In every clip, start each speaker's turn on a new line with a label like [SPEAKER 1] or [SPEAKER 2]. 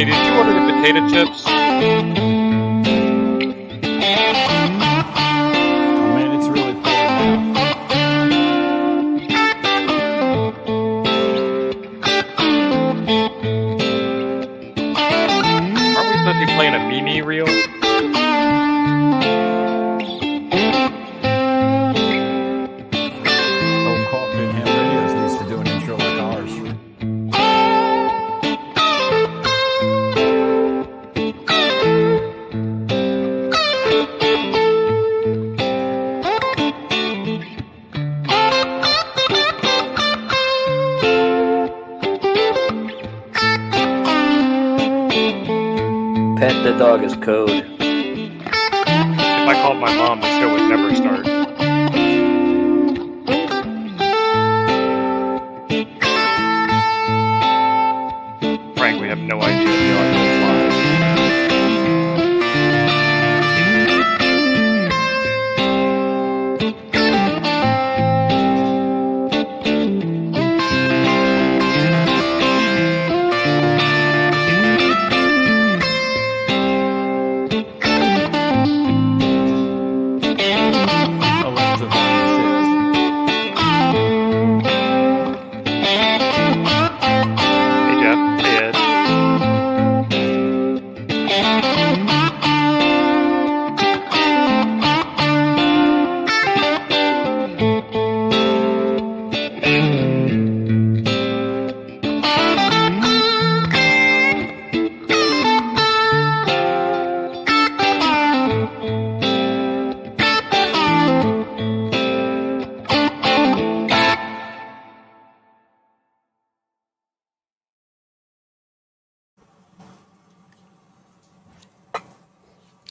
[SPEAKER 1] Honey, did you order the potato chips? Playing a Mimi reel.
[SPEAKER 2] Old Coffee and Ham Radios needs to do an intro like ours.
[SPEAKER 3] Pet the dog is code.
[SPEAKER 1] If I called my mom, the show would never start. Frank, we have no idea the audio is live.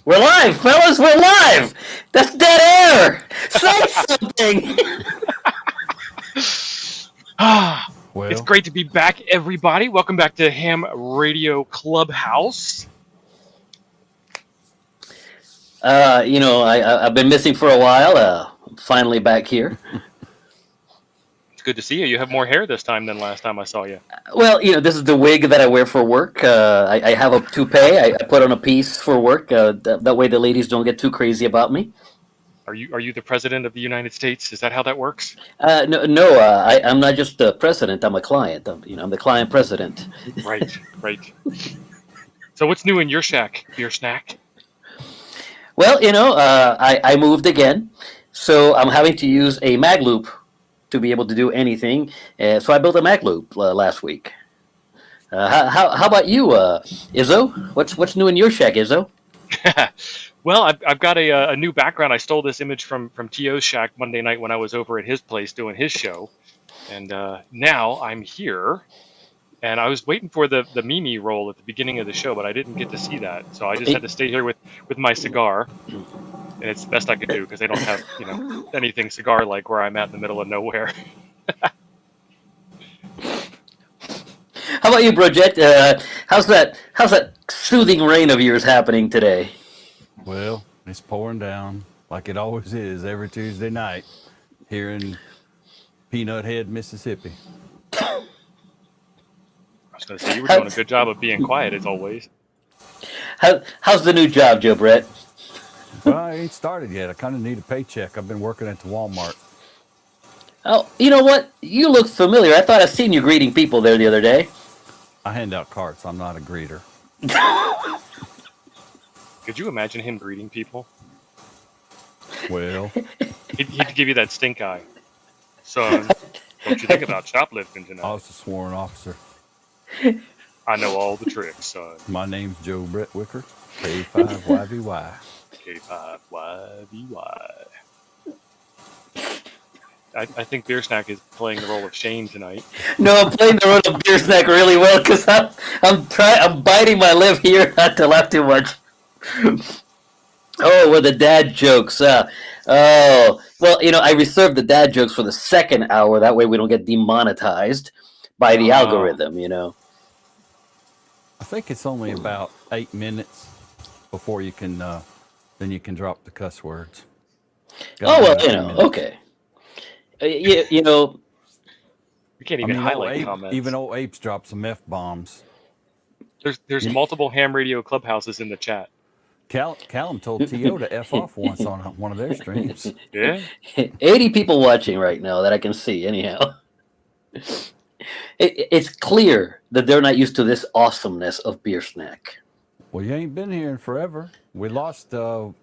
[SPEAKER 3] We're live, fellas. We're live. That's dead air. Say something.
[SPEAKER 1] Well, it's great to be back, everybody. Welcome back to Ham Radio Clubhouse.
[SPEAKER 3] I've been missing for a while. I'm finally back here.
[SPEAKER 1] It's good to see you. You have more hair this time than last time I saw you.
[SPEAKER 3] Well, this is the wig that I wear for work. I have a toupee. I put on a piece for work. That way the ladies don't get too crazy about me.
[SPEAKER 1] Are you the president of the United States? Is that how that works?
[SPEAKER 3] No. I'm not just the president. I'm a client. I'm the client president.
[SPEAKER 1] Right. So what's new in your shack, beer snack?
[SPEAKER 3] Well, I moved again, so I'm having to use a mag loop to be able to do anything. So I built a mag loop last week. How about you, Izzo? What's new in your shack, Izzo?
[SPEAKER 1] Well, I've got a new background. I stole this image from T.O.'s shack Monday night when I was over at his place doing his show. And now I'm here. And I was waiting for the Mimi roll at the beginning of the show, but I didn't get to see that. So I just had to stay here with my cigar. And it's the best I could do because they don't have, anything cigar-like where I'm at in the middle of nowhere.
[SPEAKER 3] How about you, Bridget? How's that soothing rain of yours happening today?
[SPEAKER 2] Well, it's pouring down like it always is every Tuesday night here in Peanut Head, Mississippi.
[SPEAKER 1] I was going to say, you were doing a good job of being quiet as always.
[SPEAKER 3] How's the new job, Joe Brett?
[SPEAKER 2] Well, I ain't started yet. I kind of need a paycheck. I've been working at the Walmart.
[SPEAKER 3] Oh, you know what? You look familiar. I thought I seen you greeting people there the other day.
[SPEAKER 2] I hand out carts. I'm not a greeter.
[SPEAKER 1] Could you imagine him greeting people?
[SPEAKER 2] Well,
[SPEAKER 1] he'd give you that stink eye. Son, what you think about shoplifting tonight?
[SPEAKER 2] I was a sworn officer.
[SPEAKER 1] I know all the tricks, son.
[SPEAKER 2] My name's Joe Brett Wicker, K5YVY.
[SPEAKER 1] K5YVY. I think Beer Snack is playing the role of Shane tonight.
[SPEAKER 3] No, I'm playing the role of Beer Snack really well because I'm biting my lip here not to laugh too much. Oh, with the dad jokes. Well, I reserved the dad jokes for the second hour. That way we don't get demonetized by the algorithm,
[SPEAKER 2] I think it's only about 8 minutes before you can, then you can drop the cuss words.
[SPEAKER 3] Okay. We
[SPEAKER 1] can't even highlight comments.
[SPEAKER 2] Even old Apes drop some F-bombs.
[SPEAKER 1] There's multiple ham radio clubhouses in the chat.
[SPEAKER 2] Callum told T.O. to F off once on one of their streams.
[SPEAKER 1] Yeah.
[SPEAKER 3] 80 people watching right now that I can see, anyhow. It's clear that they're not used to this awesomeness of Beer Snack.
[SPEAKER 2] Well, you ain't been here in forever. We lost,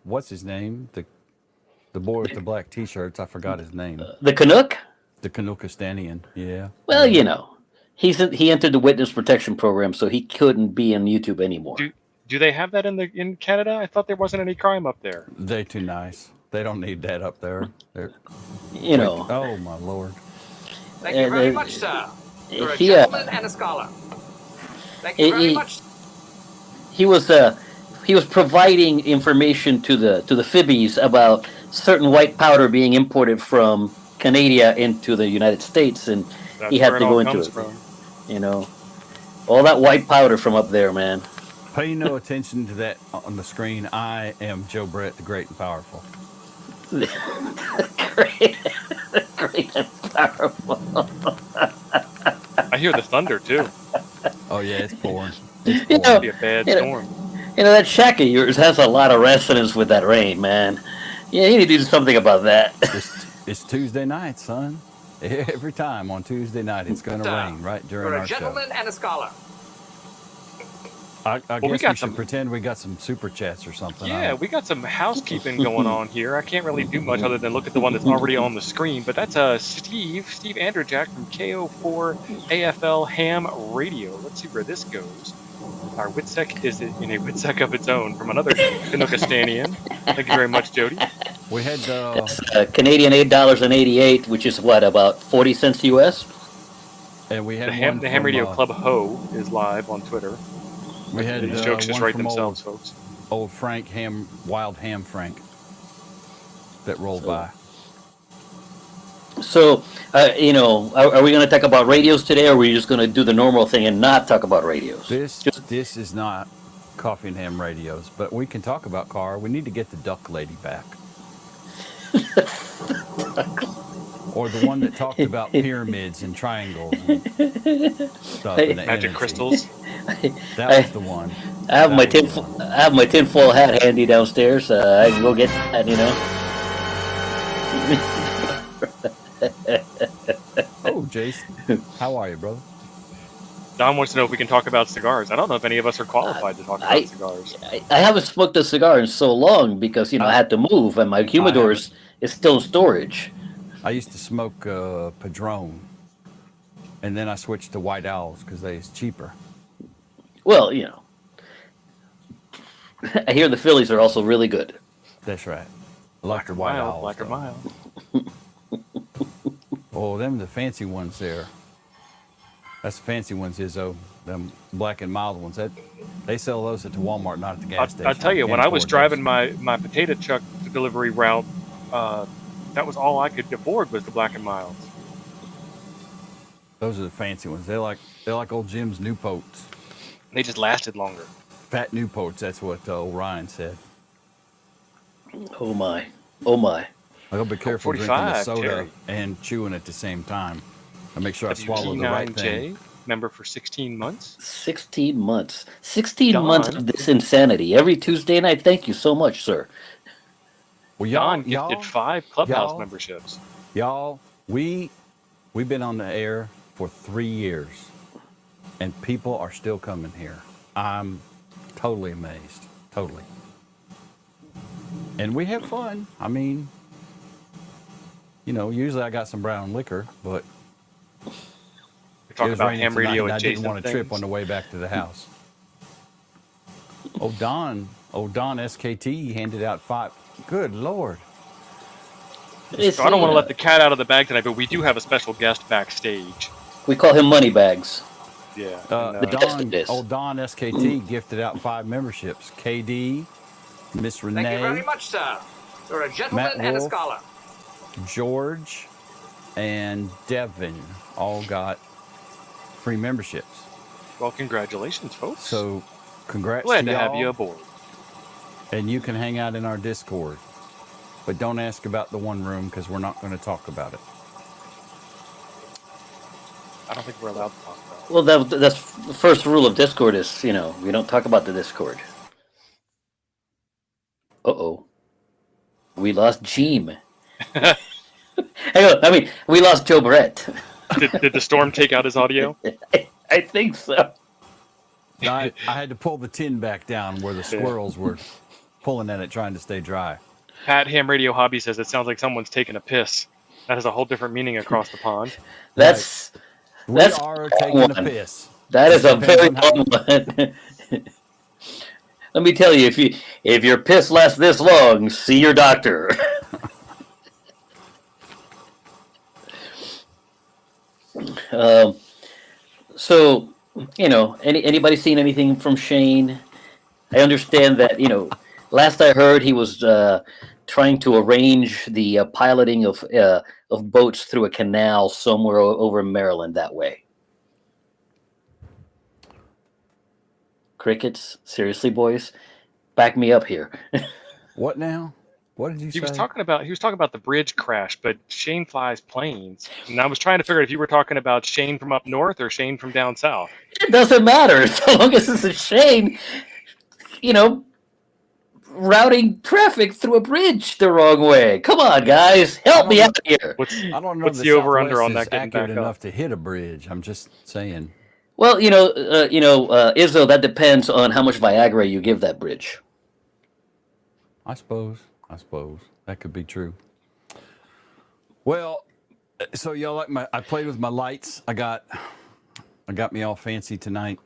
[SPEAKER 2] what's his name? The boy with the black T-shirts. I forgot his name.
[SPEAKER 3] The Canuck?
[SPEAKER 2] The Canuckistanian. Yeah.
[SPEAKER 3] Well, you know, he entered the witness protection program, so he couldn't be on YouTube anymore.
[SPEAKER 1] Do they have that in Canada? I thought there wasn't any crime up there.
[SPEAKER 2] They too nice. They don't need that up there.
[SPEAKER 3] You know.
[SPEAKER 2] Oh my Lord.
[SPEAKER 4] Thank you very much, sir. You're a gentleman and a scholar. Thank you very much.
[SPEAKER 3] He was providing information to the Fibbies about certain white powder being imported from Canada into the United States, and
[SPEAKER 1] That's
[SPEAKER 3] he had
[SPEAKER 1] where
[SPEAKER 3] to
[SPEAKER 1] it
[SPEAKER 3] go
[SPEAKER 1] all
[SPEAKER 3] into
[SPEAKER 1] comes
[SPEAKER 3] it.
[SPEAKER 1] from.
[SPEAKER 3] You know, all that white powder from up there, man.
[SPEAKER 2] Pay no attention to that on the screen. I am Joe Brett, the great and powerful.
[SPEAKER 3] Great and powerful.
[SPEAKER 1] I hear the thunder too.
[SPEAKER 2] Oh yeah, it's pouring.
[SPEAKER 3] You know,
[SPEAKER 1] It'll be a bad storm.
[SPEAKER 3] You know, that shack of yours has a lot of resonance with that rain, man. Yeah, you need to do something about that.
[SPEAKER 2] It's Tuesday night, son. Every time on Tuesday night, it's going to rain right during
[SPEAKER 4] You're
[SPEAKER 2] our
[SPEAKER 4] a
[SPEAKER 2] show.
[SPEAKER 4] gentleman and a scholar.
[SPEAKER 2] I guess we should pretend we got some super chats or something.
[SPEAKER 1] Yeah, we got some housekeeping going on here. I can't really do much other than look at the one that's already on the screen, but that's Steve Andrejak from KO4 AFL Ham Radio. Let's see where this goes. Our Witsec is in a Witsec of its own from another Canuckistanian. Thank you very much, Jody.
[SPEAKER 2] We had
[SPEAKER 3] Canadian $8.88, which is what, about 40 cents US?
[SPEAKER 2] And we had
[SPEAKER 1] the Ham Radio Club Ho is live on Twitter.
[SPEAKER 2] We had
[SPEAKER 1] these jokes just write themselves, folks.
[SPEAKER 2] Old Frank Wild Ham Frank that rolled by.
[SPEAKER 3] So, you know, are we going to talk about radios today, or are we just going to do the normal thing and not talk about radios?
[SPEAKER 2] This is not Coffee and Ham Radios, but we can talk about car. We need to get the Duck Lady back. Or the one that talked about pyramids and triangles and stuff. And
[SPEAKER 1] magic crystals.
[SPEAKER 2] That was the one.
[SPEAKER 3] I have my tinfoil hat handy downstairs. I can go get that, you know.
[SPEAKER 2] Oh, Jason, how are you, brother?
[SPEAKER 1] Don wants to know if we can talk about cigars. I don't know if any of us are qualified to talk about cigars.
[SPEAKER 3] I haven't smoked a cigar in so long because, you know, I had to move and my humidor is still in storage.
[SPEAKER 2] I used to smoke Padron, and then I switched to White Owls because they is cheaper.
[SPEAKER 3] Well, you know, I hear the Phillies are also really good.
[SPEAKER 2] That's right. Black or White Owls.
[SPEAKER 1] Black or mild.
[SPEAKER 2] Oh, them the fancy ones there. That's the fancy ones, Izzo. Them black and mild ones. They sell those at the Walmart, not at the gas station.
[SPEAKER 1] I'll tell you, when I was driving my potato truck delivery route, that was all I could afford was the black and milds.
[SPEAKER 2] Those are the fancy ones. They're like old Jim's Newports.
[SPEAKER 1] They just lasted longer.
[SPEAKER 2] Fat Newports. That's what old Ryan said.
[SPEAKER 3] Oh my! Oh my!
[SPEAKER 2] I gotta be careful drinking the soda and chewing at the same time. I make sure I swallow the right thing.
[SPEAKER 1] Member for 16 months.
[SPEAKER 3] 16 months. 16 months of this insanity every Tuesday night. Thank you so much, sir.
[SPEAKER 1] Well, Don gifted 5 Clubhouse memberships.
[SPEAKER 2] Y'all, we've been on the air for 3 years, and people are still coming here. I'm totally amazed. Totally. And we have fun. I mean, you know, usually I got some brown liquor, but
[SPEAKER 1] we talk about ham radio
[SPEAKER 2] adjacent. I didn't want to trip on the way back to the house. Don SKT handed out 5. Good Lord.
[SPEAKER 1] So I don't want to let the cat out of the bag tonight, but we do have a special guest backstage.
[SPEAKER 3] We call him Moneybags.
[SPEAKER 1] Yeah.
[SPEAKER 2] Don SKT gifted out 5 memberships. KD, Miss Renee.
[SPEAKER 4] Thank you very much, sir. You're a gentleman and a scholar.
[SPEAKER 2] George and Devin all got free memberships.
[SPEAKER 1] Well, congratulations, folks.
[SPEAKER 2] So, congrats
[SPEAKER 1] Glad
[SPEAKER 2] to
[SPEAKER 1] to
[SPEAKER 2] y'all.
[SPEAKER 1] have you aboard.
[SPEAKER 2] And you can hang out in our Discord. But don't ask about the one room because we're not going to talk about it.
[SPEAKER 1] I don't think we're allowed to talk about it.
[SPEAKER 3] Well, that's the first rule of Discord is, we don't talk about the Discord. Uh-oh. We lost Jeem. We lost Joe Brett.
[SPEAKER 1] Did the storm take out his audio?
[SPEAKER 3] I think so.
[SPEAKER 2] I had to pull the tin back down where the squirrels were pulling at it, trying to stay dry.
[SPEAKER 1] Pat Ham Radio Hobby says it sounds like someone's taking a piss. That has a whole different meaning across the pond.
[SPEAKER 2] We are taking a piss.
[SPEAKER 3] That is a very long one. Let me tell you, if your piss lasts this long, see your doctor. So, anybody seen anything from Shane? I understand that, last I heard he was trying to arrange the piloting of boats through a canal somewhere over in Maryland that way. Crickets? Seriously, boys? Back me up here.
[SPEAKER 2] What now? What did you say?
[SPEAKER 1] He was talking about the bridge crash, but Shane flies planes. And I was trying to figure out if you were talking about Shane from up north or Shane from down south.
[SPEAKER 3] It doesn't matter, so long as it's a Shane, routing traffic through a bridge the wrong way. Come on, guys, help me out here.
[SPEAKER 2] I don't know.
[SPEAKER 1] What's the over under on that getting
[SPEAKER 2] accurate
[SPEAKER 1] back
[SPEAKER 2] enough
[SPEAKER 1] up?
[SPEAKER 2] to hit a bridge. I'm just saying.
[SPEAKER 3] Well, Izzo, that depends on how much Viagra you give that bridge.
[SPEAKER 2] I suppose that could be true. Well, so y'all like I played with my lights. I got me all fancy tonight.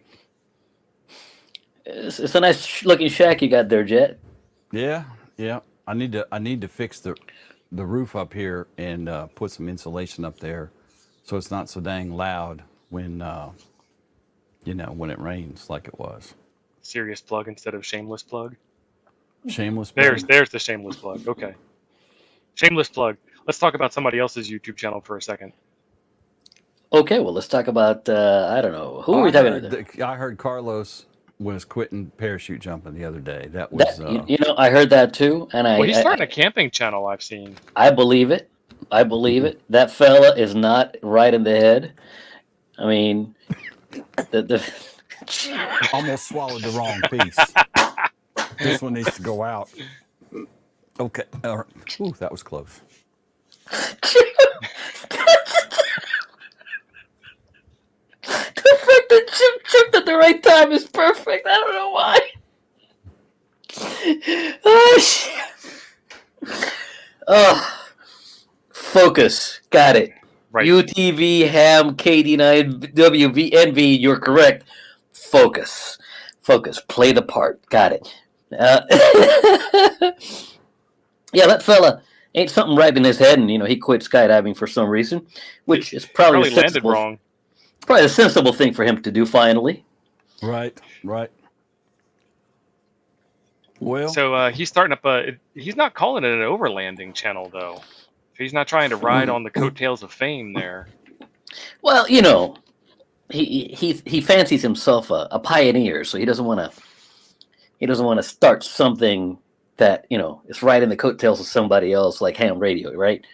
[SPEAKER 3] It's a nice looking shack you got there, Jet.
[SPEAKER 2] Yeah. I need to fix the roof up here and put some insulation up there, so it's not so dang loud when when it rains like it was.
[SPEAKER 1] Serious plug instead of shameless plug.
[SPEAKER 2] Shameless plug.
[SPEAKER 1] There's the shameless plug. Okay. Shameless plug. Let's talk about somebody else's YouTube channel for a second.
[SPEAKER 3] Okay, well, let's talk about, I don't know. Who are we talking about?
[SPEAKER 2] I heard Carlos was quitting parachute jumping the other day. That was...
[SPEAKER 3] I heard that too. And
[SPEAKER 1] he's starting a camping channel, I've seen.
[SPEAKER 3] I believe it. That fella is not right in the head. I mean,
[SPEAKER 2] almost swallowed the wrong piece. This one needs to go out. Okay. All right. Ooh, that was close.
[SPEAKER 3] The fact that Jim tripped at the right time is perfect. I don't know why. Oh, shit. Oh, focus. Got it. Right. UTV, ham, KD9, WVNV, you're correct. Focus. Play the part. Got it. Yeah, that fella ain't something right in his head, and he quit skydiving for some reason, which is probably
[SPEAKER 1] landed wrong.
[SPEAKER 3] Probably a sensible thing for him to do finally.
[SPEAKER 2] Right. Well,
[SPEAKER 1] so he's starting up he's not calling it an overlanding channel though. He's not trying to ride on the coattails of fame there.
[SPEAKER 3] Well, he fancies himself a pioneer, so he doesn't want to start something that is right in the coattails of somebody else, like ham radio, right?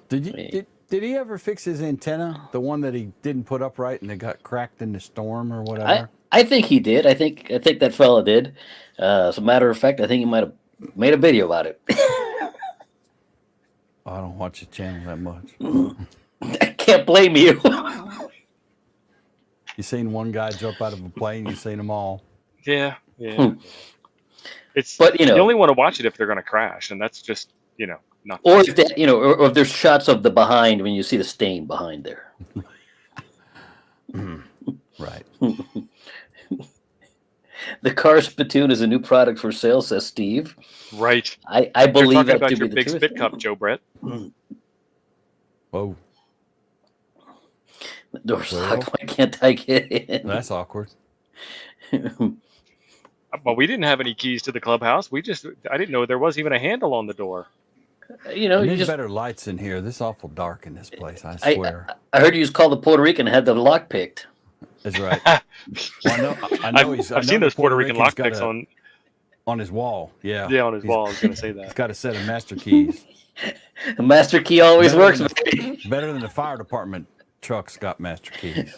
[SPEAKER 2] Did he ever fix his antenna, the one that he didn't put up right and it got cracked in the storm or whatever?
[SPEAKER 3] I think he did. I think that fella did. As a matter of fact, I think he might have made a video about it.
[SPEAKER 2] I don't watch the channel that much.
[SPEAKER 3] I can't blame you.
[SPEAKER 2] You seen one guy jump out of a plane? You seen them all?
[SPEAKER 1] Yeah.
[SPEAKER 3] But
[SPEAKER 1] you only want to watch it if they're going to crash, and that's just not.
[SPEAKER 3] Or if that or if there's shots of the behind when you see the stain behind there.
[SPEAKER 2] Right.
[SPEAKER 3] The car spittoon is a new product for sale, says Steve.
[SPEAKER 1] Right.
[SPEAKER 3] I believe that
[SPEAKER 1] about
[SPEAKER 3] to
[SPEAKER 1] your
[SPEAKER 3] be
[SPEAKER 1] big
[SPEAKER 3] the
[SPEAKER 1] spit
[SPEAKER 3] truth.
[SPEAKER 1] cup, Joe Brett.
[SPEAKER 2] Whoa.
[SPEAKER 3] The door's locked. Why can't I get in?
[SPEAKER 2] That's awkward.
[SPEAKER 1] Well, we didn't have any keys to the clubhouse. I didn't know there was even a handle on the door.
[SPEAKER 3] You
[SPEAKER 2] need better lights in here. This is awful dark in this place, I swear.
[SPEAKER 3] I heard you just called the Puerto Rican and had the lock picked.
[SPEAKER 2] That's right. Well,
[SPEAKER 1] I've seen those Puerto Rican lock picks
[SPEAKER 2] on his wall. Yeah.
[SPEAKER 1] Yeah, on his wall. I was going to say that.
[SPEAKER 2] He's got a set of master keys.
[SPEAKER 3] The master key always works.
[SPEAKER 2] Better than the fire department truck's got master keys.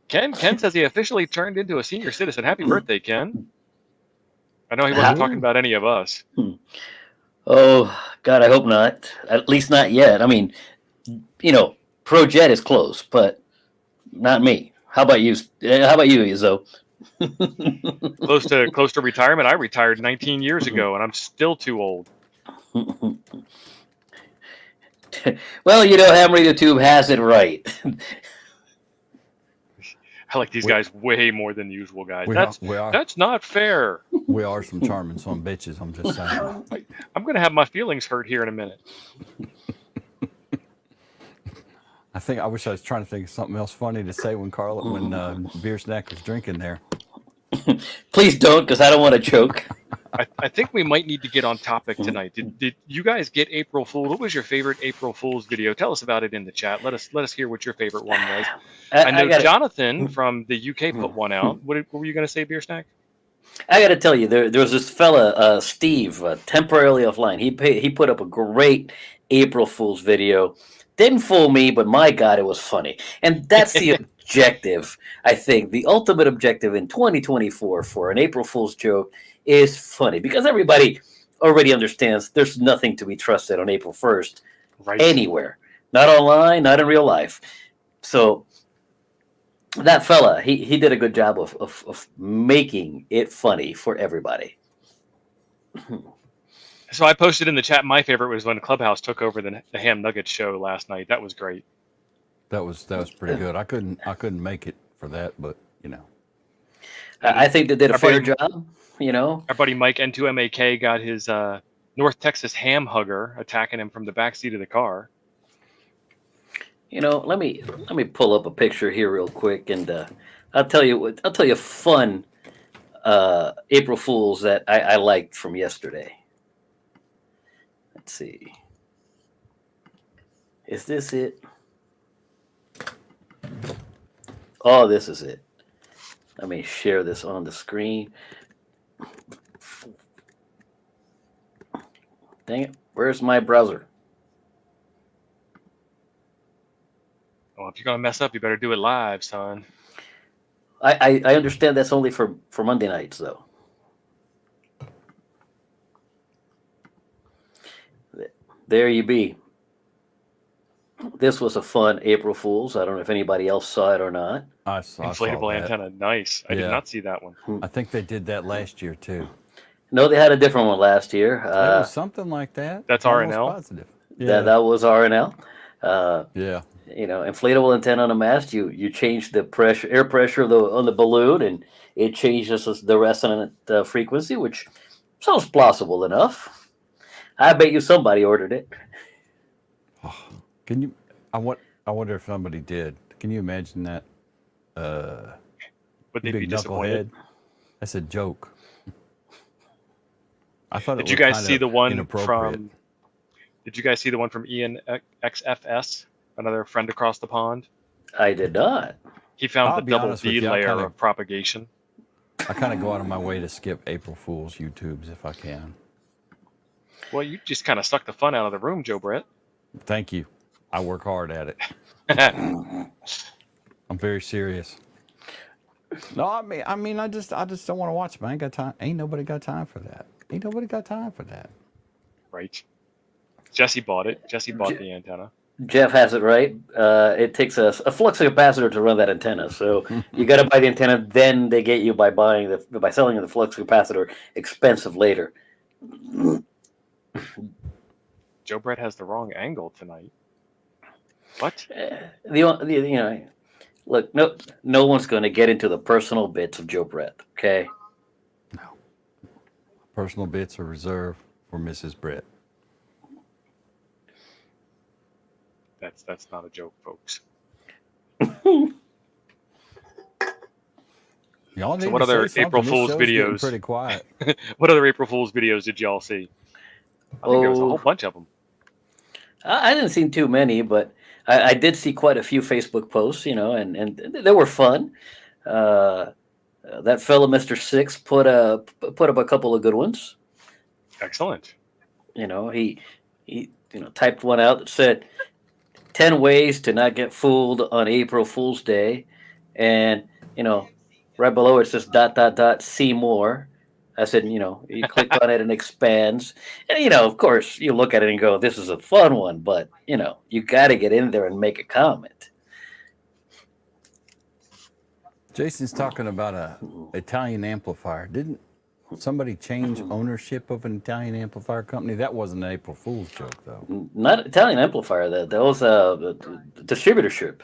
[SPEAKER 1] Ken says he officially turned into a senior citizen. Happy birthday, Ken. I know he wasn't talking about any of us.
[SPEAKER 3] Oh, God, I hope not. At least not yet. I mean, Pro Jet is close, but not me. How about you? How about you, Izzo?
[SPEAKER 1] Close to retirement. I retired 19 years ago, and I'm still too old.
[SPEAKER 3] Well, Ham Radio Tube has it right.
[SPEAKER 1] I like these guys way more than usual, guys.
[SPEAKER 2] We are.
[SPEAKER 1] That's not fair.
[SPEAKER 2] We are some charming son bitches, I'm just saying.
[SPEAKER 1] I'm going to have my feelings hurt here in a minute.
[SPEAKER 2] I wish I was trying to think of something else funny to say when Beer Snack was drinking there.
[SPEAKER 3] Please don't, because I don't want to choke.
[SPEAKER 1] I think we might need to get on topic tonight. Did you guys get April Fool's? What was your favorite April Fool's video? Tell us about it in the chat. Let us hear what your favorite one was. I know Jonathan from the UK put one out. What were you going to say, Beer Snack?
[SPEAKER 3] I got to tell you, there was this fella, Steve, temporarily offline. He put up a great April Fool's video. Didn't fool me, but my God, it was funny. And that's the objective, I think. The ultimate objective in 2024 for an April Fool's joke is funny, because everybody already understands there's nothing to be trusted on April 1st anywhere. Not online, not in real life. So that fella, he did a good job of making it funny for everybody.
[SPEAKER 1] So I posted in the chat, my favorite was when Clubhouse took over the Ham Nuggets show last night. That was great.
[SPEAKER 2] That was pretty good. I couldn't make it for that, but
[SPEAKER 3] I think they did a fair job.
[SPEAKER 1] Our buddy Mike N2MAK got his North Texas ham hugger attacking him from the back seat of the car.
[SPEAKER 3] Let me pull up a picture here real quick, and I'll tell you fun April Fools that I liked from yesterday. Let's see. Is this it? Oh, this is it. Let me share this on the screen. Dang it. Where's my browser?
[SPEAKER 1] Well, if you're going to mess up, you better do it live, son.
[SPEAKER 3] I understand that's only for Monday nights, though. There you be. This was a fun April Fool's. I don't know if anybody else saw it or not.
[SPEAKER 2] I saw
[SPEAKER 1] Inflatable
[SPEAKER 2] that.
[SPEAKER 1] antenna. Nice. I did not see that one.
[SPEAKER 2] I think they did that last year, too.
[SPEAKER 3] No, they had a different one last year.
[SPEAKER 2] It was something like that.
[SPEAKER 1] That's RNL?
[SPEAKER 2] Positive. Yeah.
[SPEAKER 3] That was RNL.
[SPEAKER 2] Yeah.
[SPEAKER 3] Inflatable antenna on a mast. You change the air pressure on the balloon, and it changes the resonant frequency, which sounds plausible enough. I bet you somebody ordered it.
[SPEAKER 2] Can you? I wonder if somebody did. Can you imagine that?
[SPEAKER 1] Would they be disappointed?
[SPEAKER 2] That's a joke. I thought.
[SPEAKER 1] Did you guys see the one from? Did you guys see the one from Ian XFS, another friend across the pond?
[SPEAKER 3] I did not.
[SPEAKER 1] He found the double D layer of propagation.
[SPEAKER 2] I kind of go out of my way to skip April Fool's YouTubes if I can.
[SPEAKER 1] Well, you just kind of suck the fun out of the room, Joe Brett.
[SPEAKER 2] Thank you. I work hard at it. I'm very serious. No, I mean, I just don't want to watch them. I ain't got time. Ain't nobody got time for that.
[SPEAKER 1] Right. Jesse bought it. Jesse bought the antenna.
[SPEAKER 3] Jeff has it right. It takes a flux capacitor to run that antenna. So you got to buy the antenna. Then they get you by selling the flux capacitor expensive later.
[SPEAKER 1] Joe Brett has the wrong angle tonight. What?
[SPEAKER 3] Look, no one's going to get into the personal bits of Joe Brett. Okay.
[SPEAKER 2] No. Personal bits are reserved for Mrs. Brett.
[SPEAKER 1] That's not a joke, folks.
[SPEAKER 2] Y'all
[SPEAKER 1] so what other April Fool's videos?
[SPEAKER 2] Pretty quiet.
[SPEAKER 1] What other April Fool's videos did y'all see? I think there was a whole bunch of them.
[SPEAKER 3] I didn't see too many, but I did see quite a few Facebook posts, and they were fun. That fellow, Mr. Six, put up a couple of good ones.
[SPEAKER 1] Excellent.
[SPEAKER 3] He typed one out that said, 10 ways to not get fooled on April Fool's Day. And, right below it says ... see more. I said, you click on it and it expands. And, of course, you look at it and go, this is a fun one. But, you got to get in there and make a comment.
[SPEAKER 2] Jason's talking about a Italian amplifier. Didn't somebody change ownership of an Italian amplifier company? That wasn't an April Fool's joke, though.
[SPEAKER 3] Not Italian amplifier. That was a distributorship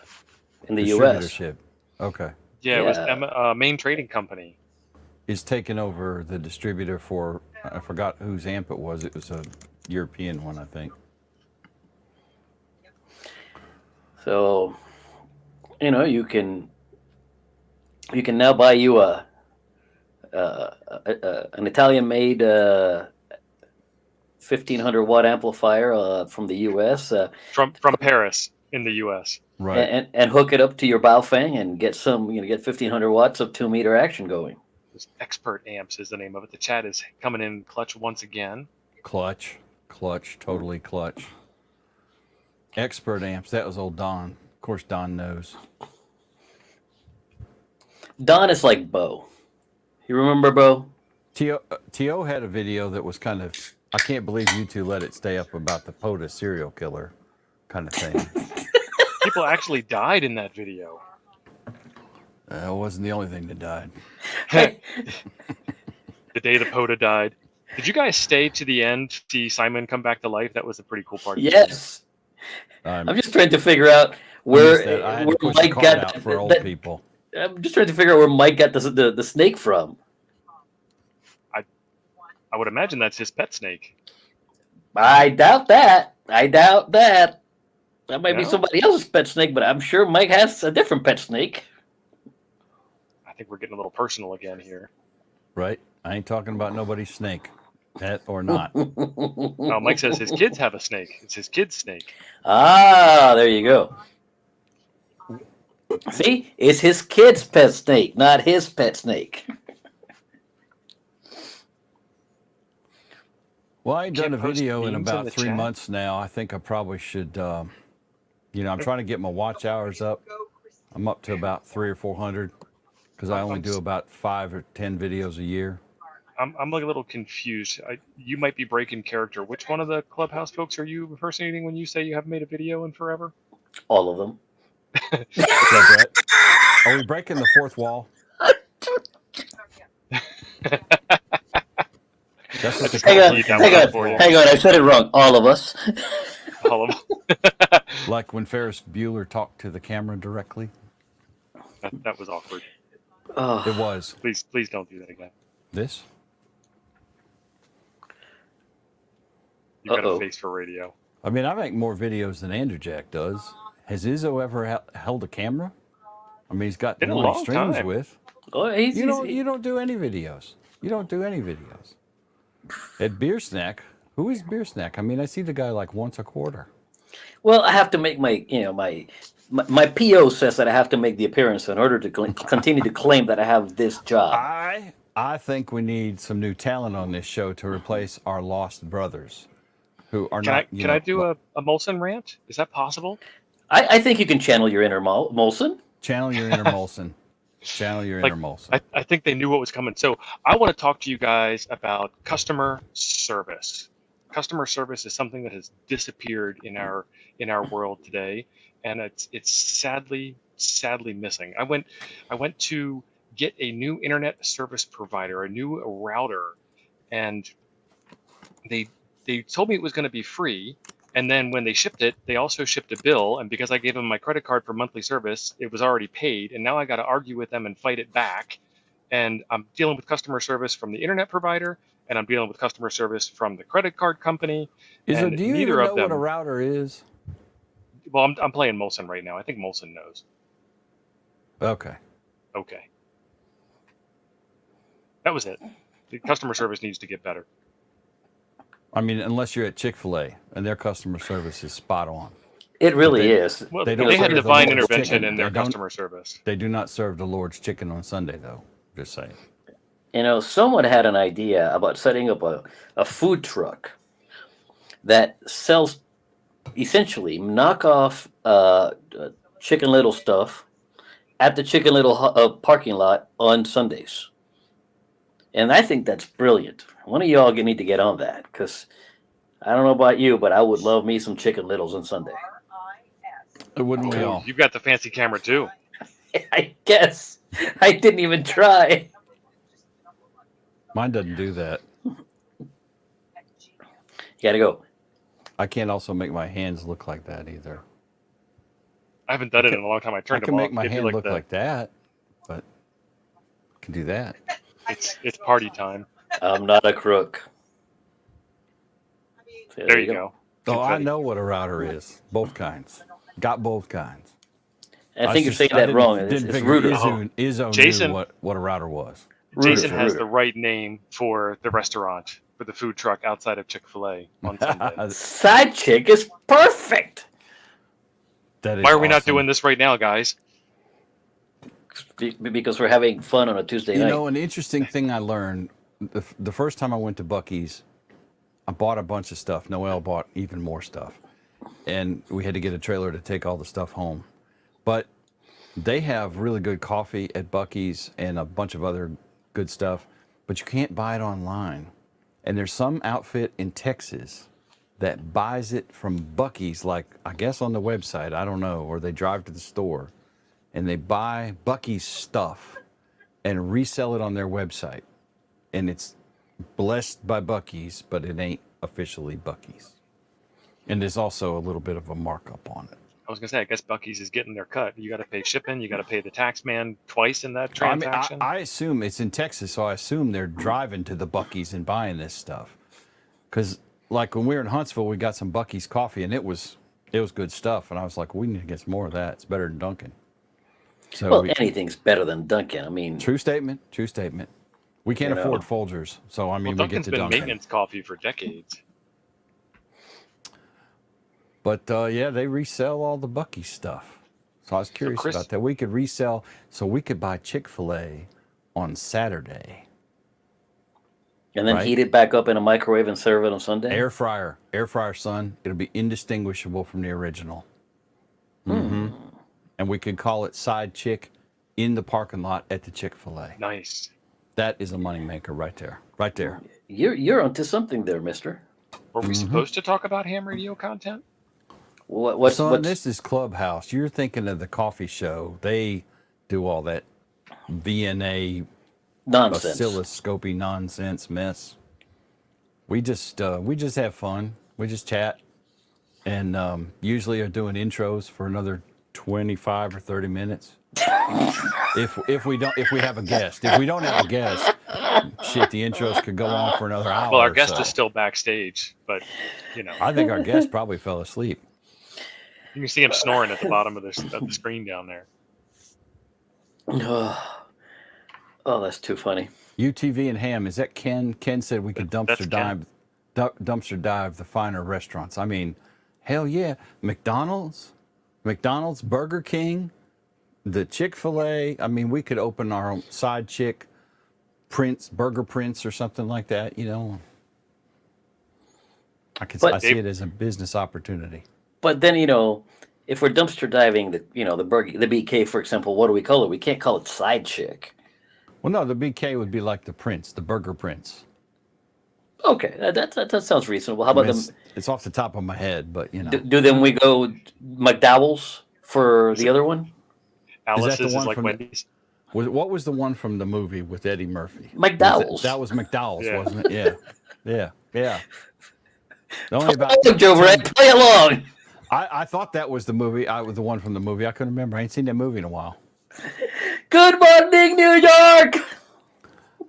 [SPEAKER 3] in the U.S.
[SPEAKER 2] Distributorship. Okay.
[SPEAKER 1] Yeah, it was Main Trading Company.
[SPEAKER 2] Is taking over the distributor for, I forgot whose amp it was. It was a European one, I think.
[SPEAKER 3] So, you can now buy you an Italian-made 1500 watt amplifier from the U.S.
[SPEAKER 1] From Paris in the U.S.
[SPEAKER 2] Right.
[SPEAKER 3] And hook it up to your Baofeng and get get 1500 watts of 2-meter action going.
[SPEAKER 1] Expert Amps is the name of it. The chat is coming in clutch once again.
[SPEAKER 2] Clutch, totally clutch. Expert Amps. That was old Don. Of course, Don knows.
[SPEAKER 3] Don is like Bo. You remember Bo?
[SPEAKER 2] T.O. had a video that was kind of, I can't believe you two let it stay up about the POTA serial killer kind of thing.
[SPEAKER 1] People actually died in that video.
[SPEAKER 2] It wasn't the only thing that died.
[SPEAKER 1] The day the POTA died. Did you guys stay to the end to see Simon come back to life? That was a pretty cool part.
[SPEAKER 3] Yes. I'm just trying to figure out where
[SPEAKER 2] Mike got out for old people.
[SPEAKER 3] I'm just trying to figure out where Mike got the snake from.
[SPEAKER 1] I would imagine that's his pet snake.
[SPEAKER 3] I doubt that. That might be somebody else's pet snake, but I'm sure Mike has a different pet snake.
[SPEAKER 1] I think we're getting a little personal again here.
[SPEAKER 2] Right. I ain't talking about nobody's snake, pet or not.
[SPEAKER 1] Oh, Mike says his kids have a snake. It's his kid's snake.
[SPEAKER 3] Ah, there you go. See, it's his kid's pet snake, not his pet snake.
[SPEAKER 2] Well, I've done a video in about 3 months now. I think I probably should, I'm trying to get my watch hours up. I'm up to about 300 or 400 because I only do about 5 or 10 videos a year.
[SPEAKER 1] I'm like a little confused. You might be breaking character. Which one of the Clubhouse folks are you impersonating when you say you haven't made a video in forever?
[SPEAKER 3] All of them.
[SPEAKER 2] Are we breaking the fourth wall? That's what
[SPEAKER 3] hang on. I said it wrong. All of us.
[SPEAKER 1] All of them.
[SPEAKER 2] Like when Ferris Bueller talked to the camera directly.
[SPEAKER 1] That was awkward.
[SPEAKER 3] Oh.
[SPEAKER 2] It was.
[SPEAKER 1] Please don't do that again.
[SPEAKER 2] This?
[SPEAKER 1] You got a face for radio.
[SPEAKER 2] I mean, I make more videos than Andrew Jack does. Has Izzo ever held a camera? I mean, he's got the one he streams with.
[SPEAKER 3] Oh,
[SPEAKER 2] you don't do any videos. You don't do any videos. At Beer Snack, who is Beer Snack? I mean, I see the guy like once a quarter.
[SPEAKER 3] Well, I have to make my PO says that I have to make the appearance in order to continue to claim that I have this job.
[SPEAKER 2] I think we need some new talent on this show to replace our lost brothers, who are not.
[SPEAKER 1] Can I do a Molson rant? Is that possible?
[SPEAKER 3] I think you can channel your inner Molson.
[SPEAKER 2] Channel your inner Molson. Channel your inner Molson.
[SPEAKER 1] I think they knew what was coming. So I want to talk to you guys about customer service. Customer service is something that has disappeared in our world today, and it's sadly missing. I went to get a new internet service provider, a new router, and they told me it was going to be free. And then when they shipped it, they also shipped a bill. And because I gave them my credit card for monthly service, it was already paid. And now I got to argue with them and fight it back. And I'm dealing with customer service from the internet provider, and I'm dealing with customer service from the credit card company.
[SPEAKER 2] Do you even know what a router is?
[SPEAKER 1] Well, I'm playing Molson right now. I think Molson knows.
[SPEAKER 2] Okay.
[SPEAKER 1] That was it. The customer service needs to get better.
[SPEAKER 2] I mean, unless you're at Chick-fil-A and their customer service is spot on.
[SPEAKER 3] It really is.
[SPEAKER 1] Well, they had divine intervention in their customer service.
[SPEAKER 2] They do not serve the Lord's chicken on Sunday, though. Just saying.
[SPEAKER 3] Someone had an idea about setting up a food truck that sells essentially knock off Chicken Little stuff at the Chicken Little parking lot on Sundays. And I think that's brilliant. One of y'all need to get on that because I don't know about you, but I would love me some Chicken Littles on Sunday.
[SPEAKER 2] Wouldn't we
[SPEAKER 1] Oh,
[SPEAKER 2] all?
[SPEAKER 1] you've got the fancy camera too.
[SPEAKER 3] I guess I didn't even try.
[SPEAKER 2] Mine doesn't do that.
[SPEAKER 3] You gotta go.
[SPEAKER 2] I can't also make my hands look like that either.
[SPEAKER 1] I haven't done it in a long time. I
[SPEAKER 2] I
[SPEAKER 1] turned
[SPEAKER 2] can
[SPEAKER 1] them
[SPEAKER 2] make
[SPEAKER 1] off.
[SPEAKER 2] my
[SPEAKER 1] Give you
[SPEAKER 2] hand
[SPEAKER 1] like
[SPEAKER 2] look
[SPEAKER 1] the,
[SPEAKER 2] like that, but I can do that.
[SPEAKER 1] it's party time.
[SPEAKER 3] I'm not a crook. So
[SPEAKER 1] There you go.
[SPEAKER 2] Oh, I
[SPEAKER 1] Confetti.
[SPEAKER 2] know what a router is. Both kinds. Got both kinds.
[SPEAKER 3] I think you're saying that wrong. It's
[SPEAKER 2] figure
[SPEAKER 3] Rooter.
[SPEAKER 2] Izzo
[SPEAKER 1] Jason-
[SPEAKER 2] knew what a router was.
[SPEAKER 1] Jason
[SPEAKER 3] Rooter.
[SPEAKER 1] has the right name for the restaurant, for the food truck outside of Chick-fil-A on Sunday.
[SPEAKER 3] Side chick is perfect.
[SPEAKER 2] That is
[SPEAKER 1] Why are we not
[SPEAKER 2] awesome.
[SPEAKER 1] doing this right now, guys?
[SPEAKER 3] Because we're having fun on a Tuesday night.
[SPEAKER 2] You know, an interesting thing I learned the first time I went to Buc-ee's, I bought a bunch of stuff. Noelle bought even more stuff. And we had to get a trailer to take all the stuff home. But they have really good coffee at Buc-ee's and a bunch of other good stuff, but you can't buy it online. And there's some outfit in Texas that buys it from Buc-ee's, like I guess on the website, I don't know, or they drive to the store and they buy Buc-ee's stuff and resell it on their website. And it's blessed by Buc-ee's, but it ain't officially Buc-ee's. And there's also a little bit of a markup on it.
[SPEAKER 1] I was gonna say, I guess Buc-ee's is getting their cut. You got to pay shipping. You got to pay the tax man twice in that transaction.
[SPEAKER 2] I assume it's in Texas, so I assume they're driving to the Buc-ee's and buying this stuff. Because, like, when we were in Huntsville, we got some Buc-ee's coffee, and it was good stuff. And I was like, we need to get some more of that. It's better than Dunkin'. So
[SPEAKER 3] Well, anything's better than Dunkin'. I mean,
[SPEAKER 2] true statement. True statement. We can't afford Folgers, so I mean,
[SPEAKER 1] well,
[SPEAKER 2] we get
[SPEAKER 1] Dunkin's
[SPEAKER 2] to
[SPEAKER 1] been
[SPEAKER 2] Dunkin'.
[SPEAKER 1] maintenance coffee for decades.
[SPEAKER 2] But yeah, they resell all the Buc-ee's stuff. So I was curious
[SPEAKER 1] Chris-
[SPEAKER 2] about that. We could resell, so we could buy Chick-fil-A on Saturday.
[SPEAKER 3] and then
[SPEAKER 2] Right.
[SPEAKER 3] heat it back up in a microwave and serve it on Sunday.
[SPEAKER 2] Air fryer, son. It'll be indistinguishable from the original. Mm-hmm. And we could call it Side Chick in the parking lot at the Chick-fil-A.
[SPEAKER 1] Nice.
[SPEAKER 2] That is a moneymaker right there. Right there.
[SPEAKER 3] You're onto something there, Mister.
[SPEAKER 1] Were we supposed to talk about ham radio content?
[SPEAKER 3] What's
[SPEAKER 2] This is Clubhouse. You're thinking of the coffee show. They do all that VNA
[SPEAKER 3] nonsense?
[SPEAKER 2] oscilloscopy nonsense mess. We just have fun. We just chat, and usually are doing intros for another 25 or 30 minutes. if we have a guest. If we don't have a guest, shit, the intros could go on for another hour.
[SPEAKER 1] Well, our
[SPEAKER 2] or
[SPEAKER 1] guest
[SPEAKER 2] so.
[SPEAKER 1] is still backstage, but
[SPEAKER 2] I think our guest probably fell asleep.
[SPEAKER 1] You can see him snoring at the bottom of the screen down there.
[SPEAKER 3] Oh, that's too funny.
[SPEAKER 2] UTV and ham. Is that Ken? Ken said we could
[SPEAKER 1] That's
[SPEAKER 2] dumpster dive the finer restaurants. I mean, hell yeah, McDonald's, Burger King, the Chick-fil-A. I mean, we could open our own Side Chick, Burger Prince, or something like that. I see it as a business opportunity.
[SPEAKER 3] But then if we're dumpster diving the BK, for example, what do we call it? We can't call it Side Chick.
[SPEAKER 2] Well, no, the BK would be like the Prince, the Burger Prince.
[SPEAKER 3] Okay, that sounds reasonable. How about them?
[SPEAKER 2] It's off the top of my head, but
[SPEAKER 3] Do then we go McDowell's for the other one?
[SPEAKER 1] Alice's is like
[SPEAKER 2] from
[SPEAKER 1] Wendy's.
[SPEAKER 2] What was the one from the movie with Eddie Murphy?
[SPEAKER 3] McDowell's.
[SPEAKER 2] That was McDowell's,
[SPEAKER 1] Yeah.
[SPEAKER 2] wasn't it? Yeah. Only about
[SPEAKER 3] Joe Brett, play along.
[SPEAKER 2] I thought that was the movie. I was the one from the movie. I couldn't remember. I ain't seen that movie in a while.
[SPEAKER 3] Good morning, New York.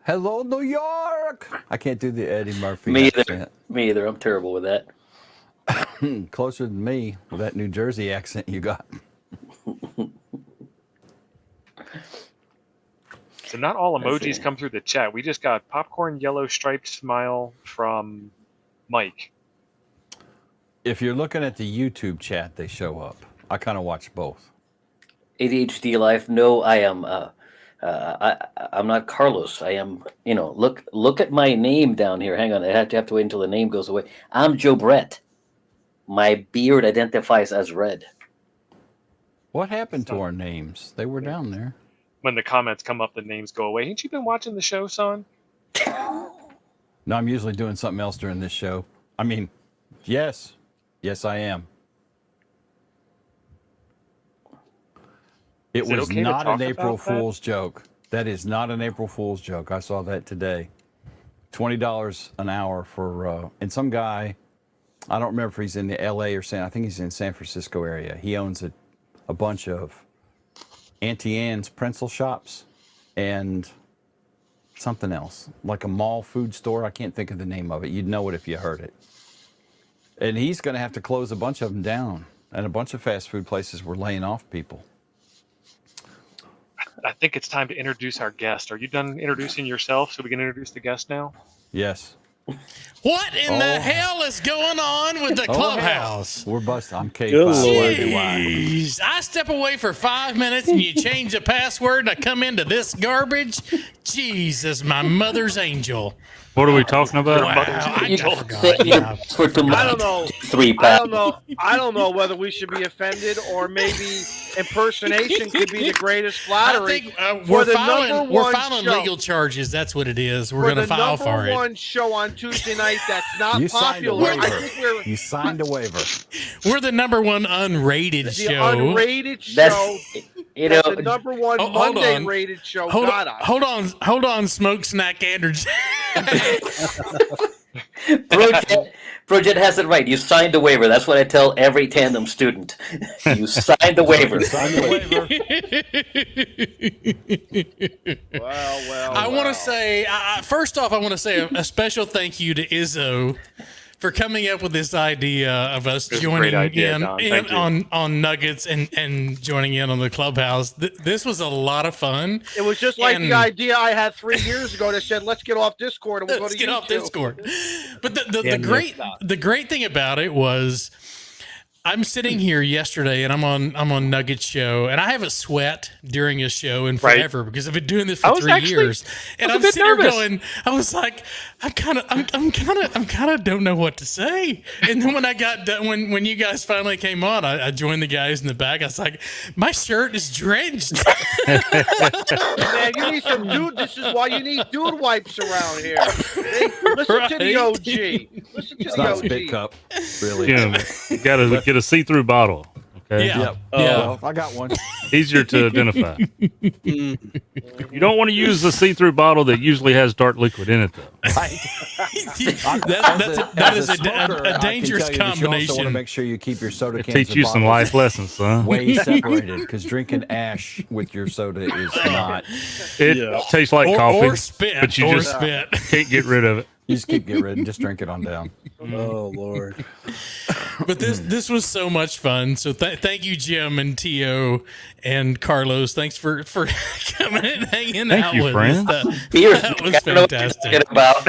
[SPEAKER 2] Hello, New York. I can't do the Eddie Murphy
[SPEAKER 3] Me
[SPEAKER 2] accent.
[SPEAKER 3] either. I'm terrible with that.
[SPEAKER 2] Closer than me with that New Jersey accent you got.
[SPEAKER 1] So not all emojis come through the chat. We just got popcorn yellow striped smile from Mike.
[SPEAKER 2] If you're looking at the YouTube chat, they show up. I kind of watch both.
[SPEAKER 3] ADHD life. No, I am. I'm not Carlos. I am. Look at my name down here. Hang on. I have to wait until the name goes away. I'm Joe Brett. My beard identifies as red.
[SPEAKER 2] What happened to our names? They were down there.
[SPEAKER 1] When the comments come up, the names go away. Ain't you been watching the show, son?
[SPEAKER 2] No, I'm usually doing something else during this show. I mean, yes, I am. It was
[SPEAKER 1] okay
[SPEAKER 2] not an
[SPEAKER 1] to
[SPEAKER 2] April
[SPEAKER 1] talk about that?
[SPEAKER 2] Fool's joke. That is not an April Fool's joke. I saw that today. $20 an hour for, and some guy, I don't remember if he's in the LA or I think he's in San Francisco area. He owns a bunch of Auntie Anne's pretzel shops and something else, like a mall food store. I can't think of the name of it. You'd know it if you heard it. And he's going to have to close a bunch of them down. And a bunch of fast food places were laying off people.
[SPEAKER 1] I think it's time to introduce our guest. Are you done introducing yourself so we can introduce the guest now?
[SPEAKER 2] Yes.
[SPEAKER 5] What in the hell is going on with the Clubhouse?
[SPEAKER 2] We're busted. I'm K5.
[SPEAKER 5] Jeez, I step away for 5 minutes and you change the password and I come into this garbage? Jesus, my mother's angel.
[SPEAKER 6] What are we talking about?
[SPEAKER 5] Wow, I forgot. Yeah.
[SPEAKER 3] I
[SPEAKER 7] don't know.
[SPEAKER 3] 3 pounds.
[SPEAKER 7] I don't know whether we should be offended or maybe impersonation could be the greatest flattery.
[SPEAKER 5] I think we're filing
[SPEAKER 7] show.
[SPEAKER 5] legal charges. That's what it is. We're going to file for
[SPEAKER 7] number
[SPEAKER 5] it.
[SPEAKER 7] one show on Tuesday night that's not
[SPEAKER 2] You signed a
[SPEAKER 7] popular. I
[SPEAKER 2] waiver.
[SPEAKER 7] think
[SPEAKER 2] You signed a waiver.
[SPEAKER 5] We're the number one unrated
[SPEAKER 7] the
[SPEAKER 5] show.
[SPEAKER 7] unrated show.
[SPEAKER 3] That's, you know,
[SPEAKER 7] That's the number one
[SPEAKER 5] hold
[SPEAKER 7] Monday
[SPEAKER 5] on.
[SPEAKER 7] rated show.
[SPEAKER 5] Hold on, Smoke Snack Andrews.
[SPEAKER 3] Projet has it right. You signed the waiver. That's what I tell every tandem student. You signed the waiver.
[SPEAKER 2] Signed the waiver.
[SPEAKER 7] Well.
[SPEAKER 5] I want to say, first off, I want to say a special thank you to Izzo for coming up with this idea of us
[SPEAKER 1] It was a
[SPEAKER 5] joining
[SPEAKER 1] great idea,
[SPEAKER 5] in,
[SPEAKER 1] Don. Thank you.
[SPEAKER 5] on Nuggets and joining in on the Clubhouse. This was a lot of fun.
[SPEAKER 7] It was just like
[SPEAKER 5] And-
[SPEAKER 7] the idea I had 3 years ago that said, let's get off Discord and we'll
[SPEAKER 5] Let's
[SPEAKER 7] go to
[SPEAKER 5] get
[SPEAKER 7] YouTube.
[SPEAKER 5] off Discord. But the great thing about it was I'm sitting here yesterday and I'm on Nugget's show and I haven't sweat during a show in
[SPEAKER 1] Right.
[SPEAKER 5] forever because I've been doing this
[SPEAKER 1] I
[SPEAKER 5] for
[SPEAKER 1] was
[SPEAKER 5] 3
[SPEAKER 1] actually-
[SPEAKER 5] years. And
[SPEAKER 1] I
[SPEAKER 5] I'm
[SPEAKER 1] was a bit
[SPEAKER 5] sitting here
[SPEAKER 1] nervous.
[SPEAKER 5] going, I was like, I'm kind of don't know what to say. And then when I got done, when you guys finally came on, I joined the guys in the back. I was like, my shirt is drenched.
[SPEAKER 7] Man, you need some dude. This is why you need dude wipes around here. Hey, listen to the OG. Listen to
[SPEAKER 2] It's
[SPEAKER 7] the
[SPEAKER 2] not a
[SPEAKER 7] OG.
[SPEAKER 2] spit cup, really.
[SPEAKER 6] Jim, you got to get a see-through bottle. Okay.
[SPEAKER 5] Yeah.
[SPEAKER 2] Yep.
[SPEAKER 5] Yeah.
[SPEAKER 2] Well, I got one.
[SPEAKER 6] Easier to identify. You don't want to use the see-through bottle that usually has dark liquid in it, though.
[SPEAKER 5] that is a dangerous
[SPEAKER 2] I can tell you that You also want to
[SPEAKER 5] combination.
[SPEAKER 2] make sure you keep your soda
[SPEAKER 6] It
[SPEAKER 2] cans
[SPEAKER 6] teach
[SPEAKER 2] and
[SPEAKER 6] you some
[SPEAKER 2] bottles
[SPEAKER 6] life lessons, son.
[SPEAKER 2] way separated, because drinking ash with your soda is not.
[SPEAKER 6] It tastes like
[SPEAKER 5] Or
[SPEAKER 6] coffee,
[SPEAKER 5] spit.
[SPEAKER 6] but you
[SPEAKER 5] or
[SPEAKER 6] just
[SPEAKER 5] spit.
[SPEAKER 6] can't get rid of it.
[SPEAKER 2] You just keep getting rid and just drink it on down.
[SPEAKER 8] Oh Lord.
[SPEAKER 5] But this was so much fun. So thank you, Jim and Tio and Carlos. Thanks for coming and hanging
[SPEAKER 6] Thank
[SPEAKER 5] out
[SPEAKER 6] you,
[SPEAKER 5] with
[SPEAKER 6] friends.
[SPEAKER 5] us.
[SPEAKER 3] Beers.
[SPEAKER 5] That was
[SPEAKER 3] I don't know what you're
[SPEAKER 5] fantastic.
[SPEAKER 3] talking about.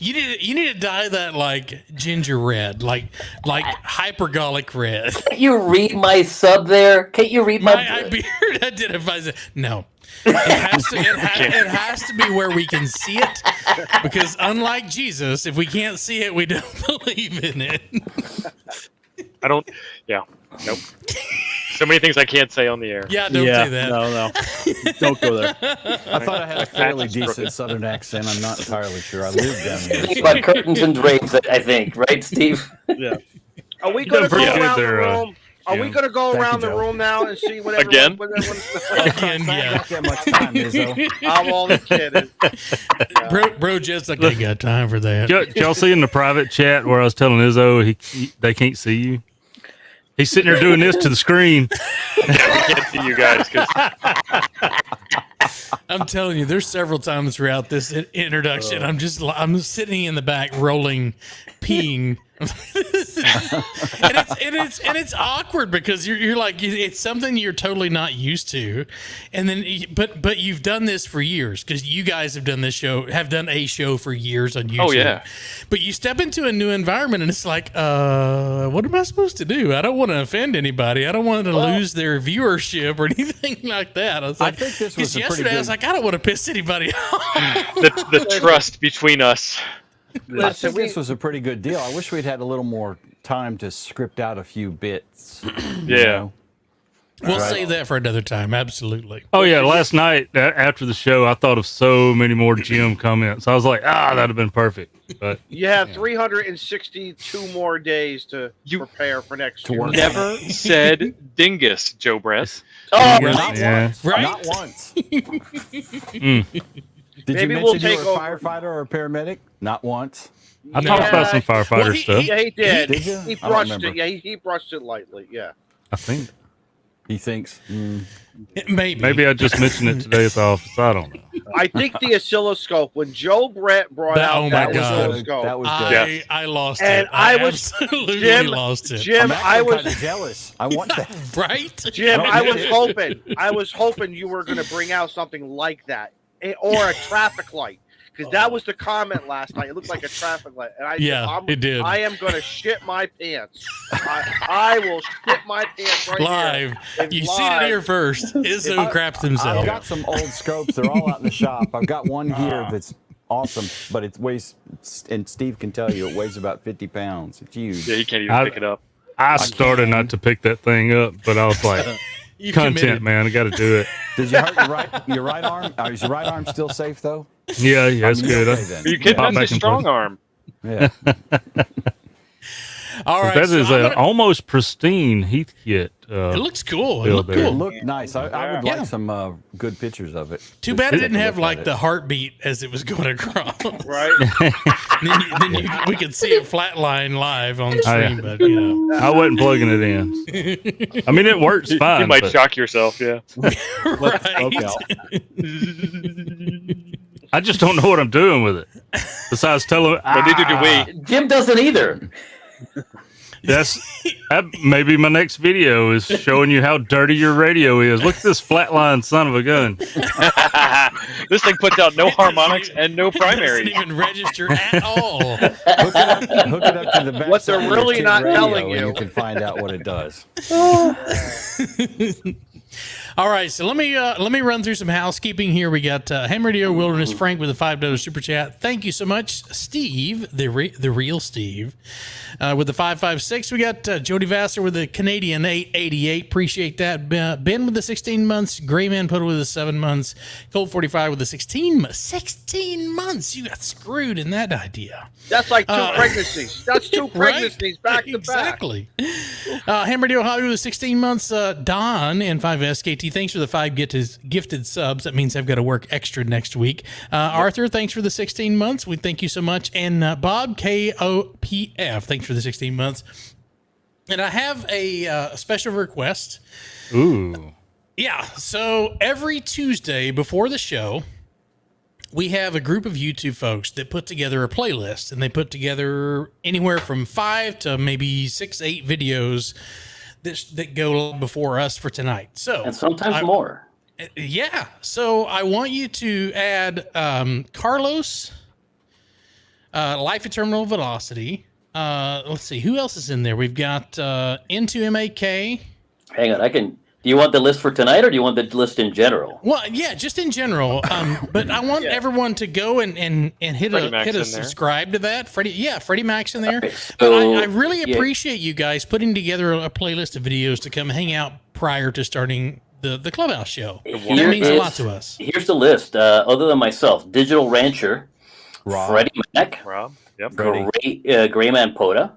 [SPEAKER 5] You need to dye that like ginger red, like hypergolic red.
[SPEAKER 3] Can't you read my sub there? Can't you read
[SPEAKER 5] My beard identifies it. No. It has to be where we can see it, because unlike Jesus, if we can't see it, we don't believe in it.
[SPEAKER 1] I don't. Yeah. Nope. So many things I can't say on the air.
[SPEAKER 5] Yeah, don't say that.
[SPEAKER 8] No. Don't go there.
[SPEAKER 2] I thought I had a fairly decent Southern accent. I'm not entirely sure. I live down here.
[SPEAKER 3] It's about curtains and drapes, I think, right, Steve?
[SPEAKER 8] Yeah.
[SPEAKER 7] Are we
[SPEAKER 6] You
[SPEAKER 7] going to
[SPEAKER 6] done
[SPEAKER 7] go
[SPEAKER 6] pretty good
[SPEAKER 7] around the
[SPEAKER 6] there,
[SPEAKER 7] room? Are we
[SPEAKER 6] Jim.
[SPEAKER 7] going to go
[SPEAKER 2] Thank
[SPEAKER 7] around
[SPEAKER 2] you,
[SPEAKER 7] the
[SPEAKER 2] Joe.
[SPEAKER 7] room now and see what
[SPEAKER 1] Again?
[SPEAKER 5] Again,
[SPEAKER 2] I
[SPEAKER 5] yeah.
[SPEAKER 2] ain't got that much time, Izzo.
[SPEAKER 7] I'm only kidding.
[SPEAKER 5] Bro, just like I ain't got time for that.
[SPEAKER 6] Did y'all see in the private chat where I was telling Izzo they can't see you? He's sitting there doing this to the screen.
[SPEAKER 1] I can't see you guys because
[SPEAKER 5] I'm telling you, there's several times throughout this introduction, I'm sitting in the back rolling, peeing. and it's awkward because you're like, it's something you're totally not used to, and then but you've done this for years because you guys have done a show for years on YouTube.
[SPEAKER 1] Oh, yeah.
[SPEAKER 5] But you step into a new environment and it's like, what am I supposed to do? I don't want to offend anybody. I don't want to lose their viewership or anything like that. I was like,
[SPEAKER 2] think this was
[SPEAKER 5] 'cause
[SPEAKER 2] a pretty
[SPEAKER 5] yesterday I was
[SPEAKER 2] good-
[SPEAKER 5] like, I don't want to piss anybody off.
[SPEAKER 1] the trust between us.
[SPEAKER 2] I think this was a pretty good deal. I wish we'd had a little more time to script out a few bits.
[SPEAKER 1] Yeah.
[SPEAKER 5] We'll save that for another time. Absolutely.
[SPEAKER 6] Oh yeah, last night after the show, I thought of so many more Jim comments. I was like, that'd have been perfect. But
[SPEAKER 7] You have 362 more days to prepare for next year.
[SPEAKER 1] Never said dingus, Joe Brett.
[SPEAKER 3] Oh,
[SPEAKER 2] Not once. Did
[SPEAKER 7] Maybe
[SPEAKER 2] you
[SPEAKER 7] we'll
[SPEAKER 2] mention you
[SPEAKER 7] take
[SPEAKER 2] were a
[SPEAKER 7] over.
[SPEAKER 2] firefighter or a paramedic? Not once.
[SPEAKER 6] I talked about some firefighter stuff.
[SPEAKER 7] Yeah, he did.
[SPEAKER 2] Did you?
[SPEAKER 7] He
[SPEAKER 2] I don't
[SPEAKER 7] brushed
[SPEAKER 2] remember.
[SPEAKER 7] it. Yeah, he brushed it lightly. Yeah.
[SPEAKER 6] I think
[SPEAKER 2] He thinks.
[SPEAKER 6] maybe I just mentioned it today at the office. I don't know.
[SPEAKER 7] I think the oscilloscope, when Joe Brett brought out
[SPEAKER 5] oh
[SPEAKER 7] that
[SPEAKER 5] my God.
[SPEAKER 7] oscilloscope,
[SPEAKER 2] That was good.
[SPEAKER 5] I lost
[SPEAKER 7] And
[SPEAKER 5] it.
[SPEAKER 7] I was-
[SPEAKER 5] absolutely
[SPEAKER 7] Jim-
[SPEAKER 5] lost it.
[SPEAKER 7] Jim,
[SPEAKER 2] I'm
[SPEAKER 7] I
[SPEAKER 2] actually
[SPEAKER 7] was
[SPEAKER 2] kind of jealous. I want that.
[SPEAKER 5] Right?
[SPEAKER 7] Jim, I was
[SPEAKER 2] Yeah.
[SPEAKER 7] hoping you were going to bring out something like that, or a traffic light, because that was the comment last night. It looked like a traffic light, and I
[SPEAKER 5] It did.
[SPEAKER 7] I am going to shit my pants. I will shit my pants right
[SPEAKER 5] Live.
[SPEAKER 7] here.
[SPEAKER 5] You see it here first. Izzo craps
[SPEAKER 2] I've
[SPEAKER 5] himself.
[SPEAKER 2] got some old scopes. They're all out in the shop. I've got one here that's awesome, but it weighs, and Steve can tell you, it weighs about 50 pounds. It's huge.
[SPEAKER 1] Yeah, you can't even pick it up.
[SPEAKER 6] I started not to pick that thing up, but I was like,
[SPEAKER 5] You
[SPEAKER 6] content,
[SPEAKER 5] committed.
[SPEAKER 6] man. I got to do it.
[SPEAKER 2] Did you hurt your right arm? Is your right arm still safe, though?
[SPEAKER 6] Yeah, it's
[SPEAKER 2] you're
[SPEAKER 6] good.
[SPEAKER 2] okay then.
[SPEAKER 1] Are you kidding?
[SPEAKER 6] Pop
[SPEAKER 1] That's
[SPEAKER 6] back
[SPEAKER 1] a
[SPEAKER 6] in
[SPEAKER 1] strong
[SPEAKER 6] place.
[SPEAKER 1] arm.
[SPEAKER 2] Yeah.
[SPEAKER 5] All right.
[SPEAKER 6] That
[SPEAKER 5] so
[SPEAKER 6] is
[SPEAKER 5] I'm
[SPEAKER 6] an
[SPEAKER 5] gonna-
[SPEAKER 6] almost pristine Heath kit.
[SPEAKER 5] it looks cool. It
[SPEAKER 6] Bill
[SPEAKER 5] looked
[SPEAKER 6] there.
[SPEAKER 2] It
[SPEAKER 5] cool.
[SPEAKER 2] looked nice. I would
[SPEAKER 5] Yeah.
[SPEAKER 2] like some good pictures of it.
[SPEAKER 5] Too bad it
[SPEAKER 2] Just
[SPEAKER 5] didn't
[SPEAKER 2] take a
[SPEAKER 5] have
[SPEAKER 2] look
[SPEAKER 5] like
[SPEAKER 2] at
[SPEAKER 5] the
[SPEAKER 2] it.
[SPEAKER 5] heartbeat as it was going across.
[SPEAKER 7] Right?
[SPEAKER 5] We could see it flatline live on the stream, but you know.
[SPEAKER 6] I wasn't plugging it in. I mean, it works fine.
[SPEAKER 1] You might
[SPEAKER 6] but
[SPEAKER 1] shock yourself. Yeah.
[SPEAKER 5] Right.
[SPEAKER 6] I just don't know what I'm doing with it. Besides telling,
[SPEAKER 1] But neither do we.
[SPEAKER 3] Jim doesn't either.
[SPEAKER 6] that maybe my next video is showing you how dirty your radio is. Look at this flatline son of a gun.
[SPEAKER 1] This thing puts out no harmonics and no
[SPEAKER 5] It doesn't
[SPEAKER 1] primaries.
[SPEAKER 5] even register at all.
[SPEAKER 2] Hook it up to the back.
[SPEAKER 7] What they're
[SPEAKER 2] side of your
[SPEAKER 7] really
[SPEAKER 2] kid
[SPEAKER 7] not
[SPEAKER 2] radio
[SPEAKER 7] telling
[SPEAKER 2] and
[SPEAKER 7] you.
[SPEAKER 2] you can find out what it does.
[SPEAKER 5] All right, so let me run through some housekeeping here. We got Ham Radio Wilderness Frank with a $5 super chat. Thank you so much, Steve, the real Steve, with the 556. We got Jody Vassar with the Canadian 888. Appreciate that. Ben with the 16 months. Grayman Puddle with the 7 months. Cold 45 with the 16 months. You got screwed in that idea.
[SPEAKER 7] That's like two pregnancies. That's two pregnancies back to back.
[SPEAKER 5] Exactly. Ham Radio Hollywood with 16 months. Don and 5SKT. Thanks for the 5 gifted subs. That means I've got to work extra next week. Arthur, thanks for the 16 months. We thank you so much. And Bob KOPF, thanks for the 16 months. And I have a special request.
[SPEAKER 6] Ooh.
[SPEAKER 5] Yeah. So every Tuesday before the show, we have a group of YouTube folks that put together a playlist, and they put together anywhere from 5 to maybe 6, 8 videos that go before us for tonight. So,
[SPEAKER 3] And sometimes more.
[SPEAKER 5] yeah. So I want you to add Carlos, Life at Terminal Velocity. Let's see who else is in there. We've got Into MAK.
[SPEAKER 3] Hang on, I can. Do you want the list for tonight, or do you want the list in general?
[SPEAKER 5] Well, yeah, just in general. But I want everyone to go and hit
[SPEAKER 1] Freddie Mac's
[SPEAKER 5] a
[SPEAKER 1] in there.
[SPEAKER 5] subscribe to that. Freddie Mac's in there.
[SPEAKER 3] Okay,
[SPEAKER 5] But
[SPEAKER 3] so,
[SPEAKER 5] I really
[SPEAKER 3] yeah.
[SPEAKER 5] appreciate you guys putting together a playlist of videos to come hang out prior to starting the Clubhouse show. That
[SPEAKER 3] Here
[SPEAKER 5] means a
[SPEAKER 3] is-
[SPEAKER 5] lot to us.
[SPEAKER 3] Here's the list. Other than myself, Digital Rancher,
[SPEAKER 2] Rob.
[SPEAKER 3] Freddie Mac,
[SPEAKER 1] Rob. Yep.
[SPEAKER 3] Grayman Poda,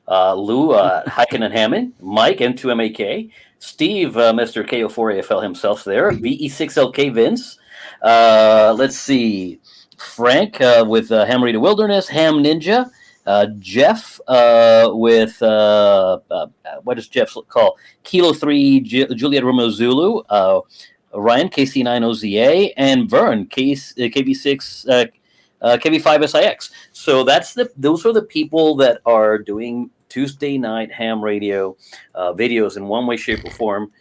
[SPEAKER 3] Lou Hyken and Hammond, Mike M2MAK, Steve Mr. KO4AFL himself there, VE6LK Vince. Let's see, Frank with Ham Radio Wilderness, Ham Ninja, Jeff with what does Jeff call? Kilo 3 Juliet Romeo Zulu, Ryan KC9OZA, and Vern KV6 KV5SIX. So those are the people that are doing Tuesday night ham radio videos in one way, shape, or form.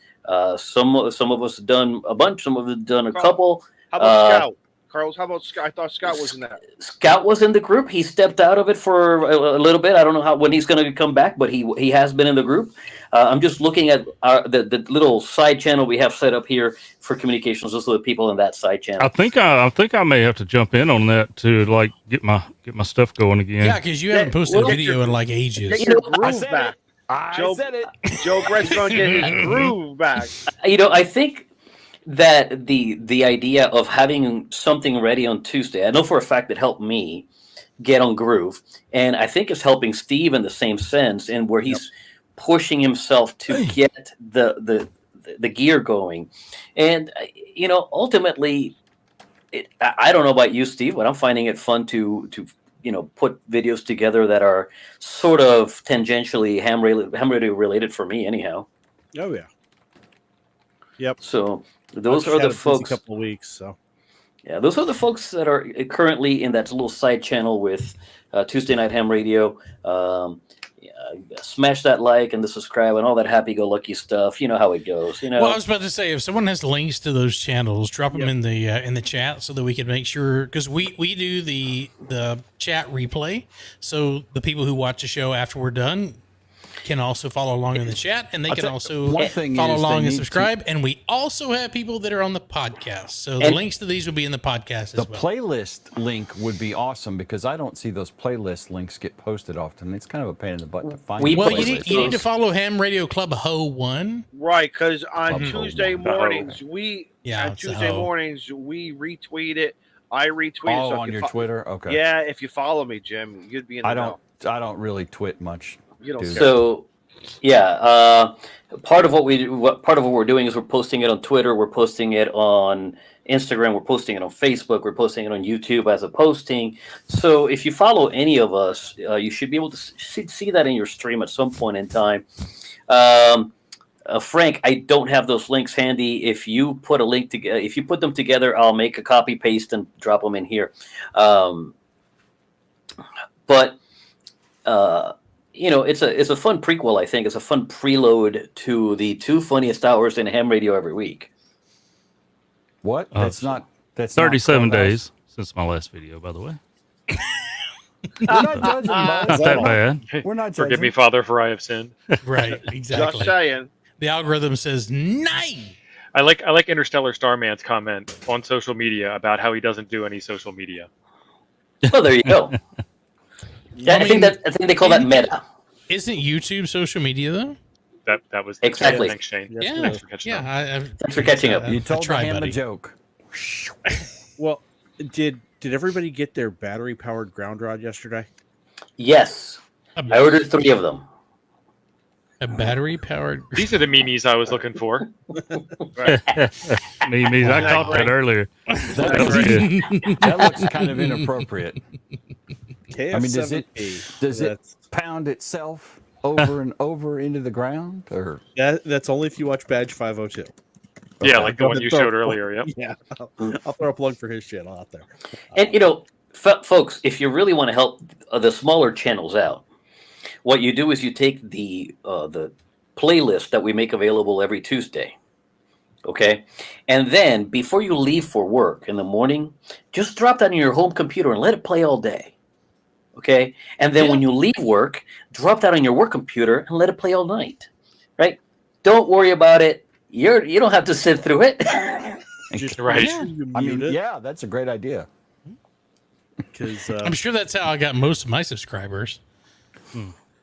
[SPEAKER 3] Some of us have done a bunch. Some of us have done a couple.
[SPEAKER 7] How about Scout? Carlos, how about Scott? I thought Scott was in that.
[SPEAKER 3] Scout was in the group. He stepped out of it for a little bit. I don't know when he's going to come back, but he has been in the group. I'm just looking at the little side channel we have set up here for communications. Those are the people in that side channel.
[SPEAKER 6] I think I may have to jump in on that to like get my stuff going again.
[SPEAKER 5] Yeah, because you haven't posted a
[SPEAKER 7] well,
[SPEAKER 5] video in like ages.
[SPEAKER 7] Get your groove back.
[SPEAKER 2] I said it.
[SPEAKER 7] Joe Brett's going to get his groove back.
[SPEAKER 3] I think that the idea of having something ready on Tuesday, I know for a fact it helped me get on groove, and I think it's helping Steve in the same sense, and where he's pushing himself to get the gear going, and ultimately, I don't know about you, Steve, but I'm finding it fun to put videos together that are sort of tangentially ham radio related for me, anyhow.
[SPEAKER 8] Oh yeah. Yep.
[SPEAKER 3] So those
[SPEAKER 8] I've
[SPEAKER 3] are
[SPEAKER 8] had
[SPEAKER 3] the
[SPEAKER 8] a busy
[SPEAKER 3] folks.
[SPEAKER 8] couple of weeks. So
[SPEAKER 3] Yeah, those are the folks that are currently in that little side channel with Tuesday Night Ham Radio. Smash that like and the subscribe and all that happy-go-lucky stuff. You know how it goes.
[SPEAKER 5] Well, I was about to say, if someone has links to those channels, drop them in the chat so that we can make sure, because we do the chat replay, so the people who watch the show after we're done can also follow along in the chat, and they can also follow along and subscribe. And we also have people that are on the podcast, so the links to these will be in the podcast as well.
[SPEAKER 2] The playlist link would be awesome because I don't see those playlist links get posted often. It's kind of a pain in the butt to find.
[SPEAKER 5] Well, you need to follow Ham Radio Club Ho 1.
[SPEAKER 7] Right, because on Tuesday mornings we retweet it. I retweet it.
[SPEAKER 2] Oh,
[SPEAKER 7] So
[SPEAKER 2] on your Twitter? Okay.
[SPEAKER 7] Yeah, if you follow me, Jim, you'd be in the know.
[SPEAKER 2] I don't really twit much.
[SPEAKER 7] You don't care.
[SPEAKER 3] So, part of what we're doing is we're posting it on Twitter, we're posting it on Instagram, we're posting it on Facebook, we're posting it on YouTube as a posting. So if you follow any of us, you should be able to see that in your stream at some point in time. Frank, I don't have those links handy. If you put if you put them together, I'll make a copy paste and drop them in here. It's a fun prequel. I think it's a fun preload to the 2 funniest hours in ham radio every week.
[SPEAKER 2] What? That's
[SPEAKER 6] 37 days since my last video, by the way.
[SPEAKER 2] We're not judging, bud.
[SPEAKER 6] Not that bad.
[SPEAKER 2] We're not judging.
[SPEAKER 1] Forgive me, Father, for I have sinned.
[SPEAKER 5] Right, exactly.
[SPEAKER 7] Just saying.
[SPEAKER 5] The algorithm says 9.
[SPEAKER 1] I like Interstellar Starman's comment on social media about how he doesn't do any social media.
[SPEAKER 3] Oh, there you go. I think they call that meta.
[SPEAKER 5] Isn't YouTube social media though?
[SPEAKER 1] That was
[SPEAKER 3] exactly.
[SPEAKER 1] Thanks, Shane.
[SPEAKER 5] Yeah,
[SPEAKER 1] Thanks for catching up.
[SPEAKER 3] Thanks for catching up.
[SPEAKER 2] You told him a joke.
[SPEAKER 8] well, did everybody get their battery powered ground rod yesterday?
[SPEAKER 3] Yes, I ordered 3 of them.
[SPEAKER 5] A battery powered.
[SPEAKER 1] These are the memes I was looking for.
[SPEAKER 6] Memes. I caught that earlier.
[SPEAKER 2] That looks kind of inappropriate. I mean, does it pound itself over and over into the ground, or
[SPEAKER 8] that's only if you watch Badge 502.
[SPEAKER 1] Yeah, like the one you showed earlier. Yep.
[SPEAKER 8] Yeah, I'll throw a plug for his channel out there.
[SPEAKER 3] And folks, if you really want to help the smaller channels out, what you do is you take the playlist that we make available every Tuesday. Okay, and then before you leave for work in the morning, just drop that in your home computer and let it play all day. Okay, and then when you leave work, drop that on your work computer and let it play all night. Right? Don't worry about it. You don't have to sit through it.
[SPEAKER 1] Right.
[SPEAKER 2] I mean, yeah, that's a great idea.
[SPEAKER 8] Because
[SPEAKER 5] I'm sure that's how I got most of my subscribers.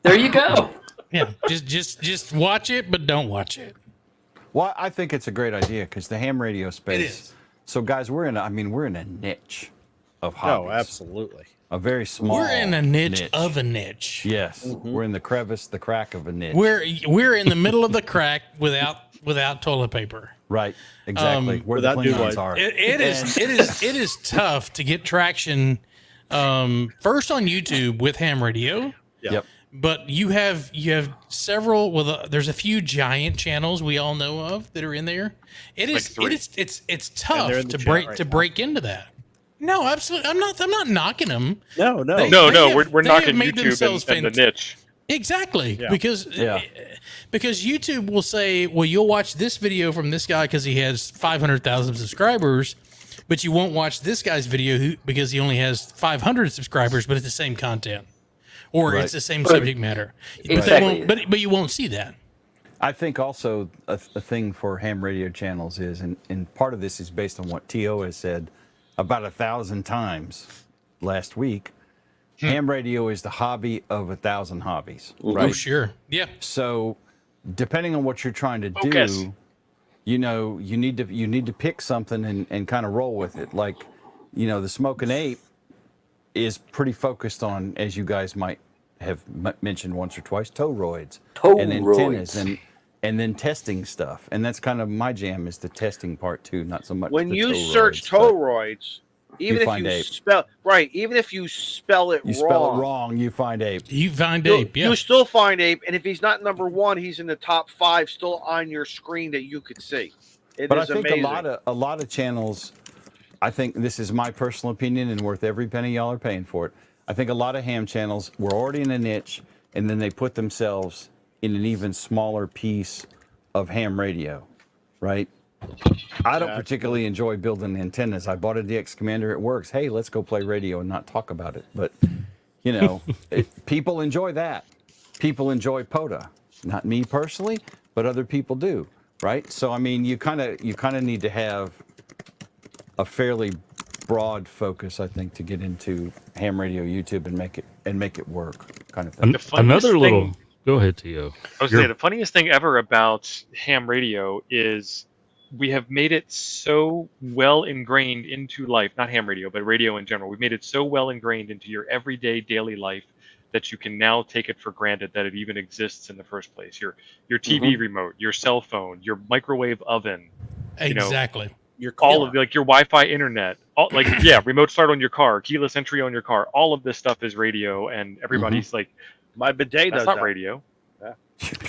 [SPEAKER 3] There you go.
[SPEAKER 5] Yeah, just watch it, but don't watch it.
[SPEAKER 2] Well, I think it's a great idea because the ham radio space.
[SPEAKER 5] It is.
[SPEAKER 2] So, guys, we're in a niche of hobbies.
[SPEAKER 8] Oh, absolutely.
[SPEAKER 2] A very small.
[SPEAKER 5] We're in a niche of a niche.
[SPEAKER 2] Yes, we're in the crevice, the crack of a niche.
[SPEAKER 5] We're in the middle of the crack without toilet paper.
[SPEAKER 2] Right, exactly. Where the Klingons are.
[SPEAKER 5] It is tough to get traction. First on YouTube with ham radio.
[SPEAKER 2] Yep.
[SPEAKER 5] But you have several. Well, there's a few giant channels we all know of that are in there. It's tough to break into that. No, absolutely. I'm not knocking them.
[SPEAKER 8] No.
[SPEAKER 1] We're knocking YouTube and the niche.
[SPEAKER 5] Exactly, because YouTube will say, well, you'll watch this video from this guy because he has 500,000 subscribers, but you won't watch this guy's video because he only has 500 subscribers, but it's the same content, or
[SPEAKER 2] Right.
[SPEAKER 5] it's the same subject matter.
[SPEAKER 3] Exactly.
[SPEAKER 5] But you won't see that.
[SPEAKER 2] I think also a thing for ham radio channels is, and part of this is based on what T.O. has said about 1,000 times last week. Ham radio is the hobby of 1,000 hobbies, right?
[SPEAKER 5] Oh, sure. Yeah.
[SPEAKER 2] So, depending on what you're trying to
[SPEAKER 1] Focus.
[SPEAKER 2] do, you know, you need to pick something and kind of roll with it. Like, you know, the Smoking Ape is pretty focused on, as you guys might have mentioned once or twice, toroids and antennas and then testing stuff. And that's kind of my jam, is the testing part too, not so much
[SPEAKER 7] When
[SPEAKER 2] the
[SPEAKER 7] you
[SPEAKER 2] toroids,
[SPEAKER 7] search
[SPEAKER 2] but
[SPEAKER 7] toroids, even if
[SPEAKER 2] find
[SPEAKER 7] you
[SPEAKER 2] ape.
[SPEAKER 7] spell it
[SPEAKER 2] you
[SPEAKER 7] wrong,
[SPEAKER 2] spell it wrong, you find ape.
[SPEAKER 5] You find ape. Yeah.
[SPEAKER 7] you still find ape. And if he's not number 1, he's in the top 5 still on your screen that you could see. It
[SPEAKER 2] But I
[SPEAKER 7] is
[SPEAKER 2] think
[SPEAKER 7] amazing.
[SPEAKER 2] a lot of channels, I think this is my personal opinion and worth every penny y'all are paying for it. I think a lot of ham channels were already in a niche, and then they put themselves in an even smaller piece of ham radio, right? I don't particularly enjoy building antennas. I bought a DX Commander, it works. Hey, let's go play radio and not talk about it. But, you know, people enjoy that. People enjoy POTA. Not me personally, but other people do, right? So, I mean, you kind of need to have a fairly broad focus, I think, to get into ham radio YouTube and make it work, kind of thing.
[SPEAKER 1] The funniest
[SPEAKER 6] Another little.
[SPEAKER 1] thing-
[SPEAKER 6] Go ahead, T.O.
[SPEAKER 1] I was saying the funniest thing ever about ham radio is we have made it so well ingrained into life, not ham radio, but radio in general. We've made it so well ingrained into your everyday daily life that you can now take it for granted that it even exists in the first place. Your TV remote, your cell phone, your microwave oven,
[SPEAKER 5] Exactly.
[SPEAKER 8] Your
[SPEAKER 1] all of like your Wi-Fi internet, remote start on your car, keyless entry on your car. All of this stuff is radio, and everybody's like,
[SPEAKER 7] My bidet
[SPEAKER 1] that's
[SPEAKER 7] does
[SPEAKER 1] not
[SPEAKER 7] that.
[SPEAKER 1] radio.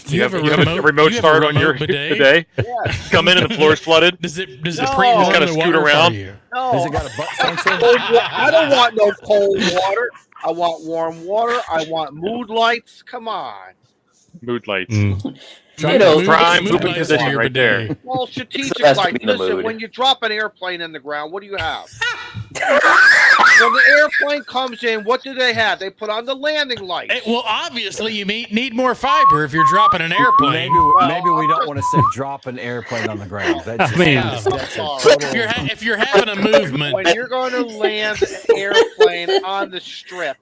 [SPEAKER 5] You have a
[SPEAKER 1] remote
[SPEAKER 5] you have
[SPEAKER 1] start
[SPEAKER 5] a
[SPEAKER 1] on your
[SPEAKER 5] remote bidet?
[SPEAKER 1] bidet.
[SPEAKER 7] Yeah.
[SPEAKER 1] Come in and the floor's flooded.
[SPEAKER 5] Does it
[SPEAKER 7] No.
[SPEAKER 5] pre
[SPEAKER 7] Just
[SPEAKER 5] warm
[SPEAKER 1] gotta
[SPEAKER 5] the
[SPEAKER 1] scoot
[SPEAKER 5] water
[SPEAKER 1] around.
[SPEAKER 5] for you?
[SPEAKER 7] No,
[SPEAKER 2] Has it got a butt sensor?
[SPEAKER 7] I don't want no cold water. I want warm water. I want mood lights. Come on.
[SPEAKER 1] Mood lights.
[SPEAKER 3] You know,
[SPEAKER 1] Prime
[SPEAKER 5] Mood
[SPEAKER 1] pooping
[SPEAKER 5] lights
[SPEAKER 1] position
[SPEAKER 5] on your
[SPEAKER 1] right there.
[SPEAKER 5] bidet.
[SPEAKER 7] Well, strategic
[SPEAKER 3] has to
[SPEAKER 7] lights.
[SPEAKER 3] be in the
[SPEAKER 7] Listen,
[SPEAKER 3] mood.
[SPEAKER 7] when you drop an airplane in the ground, what do you have? When the airplane comes in, what do they have? They put on the landing lights.
[SPEAKER 5] Well, obviously, you need more fiber if you're dropping an airplane.
[SPEAKER 2] Maybe we don't want to say drop an airplane on the ground. That's
[SPEAKER 6] I mean,
[SPEAKER 5] Yeah.
[SPEAKER 2] that's a
[SPEAKER 7] Sorry.
[SPEAKER 2] total-
[SPEAKER 5] If you're having a movement,
[SPEAKER 7] When you're going to land an airplane on the strip,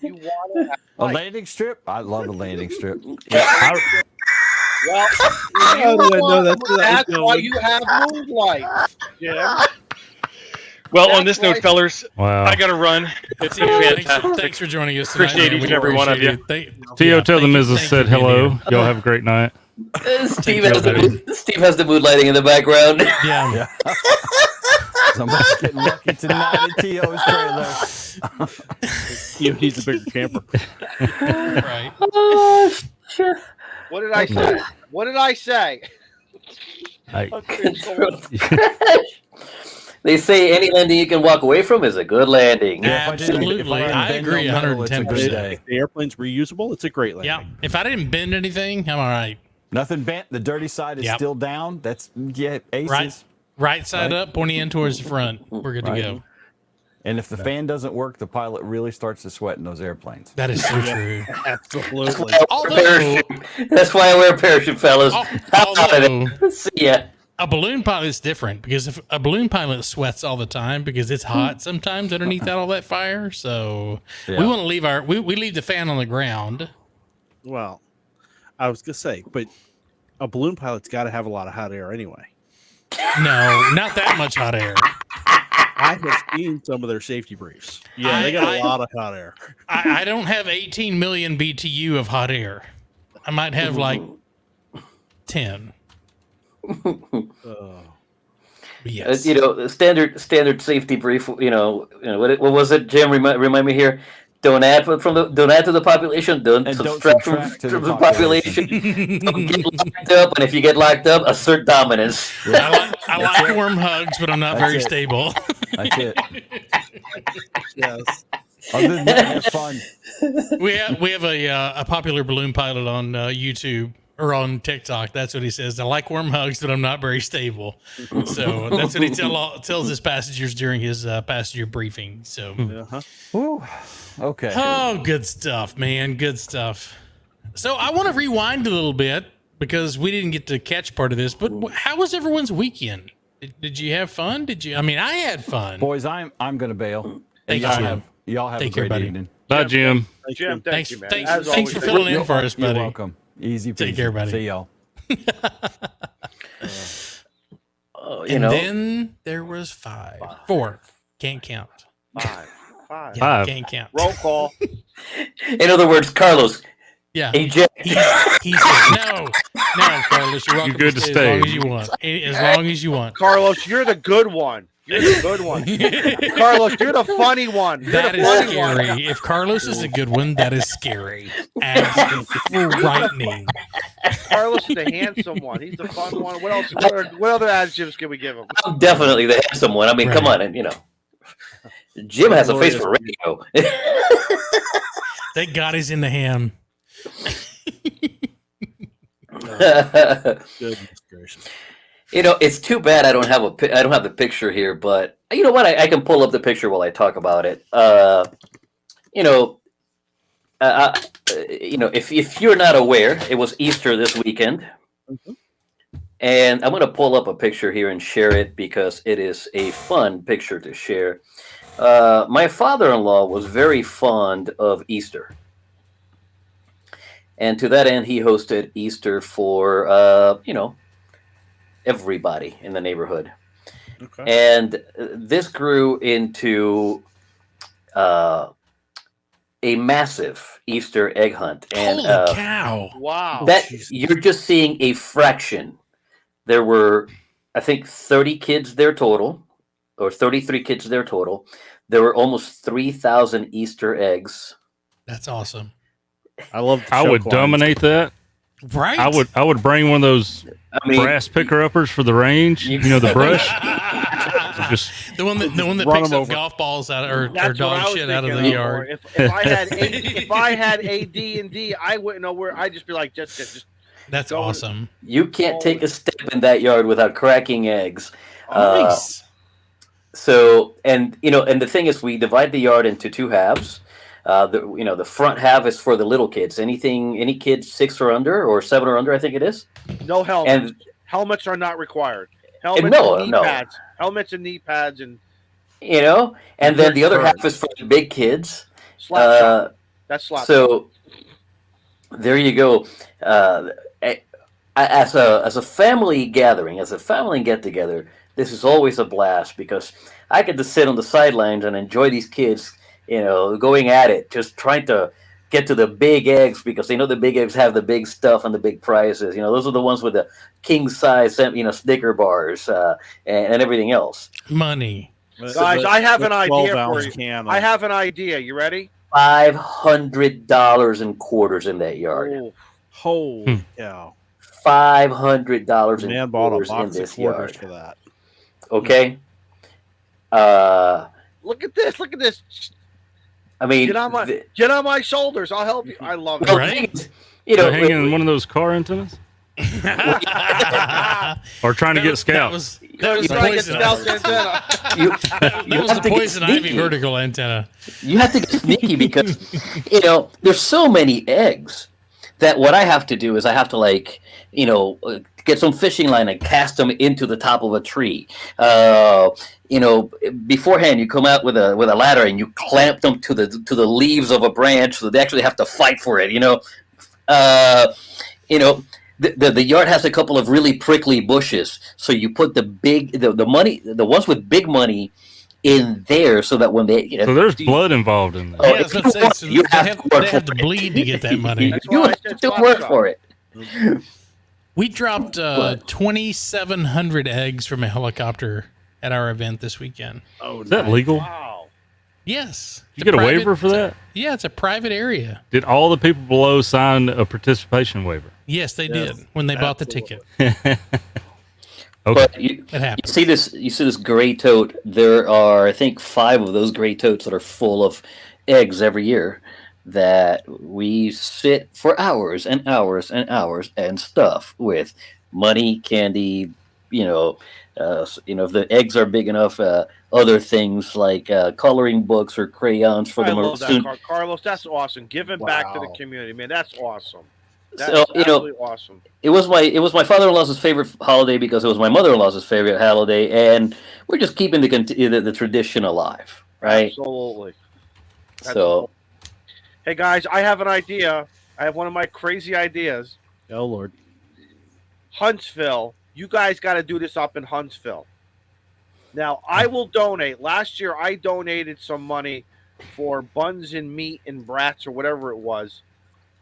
[SPEAKER 7] you want to have
[SPEAKER 2] a
[SPEAKER 7] lights.
[SPEAKER 2] landing strip. I love a landing strip.
[SPEAKER 7] Well, that's why you have mood lights, Jim.
[SPEAKER 1] Well, on
[SPEAKER 7] That's
[SPEAKER 1] this note,
[SPEAKER 7] why-
[SPEAKER 1] fellas,
[SPEAKER 6] wow.
[SPEAKER 1] I gotta run. It's been fantastic.
[SPEAKER 5] thanks for joining us tonight.
[SPEAKER 1] Appreciate
[SPEAKER 5] man.
[SPEAKER 1] each
[SPEAKER 5] We
[SPEAKER 1] and every one of
[SPEAKER 5] appreciate
[SPEAKER 1] you.
[SPEAKER 5] it.
[SPEAKER 6] T.O. tell the
[SPEAKER 5] thank you-
[SPEAKER 6] missus
[SPEAKER 5] thank
[SPEAKER 6] said
[SPEAKER 5] you for being
[SPEAKER 6] hello.
[SPEAKER 5] here.
[SPEAKER 6] Y'all have a great night.
[SPEAKER 3] Steve
[SPEAKER 5] care,
[SPEAKER 3] has the
[SPEAKER 5] buddy.
[SPEAKER 3] mood, Steve has the mood lighting in the background.
[SPEAKER 5] Yeah.
[SPEAKER 2] Somebody's getting lucky tonight at T.O.'s trailer.
[SPEAKER 8] You needs a bigger camper.
[SPEAKER 5] Right.
[SPEAKER 3] Oh, shit.
[SPEAKER 7] What did I say? What did I say?
[SPEAKER 6] Hey,
[SPEAKER 3] They say any landing you can walk away from is a good landing.
[SPEAKER 2] Yeah, if I didn't- if
[SPEAKER 5] Absolutely.
[SPEAKER 2] I
[SPEAKER 5] I
[SPEAKER 2] didn't
[SPEAKER 5] agree
[SPEAKER 2] bend no metal, it's a good
[SPEAKER 5] 110%.
[SPEAKER 2] day.
[SPEAKER 8] If the airplane's reusable, it's a great landing.
[SPEAKER 5] Yeah. If I didn't bend anything, I'm all right.
[SPEAKER 2] Nothing bent. The dirty side is
[SPEAKER 5] Yep.
[SPEAKER 2] still down. That's aces.
[SPEAKER 5] Right side
[SPEAKER 2] Right.
[SPEAKER 5] up, pointing in towards the front. We're good
[SPEAKER 2] Right.
[SPEAKER 5] to go.
[SPEAKER 2] And if the fan doesn't work, the pilot really starts to sweat in those airplanes.
[SPEAKER 5] That is so true.
[SPEAKER 8] Absolutely.
[SPEAKER 5] Although,
[SPEAKER 3] That's why I wear a parachute, fellas.
[SPEAKER 5] although
[SPEAKER 3] See ya.
[SPEAKER 5] a balloon pilot's different, because if a balloon pilot sweats all the time because it's hot sometimes underneath all that fire. So
[SPEAKER 2] Yeah.
[SPEAKER 5] we want to leave we leave the fan on the ground.
[SPEAKER 8] Well, I was gonna say, but a balloon pilot's got to have a lot of hot air anyway.
[SPEAKER 5] No, not that much hot air.
[SPEAKER 8] I have seen some of their safety briefs. Yeah, they got a lot of hot air.
[SPEAKER 5] I don't have 18 million BTU of hot air. I might have like 10. But yes.
[SPEAKER 3] You know, standard safety brief. You know what was it, Jim? Remind me here. Don't add to the population. Don't
[SPEAKER 2] And don't
[SPEAKER 3] subtract
[SPEAKER 2] subtract to
[SPEAKER 3] from
[SPEAKER 2] the
[SPEAKER 3] the population. Don't get locked up, and if you get locked up, assert dominance.
[SPEAKER 5] I like warm hugs, but I'm not
[SPEAKER 2] That's
[SPEAKER 5] very
[SPEAKER 2] it.
[SPEAKER 5] stable.
[SPEAKER 2] That's it.
[SPEAKER 8] Yes.
[SPEAKER 2] Other than that, have fun.
[SPEAKER 5] we have a popular balloon pilot on YouTube. or on TikTok. That's what he says. I like warm hugs, but I'm not very stable. So that's what he tells his passengers during his passenger briefing. So,
[SPEAKER 2] Whew. Okay.
[SPEAKER 5] oh, good stuff, man. Good stuff. So I want to rewind a little bit because we didn't get to catch part of this. But how was everyone's weekend? Did you have fun? Did you? I mean, I had fun.
[SPEAKER 2] Boys, I'm going to bail.
[SPEAKER 5] Thank you, Jim.
[SPEAKER 2] Y'all have
[SPEAKER 5] Take
[SPEAKER 2] a
[SPEAKER 5] care,
[SPEAKER 2] great
[SPEAKER 5] buddy.
[SPEAKER 2] evening.
[SPEAKER 6] Bye, Jim.
[SPEAKER 7] Jim,
[SPEAKER 5] Thanks,
[SPEAKER 7] you, man.
[SPEAKER 5] thanks,
[SPEAKER 7] As
[SPEAKER 5] thanks for
[SPEAKER 7] always,
[SPEAKER 5] filling in for us, buddy.
[SPEAKER 2] You're welcome. Easy peasy.
[SPEAKER 5] Take care, buddy.
[SPEAKER 2] See y'all.
[SPEAKER 5] Then there was four. Can't count.
[SPEAKER 7] Five.
[SPEAKER 5] Yeah, can't count.
[SPEAKER 7] Roll call.
[SPEAKER 3] In other words, Carlos,
[SPEAKER 5] Yeah.
[SPEAKER 3] eject.
[SPEAKER 5] He's no, Carlos. You're welcome
[SPEAKER 6] You're good to
[SPEAKER 5] stay
[SPEAKER 6] stay.
[SPEAKER 5] as long as you want. As long as you want.
[SPEAKER 7] Carlos, you're the good one. You're the good one. Carlos, you're the funny one. You're
[SPEAKER 5] That
[SPEAKER 7] the
[SPEAKER 5] is
[SPEAKER 7] funny one.
[SPEAKER 5] scary. If Carlos is a good one, that is scary. Absolutely frightening.
[SPEAKER 7] Carlos is the handsome one. He's the fun one. What else? What other adjectives can we give him?
[SPEAKER 3] I'm definitely the handsome one. I mean, come on, and Jim has a face for radio.
[SPEAKER 5] Thank God he's in the ham.
[SPEAKER 8] Goodness gracious.
[SPEAKER 3] It's too bad I don't have the picture here, but you know what? I can pull up the picture while I talk about it. If you're not aware, it was Easter this weekend, and I'm going to pull up a picture here and share it because it is a fun picture to share. My father-in-law was very fond of Easter, and to that end, he hosted Easter for everybody in the neighborhood.
[SPEAKER 8] Okay.
[SPEAKER 3] And this grew into a massive Easter egg hunt. And
[SPEAKER 5] Holy cow.
[SPEAKER 7] Wow.
[SPEAKER 3] you're just seeing a fraction. There were, I think, 30 kids there total, or 33 kids there total. There were almost 3,000 Easter eggs.
[SPEAKER 5] That's awesome.
[SPEAKER 8] I love.
[SPEAKER 6] I would dominate that.
[SPEAKER 5] Right?
[SPEAKER 6] I would bring one of those brass picker uppers for the range. The brush. Just
[SPEAKER 5] the one that
[SPEAKER 8] Run
[SPEAKER 5] picks
[SPEAKER 8] them
[SPEAKER 5] up
[SPEAKER 8] over.
[SPEAKER 5] golf balls out or
[SPEAKER 7] That's what I
[SPEAKER 5] dog
[SPEAKER 7] was
[SPEAKER 5] shit out of the
[SPEAKER 7] thinking
[SPEAKER 5] yard.
[SPEAKER 7] If I had AD&D, I wouldn't know where. I'd just be like, just
[SPEAKER 5] That's
[SPEAKER 7] Go-
[SPEAKER 5] awesome.
[SPEAKER 3] You can't take a step in that yard without cracking eggs.
[SPEAKER 5] Nice.
[SPEAKER 3] And the thing is, we divide the yard into two halves. The front half is for the little kids. Any kids 6 or under or 7 or under, I think it is.
[SPEAKER 7] no helmets.
[SPEAKER 3] And
[SPEAKER 7] Helmets are not required. Helmets and knee pads. Helmets and knee pads and
[SPEAKER 3] and then the other half is for the big kids.
[SPEAKER 7] slap shot. That's slap.
[SPEAKER 3] So there you go. As a family gathering, as a family get together, this is always a blast because I get to sit on the sidelines and enjoy these kids, going at it, just trying to get to the big eggs because they know the big eggs have the big stuff and the big prizes. Those are the ones with the king size, Snicker bars and everything else.
[SPEAKER 5] Money.
[SPEAKER 7] Guys, I have an idea for you.
[SPEAKER 8] Can
[SPEAKER 7] I have an idea. You ready?
[SPEAKER 3] $500 in quarters in that yard.
[SPEAKER 7] Oh,
[SPEAKER 8] Holy cow!
[SPEAKER 3] $500 in
[SPEAKER 8] Man bought a
[SPEAKER 3] quarters in
[SPEAKER 8] box of
[SPEAKER 3] this
[SPEAKER 8] quarters
[SPEAKER 3] yard.
[SPEAKER 8] for that.
[SPEAKER 3] Okay.
[SPEAKER 7] look at this! Look at this!
[SPEAKER 3] I mean,
[SPEAKER 7] Get on my shoulders. I'll help you. I love it.
[SPEAKER 3] well,
[SPEAKER 5] Right?
[SPEAKER 3] things,
[SPEAKER 6] hanging in one of those car antennas, or trying to get scouts.
[SPEAKER 5] That was the
[SPEAKER 7] Trying to get
[SPEAKER 5] poison.
[SPEAKER 7] scouts antenna.
[SPEAKER 3] you
[SPEAKER 5] That was
[SPEAKER 3] have
[SPEAKER 5] the
[SPEAKER 3] to get
[SPEAKER 5] poison ivy
[SPEAKER 3] sneaky.
[SPEAKER 5] vertical antenna.
[SPEAKER 3] You have to get sneaky because there's so many eggs that what I have to do is I have to get some fishing line and cast them into the top of a tree. Beforehand you come out with a ladder and you clamp them to the leaves of a branch so they actually have to fight for it. The yard has a couple of really prickly bushes, so you put the ones with big money in there so that when they
[SPEAKER 6] So there's blood involved in that.
[SPEAKER 3] Oh,
[SPEAKER 5] Yeah, I was
[SPEAKER 3] if
[SPEAKER 5] gonna say,
[SPEAKER 3] you want,
[SPEAKER 5] so
[SPEAKER 3] you
[SPEAKER 5] they
[SPEAKER 3] have
[SPEAKER 5] have,
[SPEAKER 3] to work
[SPEAKER 5] they
[SPEAKER 3] for
[SPEAKER 5] have to
[SPEAKER 3] it.
[SPEAKER 5] bleed to get that money.
[SPEAKER 7] That's
[SPEAKER 3] You
[SPEAKER 7] why I
[SPEAKER 3] have
[SPEAKER 7] said
[SPEAKER 3] to
[SPEAKER 7] slap
[SPEAKER 3] work
[SPEAKER 7] shot.
[SPEAKER 3] for it.
[SPEAKER 5] We dropped 2,700 eggs from a helicopter at our event this weekend.
[SPEAKER 8] Oh,
[SPEAKER 6] Is that legal?
[SPEAKER 7] Wow.
[SPEAKER 5] Yes.
[SPEAKER 6] You
[SPEAKER 5] It's
[SPEAKER 6] get a
[SPEAKER 5] private-
[SPEAKER 6] waiver for that?
[SPEAKER 5] Yeah, it's a private area.
[SPEAKER 6] Did all the people below sign a participation waiver?
[SPEAKER 5] Yes, they did when they bought the ticket.
[SPEAKER 6] Okay.
[SPEAKER 3] But you
[SPEAKER 5] It happened.
[SPEAKER 3] see this gray tote. There are, I think, 5 of those gray totes that are full of eggs every year. that we sit for hours and hours and hours and stuff with money, candy, if the eggs are big enough, other things like coloring books or crayons for
[SPEAKER 7] I
[SPEAKER 3] the
[SPEAKER 7] love that,
[SPEAKER 3] student.
[SPEAKER 7] Carlos. That's awesome. Giving back to the
[SPEAKER 8] Wow.
[SPEAKER 7] community, man. That's awesome. That's
[SPEAKER 3] So
[SPEAKER 7] absolutely awesome.
[SPEAKER 3] it was my father-in-law's favorite holiday because it was my mother-in-law's favorite holiday, and we're just keeping the tradition alive, right?
[SPEAKER 7] Absolutely.
[SPEAKER 3] So,
[SPEAKER 7] Hey guys, I have an idea. I have one of my crazy ideas.
[SPEAKER 8] Oh Lord.
[SPEAKER 7] Huntsville. You guys got to do this up in Huntsville. Now, I will donate. Last year, I donated some money for buns and meat and brats or whatever it was.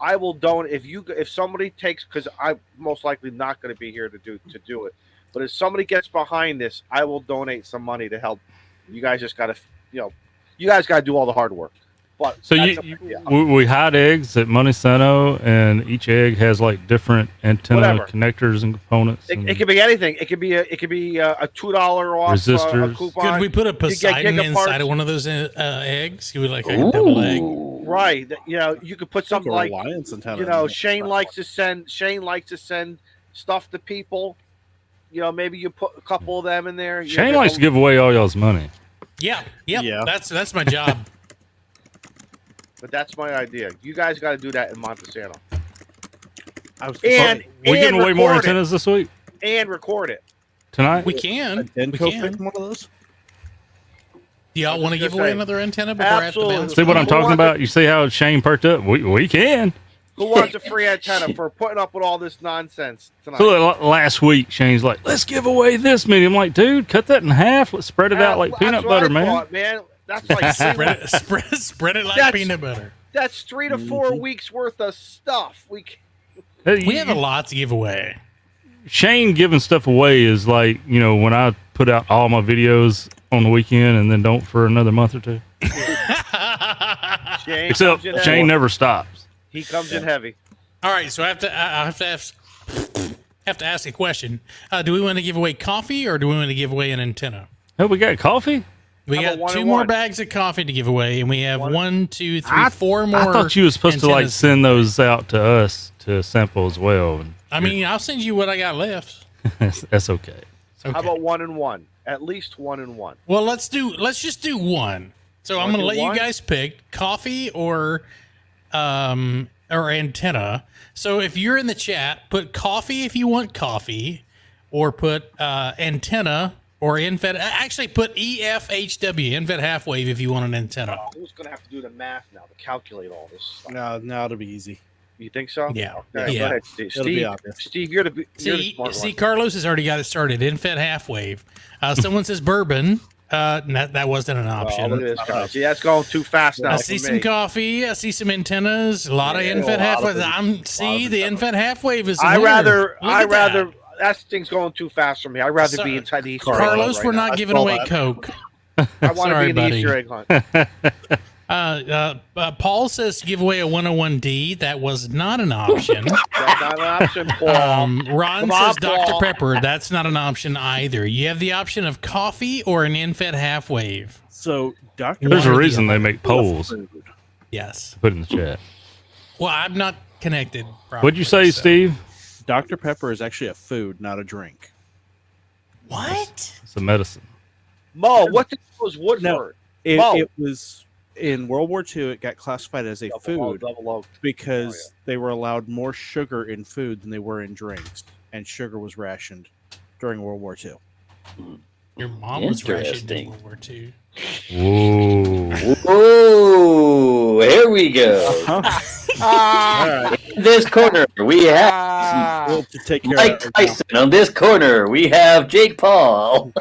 [SPEAKER 7] I will donate if somebody takes, because I'm most likely not going to be here to do it. But if somebody gets behind this, I will donate some money to help. You guys just got to, you guys got to do all the hard work. But
[SPEAKER 6] So we hide eggs at Montesano, and each egg has like different antenna connectors and components.
[SPEAKER 7] It could be anything. It could be a $2 off
[SPEAKER 6] resistors.
[SPEAKER 7] coupon.
[SPEAKER 5] Could we put a Poseidon inside of one of those eggs? You would like a double egg.
[SPEAKER 7] Right. You could put something like
[SPEAKER 8] antenna.
[SPEAKER 7] Shane likes to send stuff to people. Maybe you put a couple of them in there.
[SPEAKER 6] Shane likes to give away all y'all's money.
[SPEAKER 5] Yeah. That's my job.
[SPEAKER 7] But that's my idea. You guys got to do that in Montesano.
[SPEAKER 6] We're giving away more antennas this week
[SPEAKER 7] and record it
[SPEAKER 6] tonight.
[SPEAKER 5] We can.
[SPEAKER 8] One of those.
[SPEAKER 5] Do y'all want to give away another antenna before I have to bounce?
[SPEAKER 6] See what I'm talking about? You see how Shane perked up? We can.
[SPEAKER 7] Who wants a free antenna for putting up with all this nonsense tonight?
[SPEAKER 6] So last week, Shane's like, "Let's give away this many." I'm like, "Dude, cut that in half. Let's spread it out like peanut butter, man."
[SPEAKER 7] That's like
[SPEAKER 5] spread it like peanut butter.
[SPEAKER 7] That's 3 to 4 weeks worth of stuff. We
[SPEAKER 5] have a lot to give away.
[SPEAKER 6] Shane giving stuff away is like, when I put out all my videos on the weekend and then don't for another month or two. Except Shane never stops.
[SPEAKER 7] He comes in heavy.
[SPEAKER 5] All right, so I have to ask a question. Do we want to give away coffee or do we want to give away an antenna?
[SPEAKER 6] Oh, we got coffee?
[SPEAKER 5] We got 2 more bags of coffee to give away, and we have 1, 2, 3, 4 more.
[SPEAKER 6] I thought you were supposed to send those out to us to sample as well.
[SPEAKER 5] I mean, I'll send you what I got left.
[SPEAKER 6] That's okay.
[SPEAKER 7] How about 1 and 1? At least 1 and 1.
[SPEAKER 5] Well, let's just do 1. So I'm going to let you guys pick coffee or antenna. So if you're in the chat, put coffee if you want coffee, or put antenna. Or InFed, actually put EFHW, InFed half wave, if you want an antenna.
[SPEAKER 7] Who's going to have to do the math now to calculate all this stuff?
[SPEAKER 8] No, it'll be easy.
[SPEAKER 7] You think so?
[SPEAKER 5] Yeah.
[SPEAKER 7] Okay, go ahead, Steve. Steve, you're the smart one.
[SPEAKER 5] Carlos has already got it started. InFed half wave. Someone says bourbon. That wasn't an option.
[SPEAKER 7] Look at this guy. See, that's going too fast now.
[SPEAKER 5] I see some coffee. I see some antennas. A lot of InFed half wave. The InFed half wave is.
[SPEAKER 7] I rather. That thing's going too fast for me. I'd rather be inside the Easter egg hunt.
[SPEAKER 5] Carlos, we're not giving away Coke.
[SPEAKER 7] I want to be in the Easter egg hunt.
[SPEAKER 5] Paul says to give away a 101D. That was not an option.
[SPEAKER 7] That's not an option, Paul.
[SPEAKER 5] Ron says Dr. Pepper. That's not an option either. You have the option of coffee or an InFed half wave.
[SPEAKER 8] So, Dr.
[SPEAKER 6] There's a reason they make polls.
[SPEAKER 5] Yes.
[SPEAKER 6] Put in the chat.
[SPEAKER 5] Well, I'm not connected properly.
[SPEAKER 6] What'd you say, Steve?
[SPEAKER 8] Dr. Pepper is actually a food, not a drink.
[SPEAKER 5] What?
[SPEAKER 6] It's a medicine.
[SPEAKER 7] Mo, what was Woodford?
[SPEAKER 8] It was in World War II. It got classified as a food because they were allowed more sugar in food than they were in drinks, and sugar was rationed during World War II.
[SPEAKER 5] Your mom was rationed in World War II.
[SPEAKER 6] Whoa!
[SPEAKER 3] Whoa! Here we go.
[SPEAKER 8] All right.
[SPEAKER 3] In this corner, we have
[SPEAKER 8] to take care
[SPEAKER 3] Mike Tyson. On this corner, we have Jake Paul.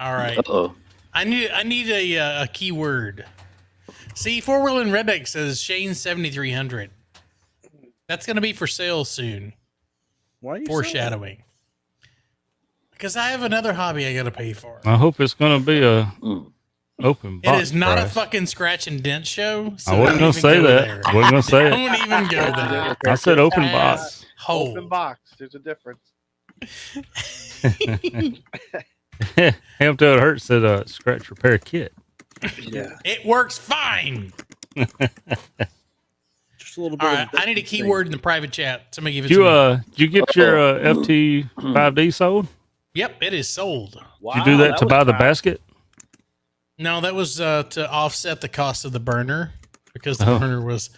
[SPEAKER 5] All right.
[SPEAKER 3] Uh-oh.
[SPEAKER 5] I need a keyword. See, 4-Wheeling Redneck says Shane 7300. That's going to be for sale soon.
[SPEAKER 8] Why are you
[SPEAKER 5] foreshadowing? Because I have another hobby I got to pay for.
[SPEAKER 6] I hope it's going to be a open box.
[SPEAKER 5] It is not
[SPEAKER 6] price.
[SPEAKER 5] a fucking scratch and dent show. So
[SPEAKER 6] I wasn't going to say that. I wasn't going to say it.
[SPEAKER 5] Don't even go there.
[SPEAKER 6] I said open box.
[SPEAKER 7] Open box. There's a difference.
[SPEAKER 6] Hamtoad Hurt said scratch repair kit.
[SPEAKER 8] Yeah.
[SPEAKER 5] It works fine.
[SPEAKER 8] Just a little bit.
[SPEAKER 5] All right, I need a keyword in the private chat. Somebody give it
[SPEAKER 6] Did
[SPEAKER 5] to me.
[SPEAKER 6] you get your FT 5D sold?
[SPEAKER 5] Yep, it is sold.
[SPEAKER 7] Wow,
[SPEAKER 6] Did you do that to
[SPEAKER 7] was
[SPEAKER 6] buy the
[SPEAKER 7] fast.
[SPEAKER 6] basket?
[SPEAKER 5] No, that was to offset the cost of the burner because the burner was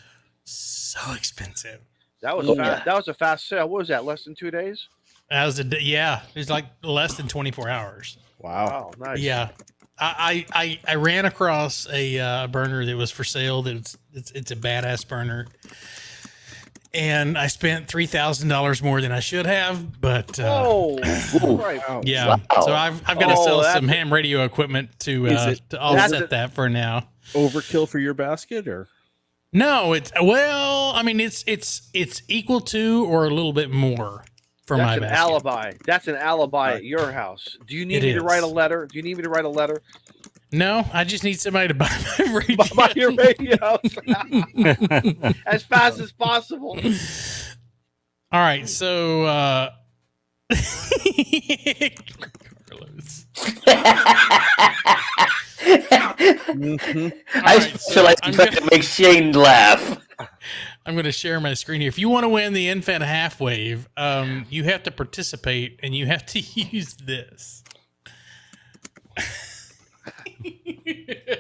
[SPEAKER 5] so expensive.
[SPEAKER 7] That was fast. That was a fast sale. What was that? Less than 2 days?
[SPEAKER 5] Yeah, it was like less than 24 hours.
[SPEAKER 8] Wow.
[SPEAKER 7] Wow, nice.
[SPEAKER 5] Yeah, I ran across a burner that was for sale. It's a badass burner, and I spent $3,000 more than I should have. But
[SPEAKER 7] Oh, right.
[SPEAKER 5] yeah,
[SPEAKER 3] Wow.
[SPEAKER 5] so I've got to
[SPEAKER 7] Oh,
[SPEAKER 5] sell
[SPEAKER 7] that's-
[SPEAKER 5] some ham radio equipment to
[SPEAKER 7] That's
[SPEAKER 5] offset
[SPEAKER 7] a-
[SPEAKER 5] that for now.
[SPEAKER 8] Overkill for your basket, or
[SPEAKER 5] No, it's I mean, it's equal to or a little bit more for
[SPEAKER 7] That's
[SPEAKER 5] my
[SPEAKER 7] an
[SPEAKER 5] basket.
[SPEAKER 7] alibi. That's an alibi at your house. Do you need
[SPEAKER 5] It
[SPEAKER 7] me to write a
[SPEAKER 5] is.
[SPEAKER 7] letter? Do you need me to write a letter?
[SPEAKER 5] No, I just need somebody to buy my radio.
[SPEAKER 7] Buy your radio as fast as possible.
[SPEAKER 5] All right, so Carlos.
[SPEAKER 8] mm-hmm.
[SPEAKER 3] I
[SPEAKER 5] right, so
[SPEAKER 3] specialize
[SPEAKER 5] I'm
[SPEAKER 3] in trying
[SPEAKER 5] gonna-
[SPEAKER 3] to make Shane laugh.
[SPEAKER 5] I'm going to share my screen here. If you want to win the infant half wave, you have to participate and you have to use this.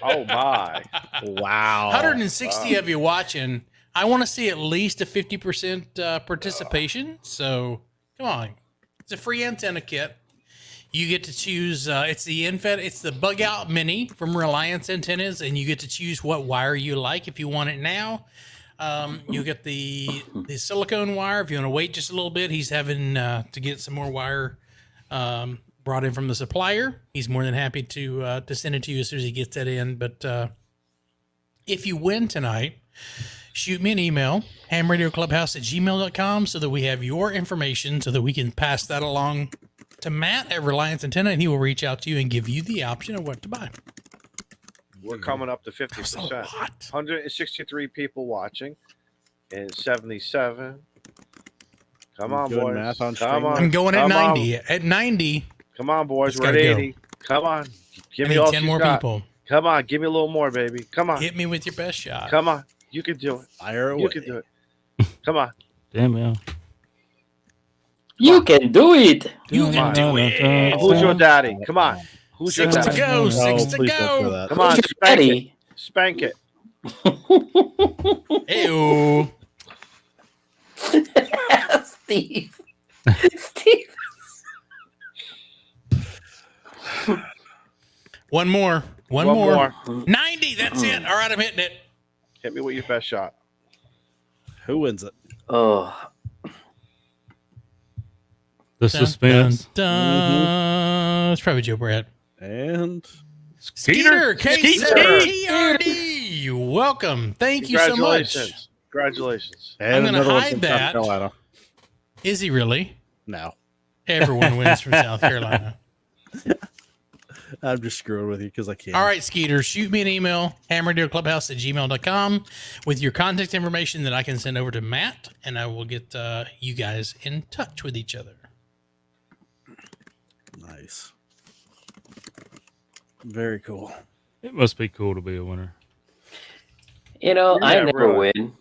[SPEAKER 7] Oh my!
[SPEAKER 8] Wow.
[SPEAKER 5] 160 of you watching. I want to see at least a 50% participation. So come on, it's a free antenna kit. You get to choose. It's the Bug Out Mini from Reliance Antennas, and you get to choose what wire you like. If you want it now, you get the silicone wire. If you want to wait just a little bit, he's having to get some more wire brought in from the supplier. He's more than happy to send it to you as soon as he gets that in. But if you win tonight, shoot me an email, hamradioclubhouse@gmail.com, so that we have your information so that we can pass that along to Matt at Reliance Antenna, and he will reach out to you and give you the option of what to buy.
[SPEAKER 7] We're coming up to
[SPEAKER 5] That's a
[SPEAKER 7] 50%.
[SPEAKER 5] lot.
[SPEAKER 7] 163 people watching, and 77. Come on,
[SPEAKER 8] Doing
[SPEAKER 7] boys.
[SPEAKER 8] math on
[SPEAKER 7] Come
[SPEAKER 8] stream.
[SPEAKER 7] on.
[SPEAKER 5] I'm going at
[SPEAKER 7] Come
[SPEAKER 5] 90.
[SPEAKER 7] On.
[SPEAKER 5] At 90,
[SPEAKER 7] Come on, boys.
[SPEAKER 5] It's
[SPEAKER 7] We're at
[SPEAKER 5] gotta go.
[SPEAKER 7] 80. Come on. Give
[SPEAKER 5] I
[SPEAKER 7] me
[SPEAKER 5] need
[SPEAKER 7] all
[SPEAKER 5] 10
[SPEAKER 7] you
[SPEAKER 5] more
[SPEAKER 7] got.
[SPEAKER 5] people.
[SPEAKER 7] Come on. Give me a little more, baby. Come on.
[SPEAKER 5] Hit me with your best shot.
[SPEAKER 7] Come on. You can do it.
[SPEAKER 8] Fire away.
[SPEAKER 7] You can do it. Come on.
[SPEAKER 6] Damn, yeah.
[SPEAKER 3] You can do it.
[SPEAKER 5] You can do it.
[SPEAKER 7] Who's your daddy? Come on. Who's your
[SPEAKER 5] Six to
[SPEAKER 7] daddy?
[SPEAKER 5] go.
[SPEAKER 8] No,
[SPEAKER 5] Six to
[SPEAKER 8] please don't do
[SPEAKER 5] go.
[SPEAKER 8] that.
[SPEAKER 7] Come on.
[SPEAKER 3] Who's your
[SPEAKER 7] Spank it.
[SPEAKER 3] daddy?
[SPEAKER 7] Spank it.
[SPEAKER 5] Ew.
[SPEAKER 3] Steve. Steve.
[SPEAKER 5] One more. One
[SPEAKER 7] One
[SPEAKER 5] more.
[SPEAKER 7] more.
[SPEAKER 5] 90. That's it. All right, I'm hitting it.
[SPEAKER 7] Hit me with your best shot.
[SPEAKER 8] Who wins it?
[SPEAKER 3] Oh,
[SPEAKER 6] The suspense.
[SPEAKER 5] Dun, dun. It's probably Joe Brad.
[SPEAKER 8] And
[SPEAKER 5] Skeeter,
[SPEAKER 7] Skeeter.
[SPEAKER 5] K7TRD. Welcome. Thank you so much.
[SPEAKER 7] Congratulations. Congratulations.
[SPEAKER 5] I'm gonna
[SPEAKER 8] another one
[SPEAKER 5] hide
[SPEAKER 8] from
[SPEAKER 5] that.
[SPEAKER 8] South Carolina.
[SPEAKER 5] Is he really?
[SPEAKER 8] No,
[SPEAKER 5] Everyone wins from South Carolina.
[SPEAKER 8] I'm just screwing with you because I can't.
[SPEAKER 5] All right, Skeeter, shoot me an email, hamradioclubhouse@gmail.com, with your contact information that I can send over to Matt, and I will get you guys in touch with each other.
[SPEAKER 8] Nice. Very cool.
[SPEAKER 6] It must be cool to be a winner.
[SPEAKER 3] you know, I
[SPEAKER 7] Yeah,
[SPEAKER 3] never
[SPEAKER 7] right.
[SPEAKER 3] win.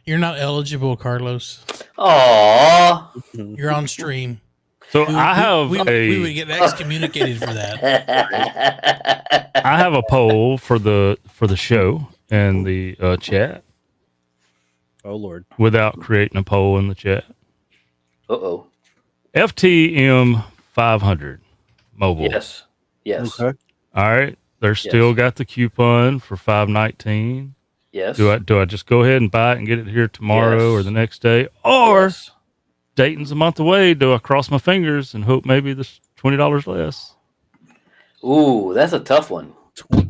[SPEAKER 5] You're not eligible, Carlos.
[SPEAKER 3] Aw.
[SPEAKER 5] You're on stream.
[SPEAKER 6] So I have
[SPEAKER 5] we would get excommunicated for that.
[SPEAKER 6] I have a poll for the show and the chat
[SPEAKER 8] Oh Lord.
[SPEAKER 6] without creating a poll in the chat.
[SPEAKER 3] Uh-oh.
[SPEAKER 6] FTM 500 mobile.
[SPEAKER 3] Yes. Yes.
[SPEAKER 8] Okay.
[SPEAKER 6] All right. They're still got the coupon for 519.
[SPEAKER 3] Yes.
[SPEAKER 6] Do I just go ahead and buy it and get it here tomorrow
[SPEAKER 3] Yes.
[SPEAKER 6] or the next day? Or
[SPEAKER 3] Yes.
[SPEAKER 6] Dayton's a month away. Do I cross my fingers and hope maybe there's $20 less?
[SPEAKER 3] Ooh, that's a tough one.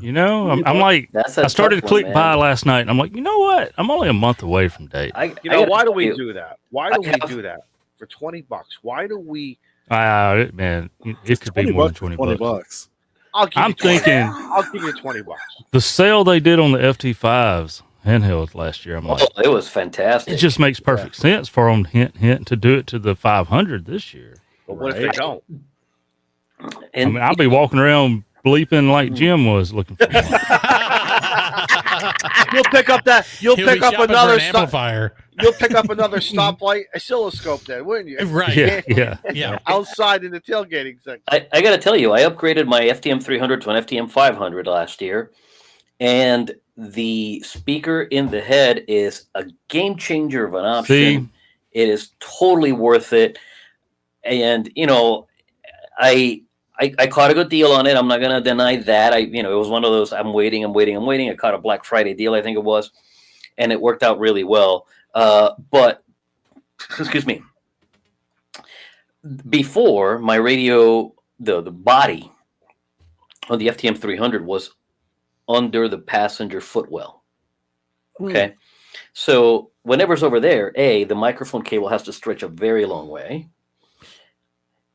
[SPEAKER 6] You know, I'm like,
[SPEAKER 3] That's a
[SPEAKER 6] I started to
[SPEAKER 3] tough one,
[SPEAKER 6] click buy
[SPEAKER 3] man.
[SPEAKER 6] last night and I'm like, you know what? I'm only a month away from Dayton.
[SPEAKER 7] You know, why do
[SPEAKER 3] gotta
[SPEAKER 7] we
[SPEAKER 3] tell you,
[SPEAKER 7] do that? Why do
[SPEAKER 3] I
[SPEAKER 7] we
[SPEAKER 3] have-
[SPEAKER 7] do that? For $20? Why do we?
[SPEAKER 6] Man, it could be more than 20 bucks.
[SPEAKER 8] $20.
[SPEAKER 7] I'll give
[SPEAKER 6] I'm
[SPEAKER 7] you 20.
[SPEAKER 6] thinking
[SPEAKER 7] I'll give you $20.
[SPEAKER 6] the sale they did on the FT5s handheld last year. I'm like,
[SPEAKER 3] Oh, it was fantastic.
[SPEAKER 6] it just makes perfect sense for them hint to do it to the 500 this year.
[SPEAKER 7] But what if they
[SPEAKER 8] Right.
[SPEAKER 7] don't?
[SPEAKER 3] And
[SPEAKER 6] I mean, I'll be walking around bleeping like Jim was looking for.
[SPEAKER 7] You'll pick up that. You'll
[SPEAKER 5] He'll
[SPEAKER 7] pick
[SPEAKER 5] be
[SPEAKER 7] up
[SPEAKER 5] shopping for
[SPEAKER 7] another
[SPEAKER 5] an amplifier.
[SPEAKER 7] You'll pick up another stoplight oscilloscope then, wouldn't you?
[SPEAKER 5] Right.
[SPEAKER 6] Yeah.
[SPEAKER 7] Outside in the tailgating section.
[SPEAKER 3] I got to tell you, I upgraded my FTM 300 to an FTM 500 last year, and the speaker in the head is a game changer of an option.
[SPEAKER 6] See?
[SPEAKER 3] It is totally worth it, and I caught a good deal on it. I'm not going to deny that. It was one of those. I'm waiting. I caught a Black Friday deal, I think it was, and it worked out really well. But excuse me. Before, my radio, the body on the FTM 300 was under the passenger footwell. Okay. So whenever it's over there, A, the microphone cable has to stretch a very long way.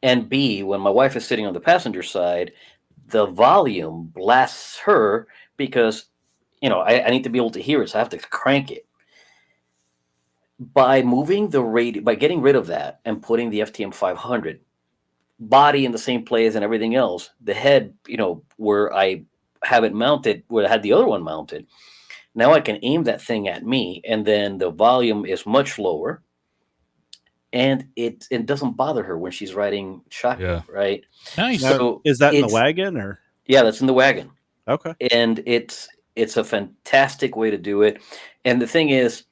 [SPEAKER 3] And B, when my wife is sitting on the passenger side, the volume blasts her because, I need to be able to hear it. So I have to crank it. By moving the radio, by getting rid of that and putting the FTM 500 body in the same place and everything else, the head, where I have it mounted, where I had the other one mounted, now I can aim that thing at me, and then the volume is much lower, and it doesn't bother her when she's riding shotgun, right?
[SPEAKER 5] Nice.
[SPEAKER 3] So
[SPEAKER 8] is that in the wagon or?
[SPEAKER 3] Yeah, that's in the wagon.
[SPEAKER 8] Okay.
[SPEAKER 3] And it's a fantastic way to do it. And the thing is,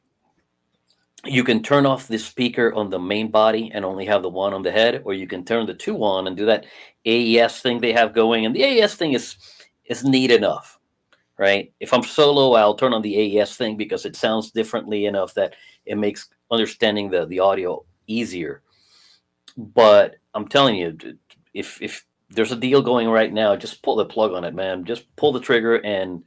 [SPEAKER 3] you can turn off the speaker on the main body and only have the one on the head, or you can turn the two on and do that AES thing they have going. And the AES thing is neat enough, right? If I'm solo, I'll turn on the AES thing because it sounds differently enough that it makes understanding the audio easier. But I'm telling you, if there's a deal going right now, just pull the plug on it, man. Just pull the trigger and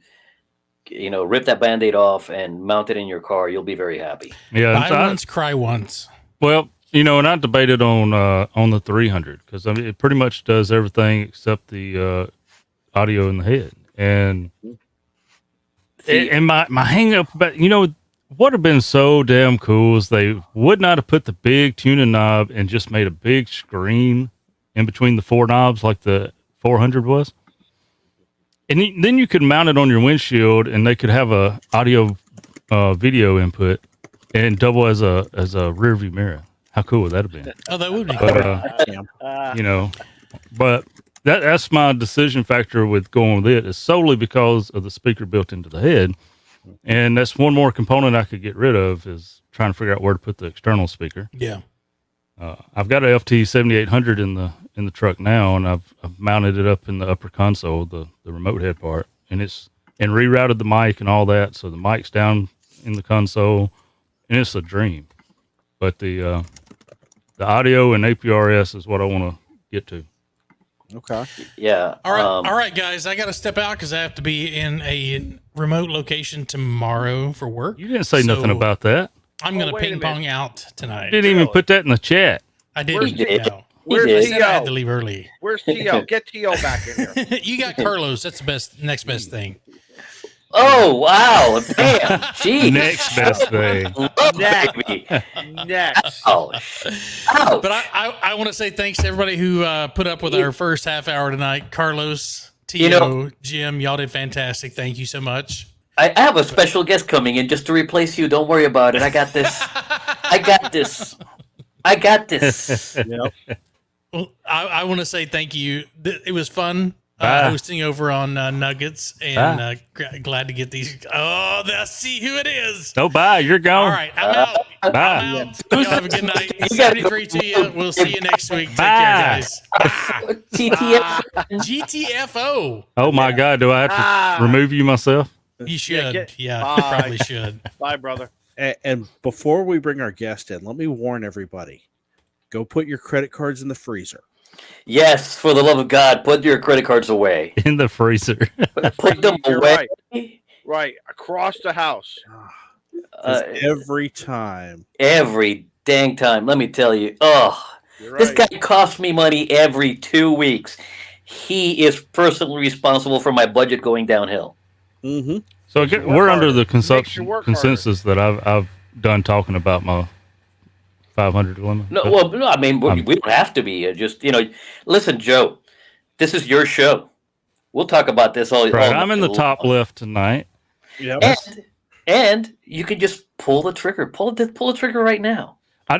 [SPEAKER 3] rip that Band-Aid off and mount it in your car. You'll be very happy.
[SPEAKER 6] Yeah.
[SPEAKER 5] Buy once, cry once.
[SPEAKER 6] Well, and I debated on the 300 because it pretty much does everything except the audio in the head. And my hang up, but what would have been so damn cool is they would not have put the big tuning knob and just made a big screen in between the four knobs like the 400 was. And then you could mount it on your windshield, and they could have a audio, video input, and double as a rear view mirror. How cool would that have been?
[SPEAKER 5] Oh, that would be
[SPEAKER 6] cool. But that's my decision factor with going with it is solely because of the speaker built into the head, and that's one more component I could get rid of is trying to figure out where to put the external speaker.
[SPEAKER 5] Yeah.
[SPEAKER 6] I've got a FT 7800 in the truck now, and I've mounted it up in the upper console, the remote head part, and rerouted the mic and all that, so the mic's down in the console, and it's a dream. But the audio and APRS is what I want to get to.
[SPEAKER 8] Okay.
[SPEAKER 3] Yeah.
[SPEAKER 5] All right, guys. I got to step out because I have to be in a remote location tomorrow for work.
[SPEAKER 6] You didn't say nothing about that.
[SPEAKER 5] I'm going to ping pong out tonight.
[SPEAKER 6] You didn't even put that in the chat.
[SPEAKER 5] I did.
[SPEAKER 3] Where's T.O.?
[SPEAKER 7] Where's
[SPEAKER 5] I said I had to leave early.
[SPEAKER 7] Where's T.O.? Get T.O. back in here.
[SPEAKER 5] You got Carlos. That's the next best thing.
[SPEAKER 3] Oh, wow. Damn. Jeez.
[SPEAKER 6] Next best thing.
[SPEAKER 7] Next.
[SPEAKER 3] Ouch.
[SPEAKER 5] But I want to say thanks to everybody who put up with our first half hour tonight. Carlos, T.O., Jim, y'all did fantastic. Thank you so much.
[SPEAKER 3] I have a special guest coming in just to replace you. Don't worry about it. I got this.
[SPEAKER 8] Yep.
[SPEAKER 5] Well, I want to say thank you. It was fun hosting over on Nuggets, and glad to get these. Oh, let's see who it is.
[SPEAKER 6] No, bye. You're gone.
[SPEAKER 5] All right, I'm out.
[SPEAKER 6] Bye.
[SPEAKER 5] I'm out. Y'all have a good night. 73 to you. We'll see you next week. Take care, guys. GTFO.
[SPEAKER 6] Oh, my God. Do I have to remove you myself?
[SPEAKER 5] You should. Yeah,
[SPEAKER 7] Bye.
[SPEAKER 5] you probably should.
[SPEAKER 7] Bye, brother.
[SPEAKER 8] And before we bring our guest in, let me warn everybody: go put your credit cards in the freezer.
[SPEAKER 3] Yes, for the love of God, put your credit cards away.
[SPEAKER 6] In the freezer.
[SPEAKER 3] Put them
[SPEAKER 7] You're
[SPEAKER 3] away.
[SPEAKER 7] Right. Across the house.
[SPEAKER 8] 'Cause
[SPEAKER 3] every dang time. Let me tell you. Oh,
[SPEAKER 7] You're
[SPEAKER 3] this
[SPEAKER 7] right.
[SPEAKER 3] guy costs me money every 2 weeks. He is personally responsible for my budget going downhill.
[SPEAKER 8] Mm-hmm.
[SPEAKER 6] So we're under the
[SPEAKER 7] Makes you work
[SPEAKER 6] consensus that I've done talking about my 500 limit.
[SPEAKER 3] No, I mean, we don't have to be. Just, listen, Joe, This is your show. We'll talk about this all.
[SPEAKER 6] Right.
[SPEAKER 3] all
[SPEAKER 6] I'm in the
[SPEAKER 3] night
[SPEAKER 6] top
[SPEAKER 3] long.
[SPEAKER 6] left tonight.
[SPEAKER 8] Yep.
[SPEAKER 3] And you can just pull the trigger. Pull the trigger right now.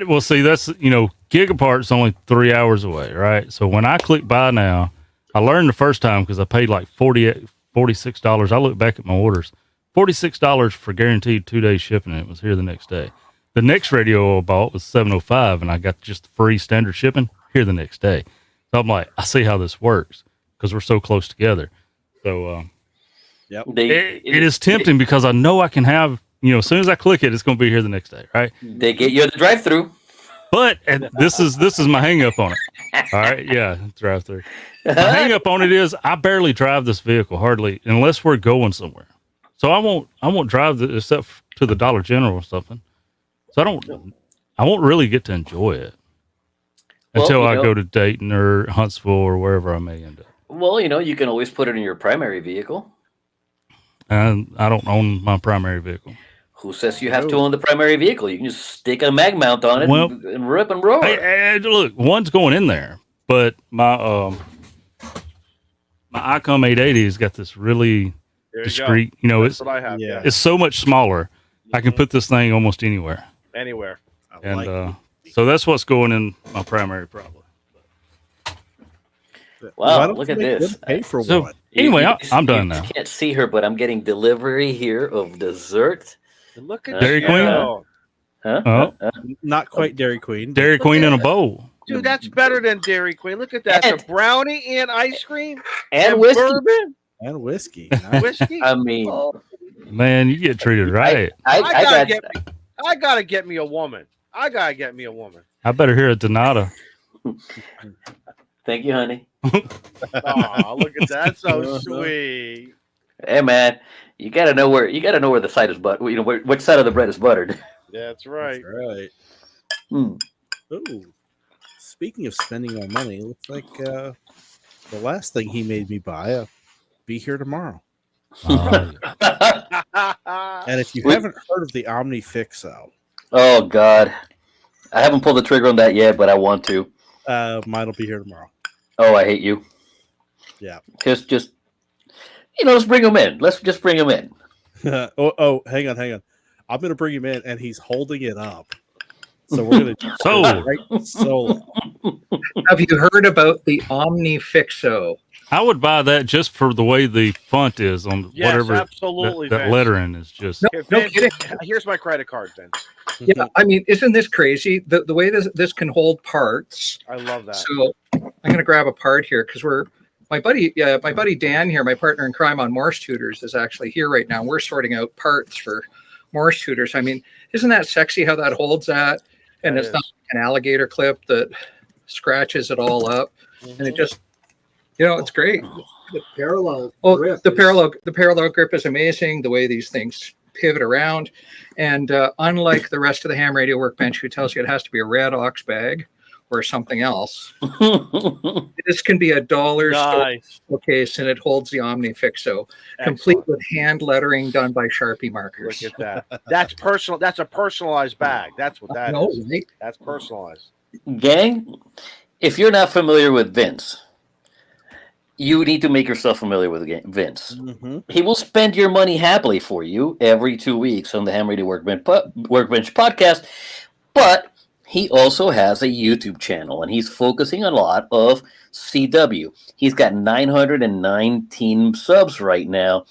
[SPEAKER 6] Well, see, that's, Gigapart's only 3 hours away, right? So when I click buy now, I learned the first time because I paid like $46. I look back at my orders, $46 for guaranteed 2 days shipping, and it was here the next day. The next radio I bought was $705, and I got just free standard shipping here the next day. So I'm like, I see how this works because we're so close together. So
[SPEAKER 8] Yep.
[SPEAKER 6] it is tempting because I know I can have, as soon as I click it, it's going to be here the next day, right?
[SPEAKER 3] They get you at the drive-through.
[SPEAKER 6] But this is my hang up on it. All right, yeah, drive through. My hang up on it is I barely drive this vehicle hardly unless we're going somewhere. So I won't drive except to the Dollar General or something. So I won't really get to enjoy it until I go to Dayton or Huntsville or wherever I may end up.
[SPEAKER 3] Well, you can always put it in your primary vehicle.
[SPEAKER 6] And I don't own my primary vehicle.
[SPEAKER 3] Who says you have to own the primary vehicle? You can just stick a mag mount on it and rip and roar.
[SPEAKER 6] Hey, look, one's going in there, but my Icom 880 has got this really discreet.
[SPEAKER 7] That's what I have. Yeah.
[SPEAKER 6] It's so much smaller. I can put this thing almost anywhere.
[SPEAKER 7] Anywhere.
[SPEAKER 6] So that's what's going in my primary probably.
[SPEAKER 3] Wow, look at this.
[SPEAKER 8] Pay for
[SPEAKER 6] So
[SPEAKER 8] one.
[SPEAKER 6] anyway, I'm done now.
[SPEAKER 3] You can't see her, but I'm getting delivery here of dessert.
[SPEAKER 7] Look at
[SPEAKER 6] Dairy Queen?
[SPEAKER 3] Huh?
[SPEAKER 8] Not quite Dairy Queen.
[SPEAKER 6] Dairy Queen in a bowl.
[SPEAKER 7] Dude, that's better than Dairy Queen. Look at that.
[SPEAKER 3] And-
[SPEAKER 7] The brownie and ice cream
[SPEAKER 3] And whiskey.
[SPEAKER 7] bourbon.
[SPEAKER 8] And whiskey.
[SPEAKER 7] Whiskey.
[SPEAKER 3] I mean,
[SPEAKER 6] Man, you get treated right.
[SPEAKER 3] I
[SPEAKER 7] gotta get me a woman. I
[SPEAKER 6] better hear a Donata.
[SPEAKER 3] Thank you, honey.
[SPEAKER 7] Oh, look at that. So sweet.
[SPEAKER 3] Hey, man, you gotta know where the side is which side of the bread is buttered.
[SPEAKER 7] That's right.
[SPEAKER 8] Right.
[SPEAKER 3] Hmm.
[SPEAKER 8] Ooh. Speaking of spending my money, looks like the last thing he made me buy, be here tomorrow. And if you haven't heard of the Omni Fixo,
[SPEAKER 3] Oh God, I haven't pulled the trigger on that yet, but I want to.
[SPEAKER 8] mine will be here tomorrow.
[SPEAKER 3] Oh, I hate you.
[SPEAKER 8] Yeah.
[SPEAKER 3] Just let's bring him in. Let's just bring him in.
[SPEAKER 8] Hang on. I'm going to bring him in, and he's holding it up. So we're going to
[SPEAKER 6] Sold.
[SPEAKER 8] right solo.
[SPEAKER 9] Have you heard about the Omni Fixo?
[SPEAKER 6] I would buy that just for the way the font is on
[SPEAKER 7] Yes,
[SPEAKER 6] whatever
[SPEAKER 7] absolutely,
[SPEAKER 6] that
[SPEAKER 7] Vince.
[SPEAKER 6] lettering is just.
[SPEAKER 9] No,
[SPEAKER 7] If
[SPEAKER 9] no
[SPEAKER 7] Vince-
[SPEAKER 9] kidding.
[SPEAKER 7] Here's my credit card, Vince.
[SPEAKER 9] Yeah, I mean, isn't this crazy? The way this can hold parts.
[SPEAKER 7] I love that.
[SPEAKER 9] So I'm going to grab a part here because my buddy Dan here, my partner in crime on Morse Tutors, is actually here right now. We're sorting out parts for Morse Tutors. I mean, isn't that sexy how that holds that? And
[SPEAKER 7] That
[SPEAKER 9] it's
[SPEAKER 7] is.
[SPEAKER 9] not an alligator clip that scratches it all up, and it just, it's great.
[SPEAKER 10] The parallel
[SPEAKER 9] Well, the parallel grip is amazing. The way these things pivot around, and unlike the rest of the ham radio workbench, who tells you it has to be a red ox bag or something else, this can be a $1
[SPEAKER 7] Nice.
[SPEAKER 9] case, and it holds the Omni Fixo, complete
[SPEAKER 7] Excellent.
[SPEAKER 9] with hand lettering done by Sharpie markers.
[SPEAKER 7] Look at that. That's personal. That's a personalized bag. That's what that
[SPEAKER 9] No,
[SPEAKER 7] is.
[SPEAKER 9] right?
[SPEAKER 7] That's personalized.
[SPEAKER 3] Gang, if you're not familiar with Vince, you need to make yourself familiar with Vince.
[SPEAKER 8] Mm-hmm.
[SPEAKER 3] He will spend your money happily for you every 2 weeks on the Ham Radio Workbench podcast, but he also has a YouTube channel, and he's focusing a lot of CW. He's got 919 subs right now.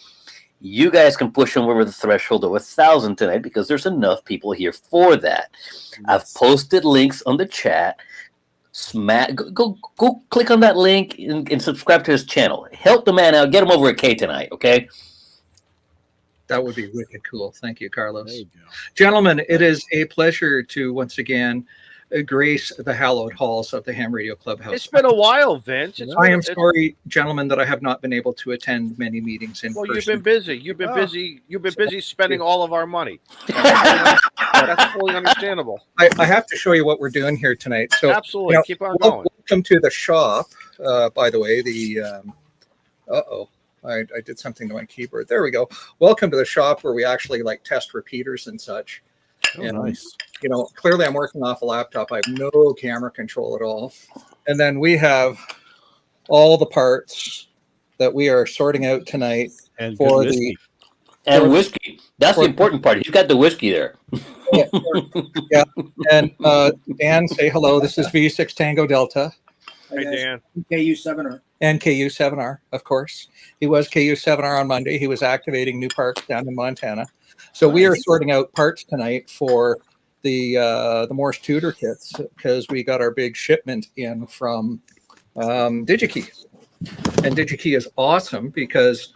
[SPEAKER 3] You guys can push him over the threshold of 1,000 tonight because there's enough people here for that. I've posted links on the chat. Go click on that link and subscribe to his channel. Help the man out. Get him over a K tonight, okay?
[SPEAKER 9] That would be wicked cool. Thank you, Carlos.
[SPEAKER 8] There you go.
[SPEAKER 9] Gentlemen, it is a pleasure to once again grace the hallowed halls of the Ham Radio Clubhouse.
[SPEAKER 7] It's been a while, Vince.
[SPEAKER 9] I am sorry, gentlemen, that I have not been able to attend many meetings in
[SPEAKER 7] Well,
[SPEAKER 9] person.
[SPEAKER 7] you've been busy. You've been
[SPEAKER 8] Oh.
[SPEAKER 7] busy. You've been busy spending all of our money. That's fully understandable.
[SPEAKER 9] I have to show you what we're doing here tonight. So,
[SPEAKER 7] Absolutely. Keep on going.
[SPEAKER 9] welcome to the shop. By the way, I did something to my keyboard. There we go. Welcome to the shop where we actually test repeaters and such.
[SPEAKER 8] Oh,
[SPEAKER 9] And,
[SPEAKER 8] nice.
[SPEAKER 9] Clearly I'm working off a laptop. I have no camera control at all. And then we have all the parts that we are sorting out tonight
[SPEAKER 8] And
[SPEAKER 9] for
[SPEAKER 8] good
[SPEAKER 9] the
[SPEAKER 8] whiskey.
[SPEAKER 3] And whiskey. That's the important part. He's got the whiskey there.
[SPEAKER 9] yeah. And Dan, say hello. This is V6 Tango Delta.
[SPEAKER 7] Hey, Dan.
[SPEAKER 10] KU7R.
[SPEAKER 9] And KU7R, of course. He was KU7R on Monday. He was activating new parts down in Montana. So we are sorting out parts tonight for the Morse Tutor kits because we got our big shipment in from DigiKey. And DigiKey is awesome because,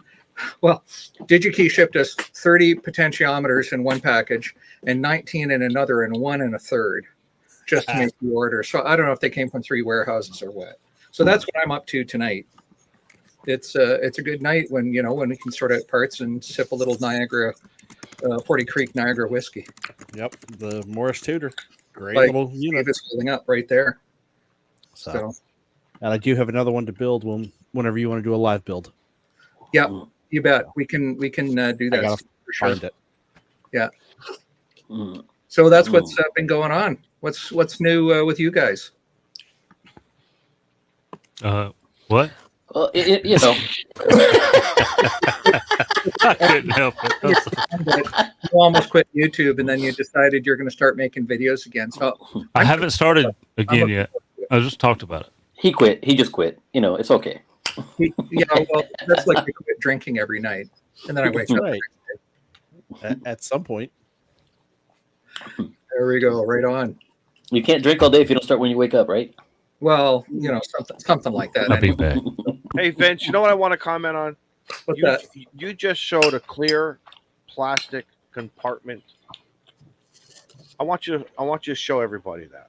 [SPEAKER 9] well, DigiKey shipped us 30 potentiometers in one package and 19 in another and 1 1/3 just to make the order. So I don't know if they came from 3 warehouses or what. So that's what I'm up to tonight. It's a good night when we can sort out parts and sip a little Niagara, 40 Creek Niagara whiskey.
[SPEAKER 8] Yep, the Morris Tudor, great
[SPEAKER 9] Like
[SPEAKER 8] little unit.
[SPEAKER 9] It's holding up right there. So
[SPEAKER 8] and I do have another one to build whenever you want to do a live build.
[SPEAKER 9] yeah, you bet. We can do that.
[SPEAKER 8] I gotta
[SPEAKER 9] for sure.
[SPEAKER 8] find it.
[SPEAKER 9] Yeah. So that's what's been going on. What's new with you guys?
[SPEAKER 6] What?
[SPEAKER 3] Well,
[SPEAKER 6] I couldn't help it.
[SPEAKER 9] You almost quit YouTube and then you decided you're going to start making videos again. So
[SPEAKER 6] I haven't started again yet. I just talked about it.
[SPEAKER 3] he quit. He just quit. It's okay.
[SPEAKER 9] yeah, well, that's like I quit drinking every night, and then I wake up.
[SPEAKER 8] Right. At some point.
[SPEAKER 9] There we go. Right on.
[SPEAKER 3] You can't drink all day if you don't start when you wake up, right?
[SPEAKER 9] Well, something like that.
[SPEAKER 6] I'll be back.
[SPEAKER 7] Hey, Vince, you know what I want to comment on?
[SPEAKER 9] What's that?
[SPEAKER 7] You just showed a clear plastic compartment. I want you to show everybody that.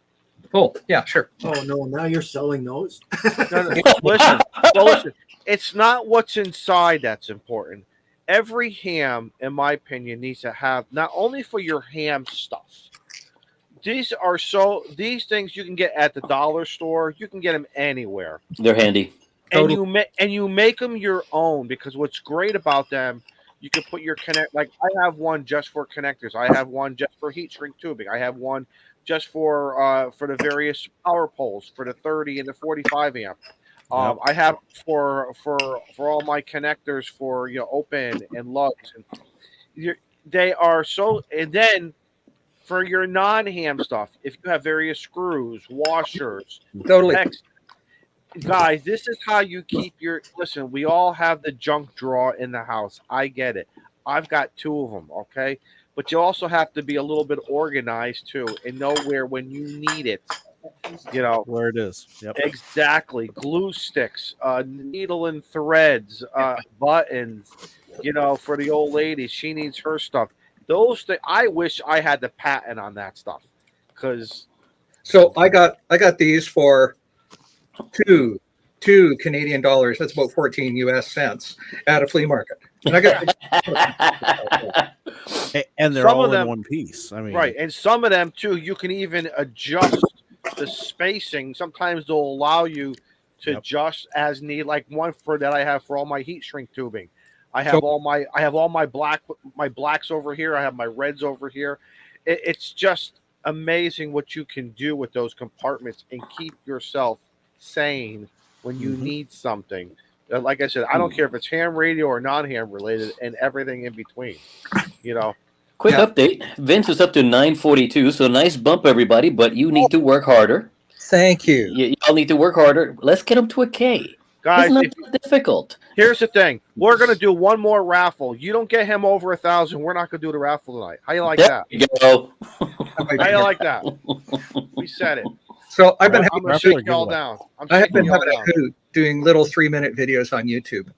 [SPEAKER 9] Oh, yeah, sure.
[SPEAKER 10] Oh no! Now you're selling those.
[SPEAKER 7] No, listen. It's not what's inside that's important. Every ham, in my opinion, needs to have not only for your ham stuff. These things you can get at the dollar store. You can get them anywhere.
[SPEAKER 3] They're handy.
[SPEAKER 7] And you make them your own because what's great about them, you can put your connect. Like I have one just for connectors. I have one just for heat shrink tubing. I have one just for the various power poles for the 30 and the 45 amp. I have for all my connectors for open and lugs. And they are so. And then for your non-ham stuff, if you have various screws, washers,
[SPEAKER 9] Totally.
[SPEAKER 7] Guys, this is how you keep your. Listen, we all have the junk drawer in the house. I get it. I've got 2 of them. Okay. But you also have to be a little bit organized too and know where when you need it,
[SPEAKER 8] where it is. Yep.
[SPEAKER 7] Exactly. Glue sticks, needle and threads, buttons, for the old lady. She needs her stuff. Those things, I wish I had the patent on that stuff.
[SPEAKER 9] So I got these for two Canadian dollars. That's about 14 US cents at a flea market. And I got
[SPEAKER 8] and they're
[SPEAKER 7] some
[SPEAKER 8] all
[SPEAKER 7] of them
[SPEAKER 8] in one piece. I mean,
[SPEAKER 7] right. And some of them too, you can even adjust the spacing. Sometimes they'll allow you to adjust as need. Like one that I have for all my heat shrink tubing. I have all my blacks over here. I have my reds over here. It's just amazing what you can do with those compartments and keep yourself sane when you need something. Like I said, I don't care if it's ham radio or non-ham related and everything in between.
[SPEAKER 3] Quick update. Vince is up to 942, so nice bump, everybody, but you need to work harder.
[SPEAKER 9] Thank you.
[SPEAKER 3] You all need to work harder. Let's get him to a K.
[SPEAKER 7] Guys,
[SPEAKER 3] it's not difficult.
[SPEAKER 7] Here's the thing. We're going to do one more raffle. You don't get him over 1,000, we're not going to do the raffle tonight. How you like that?
[SPEAKER 3] You go.
[SPEAKER 7] How you like that? We said it.
[SPEAKER 9] So I've been
[SPEAKER 7] I'm going to shake y'all down.
[SPEAKER 9] I have been having a hoot doing little 3-minute videos on YouTube.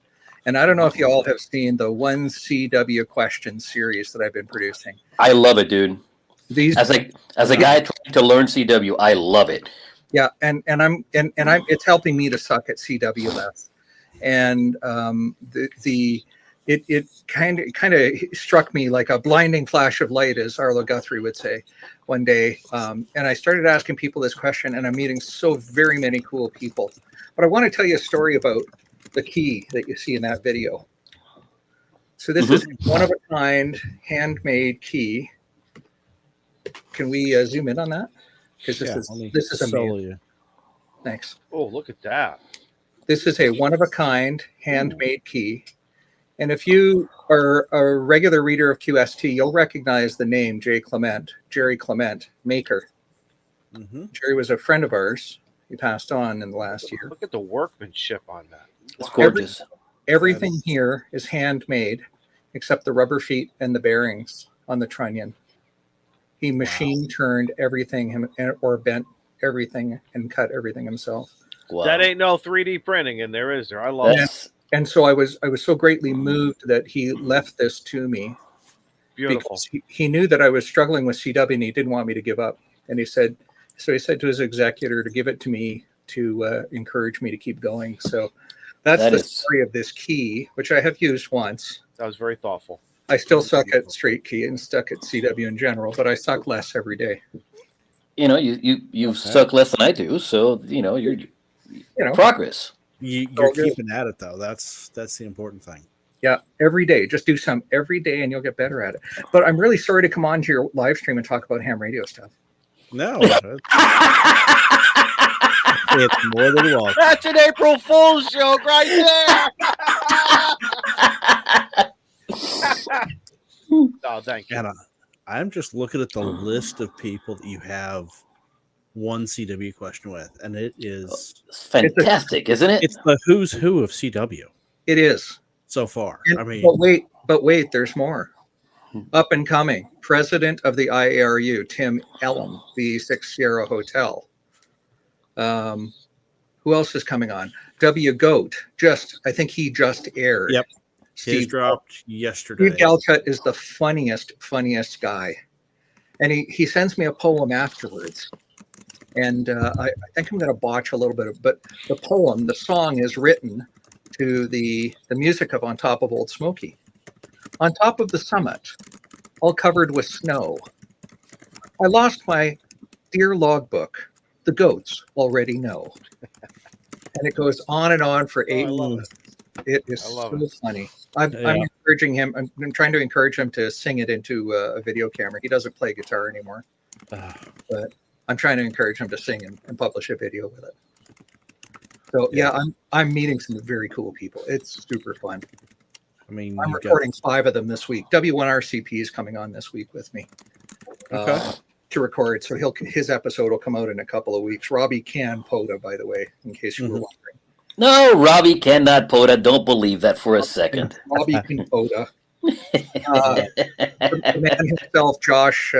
[SPEAKER 9] And I don't know if you all have seen the 1CW question series that I've been producing.
[SPEAKER 3] I love it, dude. As a guy trying to learn CW, I love it.
[SPEAKER 9] Yeah, and I'm it's helping me to suck at CW less. And it kind of struck me like a blinding flash of light, as Arlo Guthrie would say, one day. And I started asking people this question, and I'm meeting so very many cool people. But I want to tell you a story about the key that you see in that video. So this is one of a kind, handmade key. Can we zoom in on that? Because this is amazing. Thanks.
[SPEAKER 7] Oh, look at that.
[SPEAKER 9] This is a one-of-a-kind handmade key. And if you are a regular reader of QST, you'll recognize the name Jerry Clement, maker.
[SPEAKER 8] Mm-hmm.
[SPEAKER 9] Jerry was a friend of ours. He passed on in the last year.
[SPEAKER 7] Look at the workmanship on that.
[SPEAKER 3] It's gorgeous.
[SPEAKER 9] Everything here is handmade except the rubber feet and the bearings on the trunnion. He machine turned everything or bent everything and cut everything himself.
[SPEAKER 3] Wow.
[SPEAKER 7] That ain't no 3D printing in there, is there? I love it.
[SPEAKER 9] And so I was so greatly moved that he left this to me.
[SPEAKER 7] Beautiful.
[SPEAKER 9] Because he knew that I was struggling with CW and he didn't want me to give up. And he said to his executor to give it to me to encourage me to keep going. So that's the story of this key, which I have used once.
[SPEAKER 7] That was very thoughtful.
[SPEAKER 9] I still suck at straight key and stuck at CW in general, but I suck less every day.
[SPEAKER 3] You know, you suck less than I do, so you're progress.
[SPEAKER 8] You're keeping at it though. That's the important thing.
[SPEAKER 9] Yeah, every day. Just do some every day and you'll get better at it. But I'm really sorry to come on to your live stream and talk about ham radio stuff.
[SPEAKER 8] No. It's more than welcome.
[SPEAKER 7] That's an April Fool's joke right there. Oh, thank you.
[SPEAKER 8] And I'm just looking at the list of people that you have one CW question with, and it is
[SPEAKER 3] fantastic, isn't it?
[SPEAKER 8] It's the who's who of CW.
[SPEAKER 9] It is
[SPEAKER 8] so far.
[SPEAKER 9] And,
[SPEAKER 8] I mean,
[SPEAKER 9] but wait, there's more. Up and coming, president of the IARU, Tim Ellum, the 6 Sierra Hotel. Who else is coming on? W. Goat. I think he just aired.
[SPEAKER 8] Yep.
[SPEAKER 9] Steve
[SPEAKER 8] dropped yesterday.
[SPEAKER 9] Steve Galcut is the funniest guy. And he sends me a poem afterwards. And I think I'm going to botch a little bit of, but the song is written to the music of On Top of Old Smoky. On top of the summit, all covered with snow, I lost my dear logbook. The goats already know. And it goes on and on for 8 minutes. It is so funny. I'm encouraging him. I'm trying to encourage him to sing it into a video camera. He doesn't play guitar anymore, but I'm trying to encourage him to sing and publish a video with it. So I'm meeting some very cool people. It's super fun.
[SPEAKER 8] I mean,
[SPEAKER 9] I'm recording 5 of them this week. W1RCP is coming on this week with me to record. So his episode will come out in a couple of weeks. Robbie can POTA, by the way, in case you were wondering.
[SPEAKER 3] No, Robbie cannot POTA. Don't believe that for a second.
[SPEAKER 9] Robbie can POTA. The man himself, Josh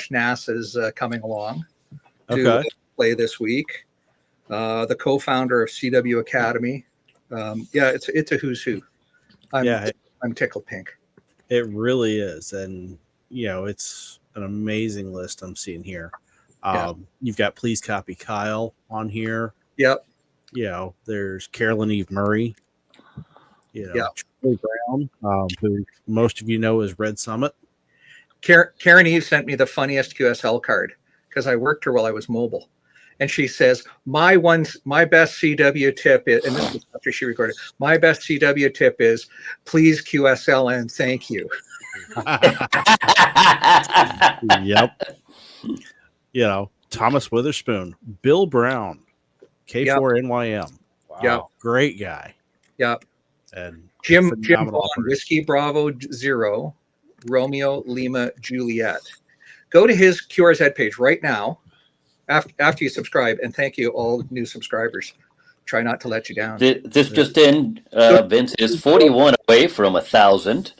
[SPEAKER 9] Nass, is coming along to play this week. The co-founder of CW Academy. It's a who's who. I'm tickled pink.
[SPEAKER 8] It really is, and it's an amazing list I'm seeing here. You've got Please Copy Kyle on here.
[SPEAKER 9] Yep.
[SPEAKER 8] There's Carolyn Eve Murray. Charlie Brown, who most of you know as Red Summit.
[SPEAKER 9] Karen Eve sent me the funniest QSL card because I worked her while I was mobile. And she says, my best CW tip is, and this is after she recorded, my best CW tip is, please QSL and thank you.
[SPEAKER 8] Yep. Thomas Witherspoon, Bill Brown, K4NYM.
[SPEAKER 9] Wow. Yep.
[SPEAKER 8] Great guy.
[SPEAKER 9] Yep.
[SPEAKER 8] And
[SPEAKER 9] Jim Vaughn, Whiskey Bravo 0, Romeo Lima Juliet. Go to his QRZ page right now. After you subscribe, and thank you all new subscribers. Try not to let you down.
[SPEAKER 3] This just in, Vince is 41 away from 1,000.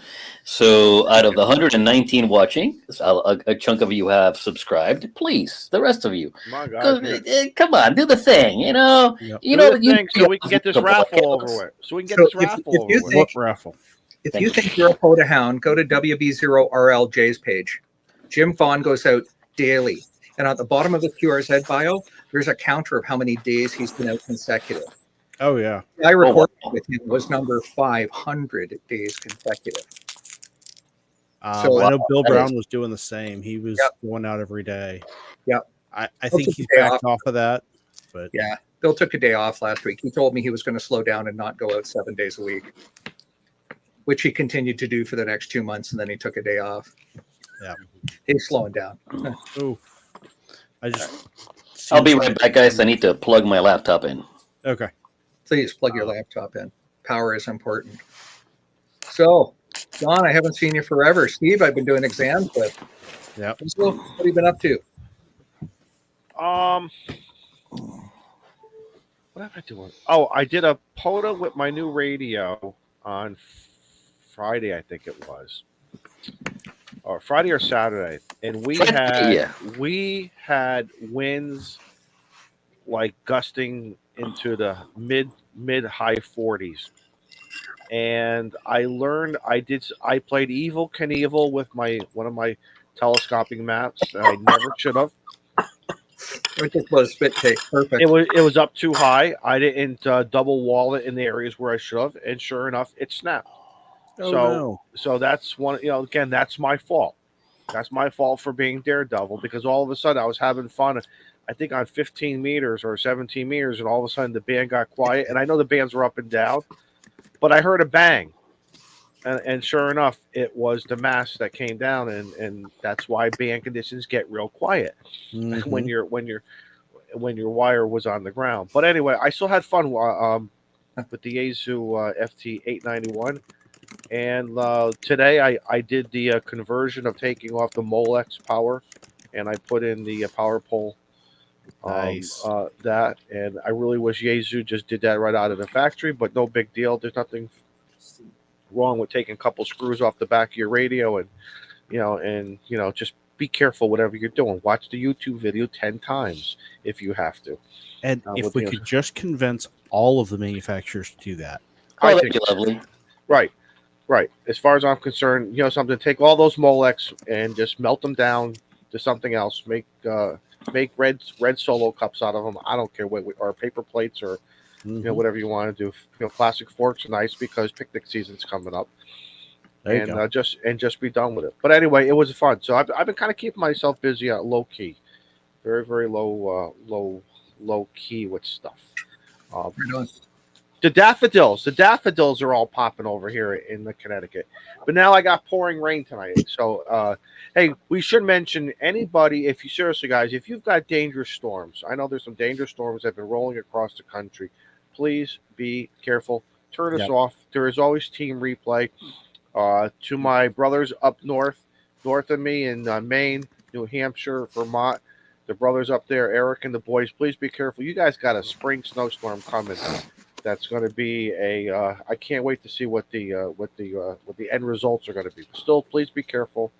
[SPEAKER 3] So out of the 119 watching, a chunk of you have subscribed. Please, the rest of you, come on, do the thing.
[SPEAKER 7] So we can get this raffle over with.
[SPEAKER 8] What raffle?
[SPEAKER 9] If you think you're a POTA hound, go to WB0RLJ's page. Jim Vaughn goes out daily. And at the bottom of the QRZ bio, there's a counter of how many days he's been out consecutive.
[SPEAKER 8] Oh, yeah.
[SPEAKER 9] I recorded with him was number 500 days consecutive.
[SPEAKER 8] I know Bill Brown was doing the same. He was going out every day.
[SPEAKER 9] Yep.
[SPEAKER 8] I think he's backed off of that. But
[SPEAKER 9] yeah, Bill took a day off last week. He told me he was going to slow down and not go out 7 days a week, which he continued to do for the next 2 months, and then he took a day off.
[SPEAKER 8] Yeah.
[SPEAKER 9] He's slowing down.
[SPEAKER 8] Ooh.
[SPEAKER 3] I'll be right back, guys. I need to plug my laptop in.
[SPEAKER 8] Okay.
[SPEAKER 9] please plug your laptop in. Power is important. So, John, I haven't seen you forever. Steve, I've been doing exams with.
[SPEAKER 8] Yep.
[SPEAKER 9] So, what have you been up to?
[SPEAKER 7] What have I doing? Oh, I did a POTA with my new radio on Friday, I think it was, or Friday or Saturday, and we had winds like gusting into the mid high 40s, and I played Evil Knievel with one of my telescoping maps that I never should have.
[SPEAKER 9] It just was spit take. Perfect.
[SPEAKER 7] It was up too high. I didn't double wall it in the areas where I should have, and sure enough, it snapped. So that's one. Again, that's my fault. That's my fault for being Daredevil, because all of a sudden I was having fun. I think on 15 meters or 17 meters, and all of a sudden the band got quiet. And I know the bands were up and down, but I heard a bang, and sure enough, it was the mast that came down, and that's why band conditions get real quiet when your wire was on the ground. But anyway, I still had fun with the Yaesu FT891, and today I did the conversion of taking off the Molex power, and I put in the power pole.
[SPEAKER 8] Nice.
[SPEAKER 7] That, and I really wish Yaesu just did that right out of the factory, but no big deal. There's nothing wrong with taking a couple screws off the back of your radio, and just be careful whatever you're doing. Watch the YouTube video 10 times if you have to.
[SPEAKER 8] And if we could just convince all of the manufacturers to do that.
[SPEAKER 3] That'd be lovely.
[SPEAKER 7] Right. As far as I'm concerned, something, take all those Molex and just melt them down to something else. Make red solo cups out of them. I don't care what, or paper plates, or whatever you want to do. Plastic forks are nice because picnic season's coming up. And just be done with it. But anyway, it was fun. So I've been kind of keeping myself busy at low key, very very low key with stuff. The daffodils are all popping over here in the Connecticut. But now I got pouring rain tonight. So hey, we should mention anybody, if you seriously guys, if you've got dangerous storms, I know there's some dangerous storms that have been rolling across the country. Please be careful. Turn us off. There is always team replay. To my brothers up north of me in Maine, New Hampshire, Vermont, the brothers up there, Eric and the boys, please be careful. You guys got a spring snowstorm coming. That's going to be I can't wait to see what the end results are going to be. Still, please be careful.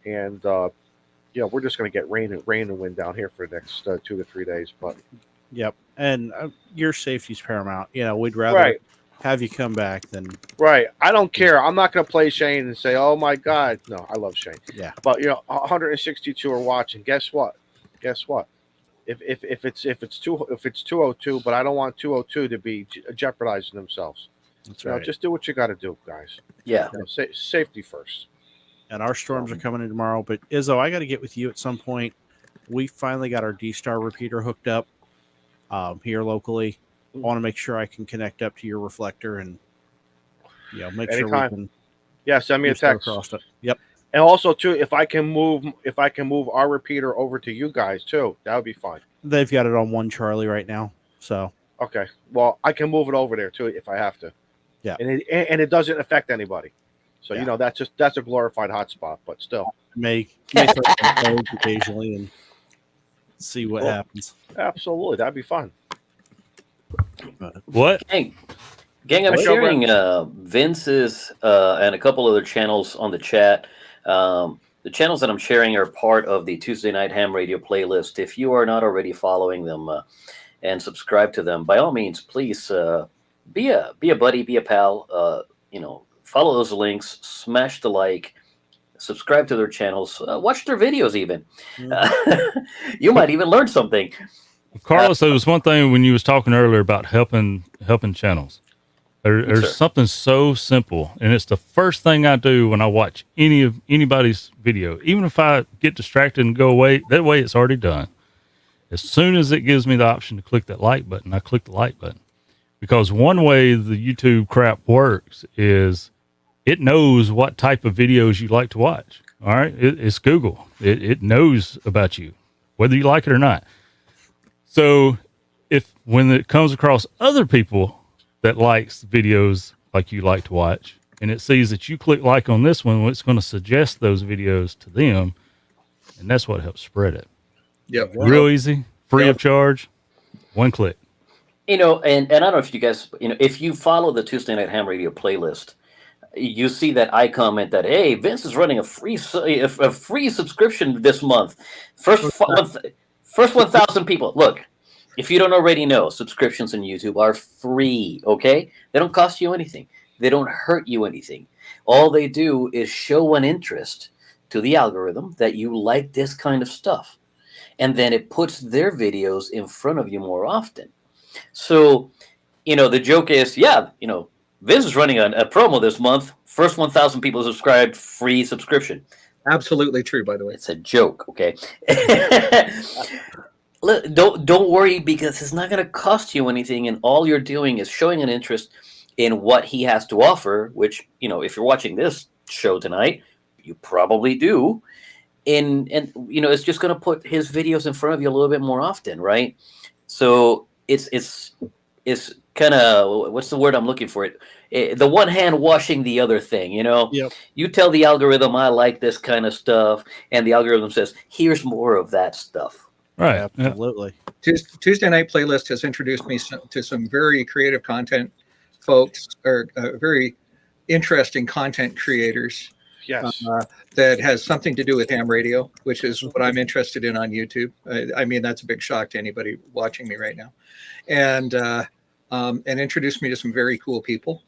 [SPEAKER 7] And we're just going to get rain and wind down here for the next 2 to 3 days. But
[SPEAKER 8] and your safety's paramount. We'd rather have you come back than
[SPEAKER 7] I don't care. I'm not going to play Shane and say, "Oh my God." No, I love Shane.
[SPEAKER 8] Yeah.
[SPEAKER 7] But 162 are watching. Guess what? If it's 202, but I don't want 202 to be jeopardizing themselves.
[SPEAKER 8] That's right.
[SPEAKER 7] Just do what you got to do, guys.
[SPEAKER 3] Yeah.
[SPEAKER 7] Safety first.
[SPEAKER 8] And our storms are coming in tomorrow. But Izzo, I got to get with you at some point. We finally got our D-Star repeater hooked up here locally. I want to make sure I can connect up to your reflector and make sure we can.
[SPEAKER 7] Yeah, send me a text.
[SPEAKER 8] Across it. Yep.
[SPEAKER 7] And also too, if I can move our repeater over to you guys too, that would be fine.
[SPEAKER 8] They've got it on 1 Charlie right now. So
[SPEAKER 7] okay, well I can move it over there too if I have to.
[SPEAKER 8] Yeah.
[SPEAKER 7] And it doesn't affect anybody. So that's a glorified hotspot, but still.
[SPEAKER 8] May throw some codes occasionally and see what happens.
[SPEAKER 7] Absolutely, that'd be fun.
[SPEAKER 6] What?
[SPEAKER 3] Gang, I'm sharing Vince's and a couple other channels on the chat. The channels that I'm sharing are part of the Tuesday Night Ham Radio playlist. If you are not already following them and subscribe to them, by all means, please be a buddy, be a pal. Follow those links, smash the like, subscribe to their channels, watch their videos even. You might even learn something.
[SPEAKER 6] Carlos, there was one thing when you was talking earlier about helping channels. There's something so simple, and it's the first thing I do when I watch anybody's video. Even if I get distracted and go away, that way it's already done. As soon as it gives me the option to click that like button, I click the like button. Because one way the YouTube crap works is it knows what type of videos you like to watch. All right? It's Google. It knows about you, whether you like it or not. So when it comes across other people that likes videos like you like to watch, and it sees that you click like on this one, it's going to suggest those videos to them, and that's what helps spread it.
[SPEAKER 9] Yep.
[SPEAKER 6] Real easy, free
[SPEAKER 9] Yep.
[SPEAKER 6] of charge, one click.
[SPEAKER 3] And I don't know if you guys, if you follow the Tuesday Night Ham Radio playlist, you see that I comment that, hey, Vince is running a free subscription this month. First 1,000 people. Look, if you don't already know, subscriptions on YouTube are free, okay? They don't cost you anything. They don't hurt you anything. All they do is show an interest to the algorithm that you like this kind of stuff. And then it puts their videos in front of you more often. So, the joke is, Vince is running a promo this month. First 1,000 people subscribed, free subscription.
[SPEAKER 9] Absolutely true, by the way.
[SPEAKER 3] It's a joke, okay? Don't worry, because it's not going to cost you anything, and all you're doing is showing an interest in what he has to offer, which, if you're watching this show tonight, you probably do. And it's just going to put his videos in front of you a little bit more often, right? So it's kind of, what's the word I'm looking for? The one hand washing the other thing,
[SPEAKER 8] Yep.
[SPEAKER 3] You tell the algorithm, I like this kind of stuff, and the algorithm says, here's more of that stuff.
[SPEAKER 6] Right.
[SPEAKER 8] Absolutely.
[SPEAKER 9] Tuesday Night Playlist has introduced me to some very creative content folks, or very interesting content creators.
[SPEAKER 7] Yes.
[SPEAKER 9] That has something to do with ham radio, which is what I'm interested in on YouTube. I mean, that's a big shock to anybody watching me right now. And introduced me to some very cool people.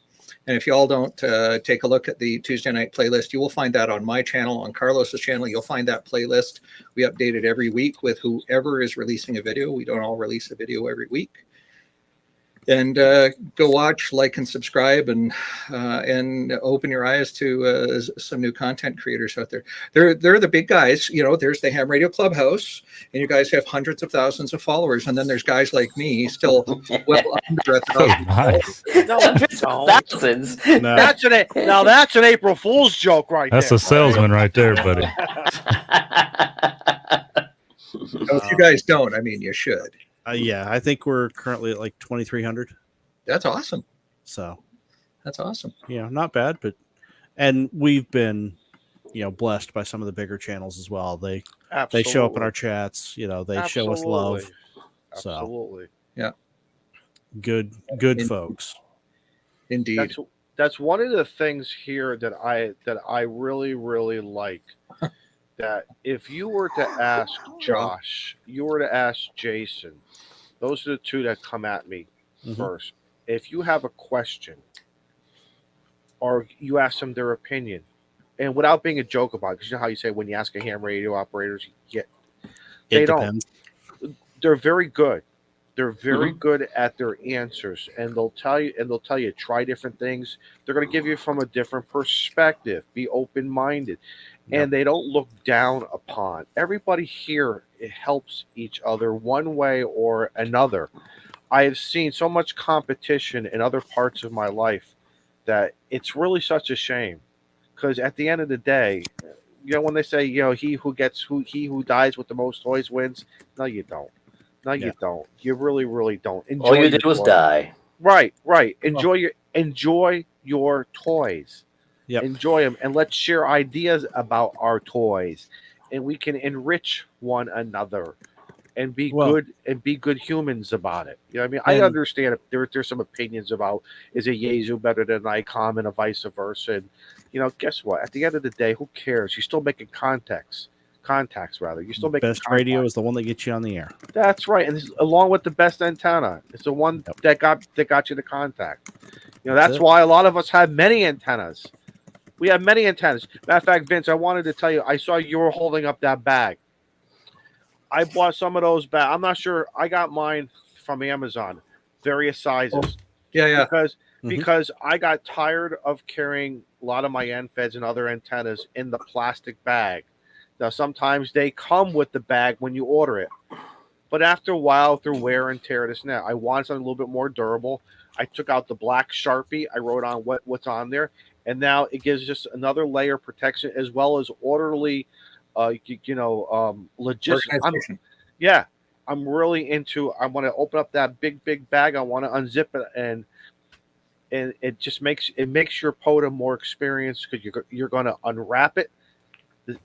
[SPEAKER 9] And if you all don't take a look at the Tuesday Night Playlist, you will find that on my channel, on Carlos's channel. You'll find that playlist. We update it every week with whoever is releasing a video. We don't all release a video every week. And go watch, like, and subscribe, and open your eyes to some new content creators out there. They're the big guys. There's the Ham Radio Clubhouse, and you guys have hundreds of thousands of followers. And then there's guys like me, still well under 1,000.
[SPEAKER 6] Nice.
[SPEAKER 7] No,
[SPEAKER 3] Thousands.
[SPEAKER 8] No.
[SPEAKER 7] that's an April Fool's joke right
[SPEAKER 6] That's
[SPEAKER 7] there.
[SPEAKER 6] a salesman right there, buddy.
[SPEAKER 9] So if you guys don't, I mean, you should.
[SPEAKER 8] Yeah, I think we're currently at like 2,300.
[SPEAKER 9] That's awesome.
[SPEAKER 8] So
[SPEAKER 9] That's awesome.
[SPEAKER 8] not bad, and we've been, blessed by some of the bigger channels as well. They show up in our chats. They show us love.
[SPEAKER 7] Absolutely.
[SPEAKER 9] Yeah.
[SPEAKER 8] Good folks.
[SPEAKER 9] Indeed.
[SPEAKER 7] That's one of the things here that I really, really like. That if you were to ask Josh, you were to ask Jason, those are the two that come at me first. If you have a question or you ask them their opinion, and without being a joke about it, because you know how you say when you ask a ham radio operators, they don't. They're very good. They're very good at their answers, and they'll tell you try different things. They're going to give you from a different perspective. Be open-minded. And they don't look down upon. Everybody here, it helps each other one way or another. I have seen so much competition in other parts of my life that it's really such a shame. Because at the end of the day, when they say, he who dies with the most toys wins. No, you don't. No, you don't. You really, really don't. Enjoy
[SPEAKER 3] All you did was die.
[SPEAKER 7] Right. Enjoy your toys.
[SPEAKER 8] Yep.
[SPEAKER 7] Enjoy them, and let's share ideas about our toys, and we can enrich one another, and be good humans about it. I mean, I understand there's some opinions about, is a Yaesu better than an ICOM and vice versa. And guess what? At the end of the day, who cares? You're still making contacts. You're still making
[SPEAKER 8] best radio is the one that gets you on the air.
[SPEAKER 7] That's right, and this is, along with the best antenna, it's the one that got you the contact. That's why a lot of us have many antennas. We have many antennas. Matter of fact, Vince, I wanted to tell you, I saw you were holding up that bag. I bought some of those bags. I'm not sure. I got mine from Amazon, various sizes.
[SPEAKER 9] Oh, yeah.
[SPEAKER 7] Because I got tired of carrying a lot of my end feds and other antennas in the plastic bag. Now, sometimes they come with the bag when you order it. But after a while, through wear and tear, I wanted something a little bit more durable. I took out the black Sharpie. I wrote on what's on there. And now it gives just another layer of protection as well as orderly, logistics. I'm really into. I want to open up that big bag. I want to unzip it and and it just makes your POTA more experienced because you're going to unwrap it,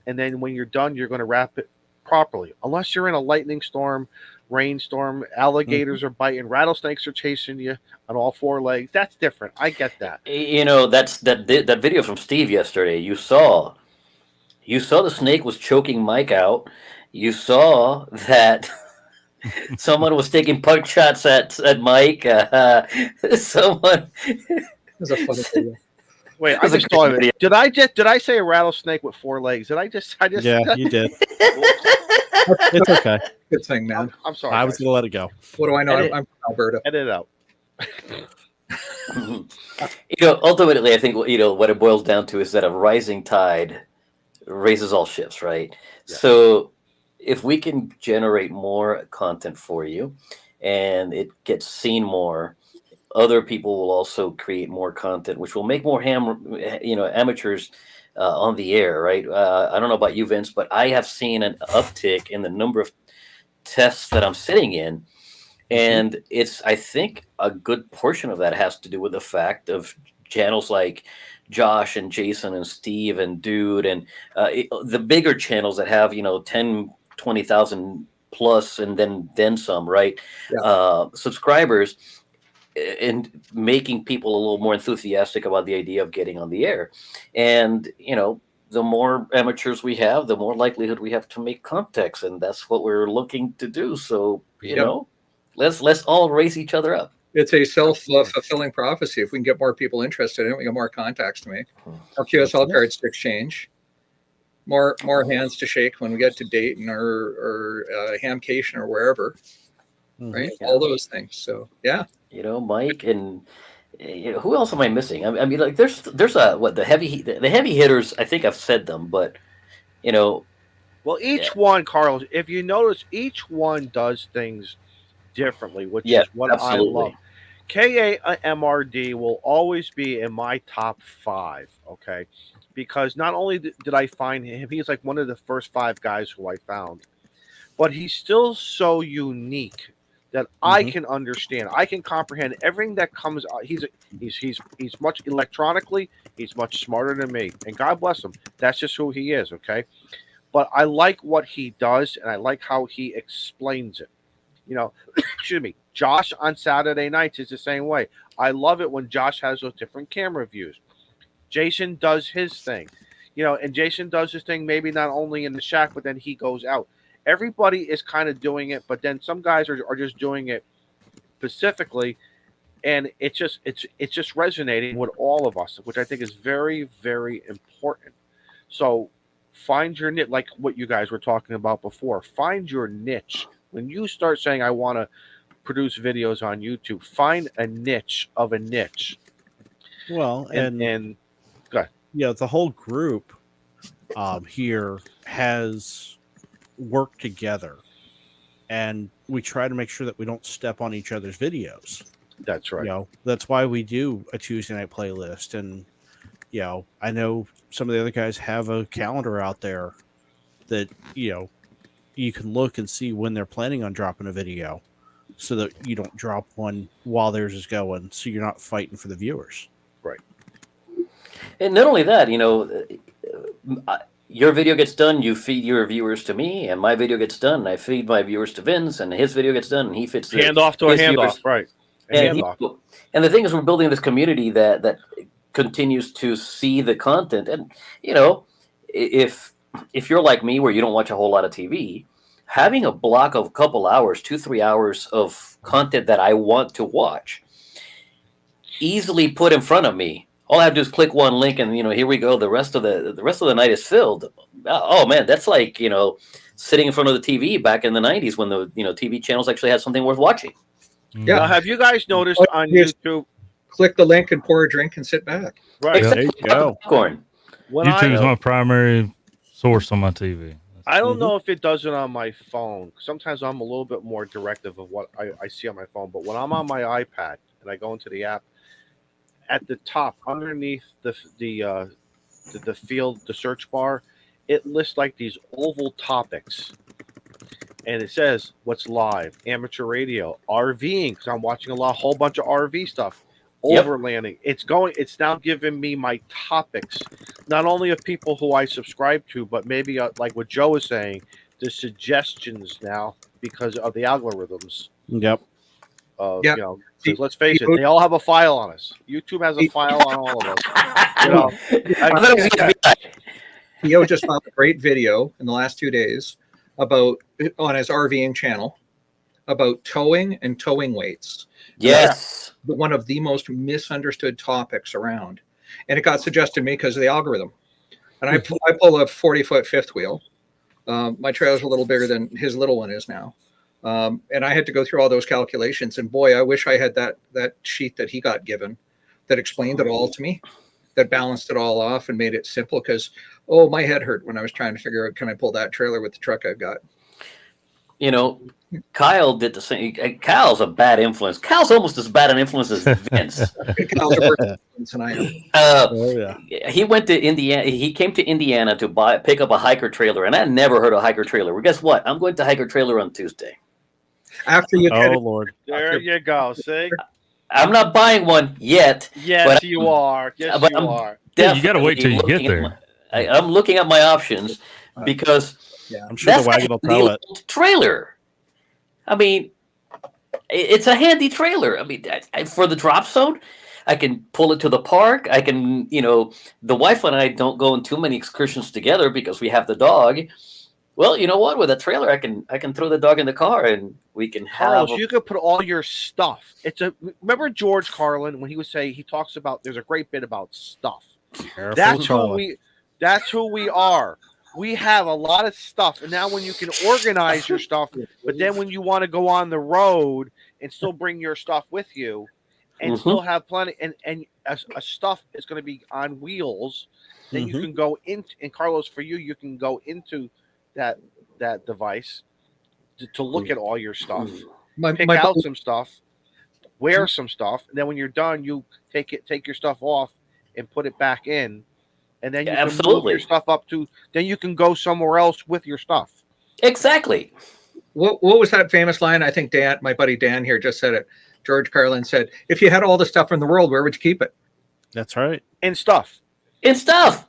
[SPEAKER 7] and then when you're done, you're going to wrap it properly. Unless you're in a lightning storm, rainstorm, alligators are biting, rattlesnakes are chasing you on all four legs. That's different. I get that.
[SPEAKER 3] You know, that video from Steve yesterday. You saw the snake was choking Mike out. You saw that someone was taking punch shots at Mike. Someone.
[SPEAKER 9] It's a funny video.
[SPEAKER 7] Wait, I just thought of it. Did I say a rattlesnake with four legs? I just
[SPEAKER 8] Yeah, you did. It's okay.
[SPEAKER 9] Good thing, man.
[SPEAKER 7] I'm sorry.
[SPEAKER 8] I was going to let it go.
[SPEAKER 9] What do I know? I'm from Alberta.
[SPEAKER 7] Edit it out.
[SPEAKER 3] Ultimately, I think what it boils down to is that a rising tide raises all ships, right? Yeah. So if we can generate more content for you and it gets seen more, other people will also create more content, which will make more amateurs on the air, right? I don't know about you, Vince, but I have seen an uptick in the number of tests that I'm sitting in. And I think a good portion of that has to do with the fact of channels like Josh and Jason and Steve and Dude and the bigger channels that have, 10, 20,000 plus and then some, right? Yeah. Subscribers, and making people a little more enthusiastic about the idea of getting on the air. And, the more amateurs we have, the more likelihood we have to make contacts. And that's what we're looking to do. So, let's all raise each other up.
[SPEAKER 9] It's a self-fulfilling prophecy. If we can get more people interested in it, we get more contacts to make. Our QSL cards to exchange. More hands to shake when we get to Dayton or Hamcation or wherever. Right? Yeah. All those things. So, yeah.
[SPEAKER 3] Mike and who else am I missing? I mean, like there's the heavy hitters. I think I've said them, but
[SPEAKER 7] well, each one, Carl. If you notice, each one does things differently, which is what absolutely. I love. KAMRD will always be in my top 5. Okay, because not only did I find him, he's like one of the first 5 guys who I found, but he's still so unique that I can understand. I can comprehend everything that comes out. He's much electronically. He's much smarter than me, and God bless him. That's just who he is. Okay, but I like what he does, and I like how he explains it. Excuse me. Josh on Saturday nights is the same way. I love it when Josh has those different camera views. Jason does his thing, and Jason does his thing maybe not only in the shack, but then he goes out. Everybody is kind of doing it, but then some guys are just doing it specifically, and it's just resonating with all of us, which I think is very, very important. So find your niche, like what you guys were talking about before. Find your niche. When you start saying, I want to produce videos on YouTube, find a niche of a niche.
[SPEAKER 8] Well, and
[SPEAKER 7] go ahead.
[SPEAKER 8] The whole group here has work together, and we try to make sure that we don't step on each other's videos.
[SPEAKER 7] That's right.
[SPEAKER 8] That's why we do a Tuesday night playlist. And I know some of the other guys have a calendar out there that you can look and see when they're planning on dropping a video, so that you don't drop one while theirs is going, so you're not fighting for the viewers.
[SPEAKER 7] Right.
[SPEAKER 3] And not only that, your video gets done, you feed your viewers to me, and my video gets done, and I feed my viewers to Vince, and his video gets done, and he fits
[SPEAKER 7] handoff to a handoff, right?
[SPEAKER 3] And the thing is, we're building this community that continues to see the content, and if you're like me, where you don't watch a whole lot of TV, having a block of a couple hours, 2-3 hours of content that I want to watch, easily put in front of me. All I have to do is click one link, and here we go. The rest of the night is filled. Oh man, that's like sitting in front of the TV back in the '90s when the TV channels actually had something worth watching.
[SPEAKER 9] Yeah.
[SPEAKER 7] Now, have you guys noticed on YouTube?
[SPEAKER 9] Click the link and pour a drink and sit back.
[SPEAKER 7] Right.
[SPEAKER 8] There you go.
[SPEAKER 3] Popcorn.
[SPEAKER 6] YouTube is my primary source on my TV.
[SPEAKER 7] I don't know if it does it on my phone. Sometimes I'm a little bit more directive of what I see on my phone. But when I'm on my iPad and I go into the app, at the top, underneath the field, the search bar, it lists like these oval topics. And it says what's live, amateur radio, RVing, because I'm watching a whole bunch of RV stuff, overlanding. It's now giving me my topics, not only of people who I subscribe to, but maybe like what Joe was saying, the suggestions now because of the algorithms.
[SPEAKER 8] Yep.
[SPEAKER 7] You know, because let's face it, they all have a file on us. YouTube has a file on all of us. You know,
[SPEAKER 9] Theo just found a great video in the last 2 days on his RVing channel about towing and towing weights.
[SPEAKER 3] Yes.
[SPEAKER 9] One of the most misunderstood topics around. And it got suggested to me because of the algorithm. And I pull a 40-foot fifth wheel. My trailer's a little bigger than his little one is now. And I had to go through all those calculations. And boy, I wish I had that sheet that he got given that explained it all to me, that balanced it all off and made it simple. Because, my head hurt when I was trying to figure out, can I pull that trailer with the truck I've got?
[SPEAKER 3] You know, Kyle did the same. Kyle's a bad influence. Kyle's almost as bad an influence as Vince.
[SPEAKER 9] Kyle's a worse influence than I am.
[SPEAKER 3] He went to Indiana. He came to Indiana to pick up a hiker trailer, and I never heard of hiker trailer. Well, guess what? I'm going to hiker trailer on Tuesday.
[SPEAKER 9] After you,
[SPEAKER 8] Lord,
[SPEAKER 7] there you go. See,
[SPEAKER 3] I'm not buying one yet.
[SPEAKER 7] Yes, you are. Yes, you are.
[SPEAKER 6] Yeah, you got to wait till you get there.
[SPEAKER 3] I'm looking at my options because.
[SPEAKER 8] Yeah, I'm sure the wagon will tell it.
[SPEAKER 3] Trailer. I mean, it's a handy trailer. I mean, for the drop zone, I can pull it to the park. I can, the wife and I don't go on too many excursions together because we have the dog. Well, you know what? With a trailer, I can throw the dog in the car and we can have.
[SPEAKER 7] You could put all your stuff. Remember George Carlin when he talks about. There's a great bit about stuff. That's who we are. We have a lot of stuff, and now when you can organize your stuff, but then when you want to go on the road and still bring your stuff with you, and still have plenty, and a stuff is going to be on wheels, then you can go into. And Carlos, for you can go into that device to look at all your stuff, pick out some stuff, wear some stuff, and then when you're done, you take your stuff off and put it back in. And then you can move your stuff up then you can go somewhere else with your stuff.
[SPEAKER 3] Exactly.
[SPEAKER 9] What was that famous line? I think my buddy Dan here just said it. George Carlin said, if you had all the stuff in the world, where would you keep it?
[SPEAKER 8] That's right.
[SPEAKER 7] In stuff.
[SPEAKER 3] In stuff.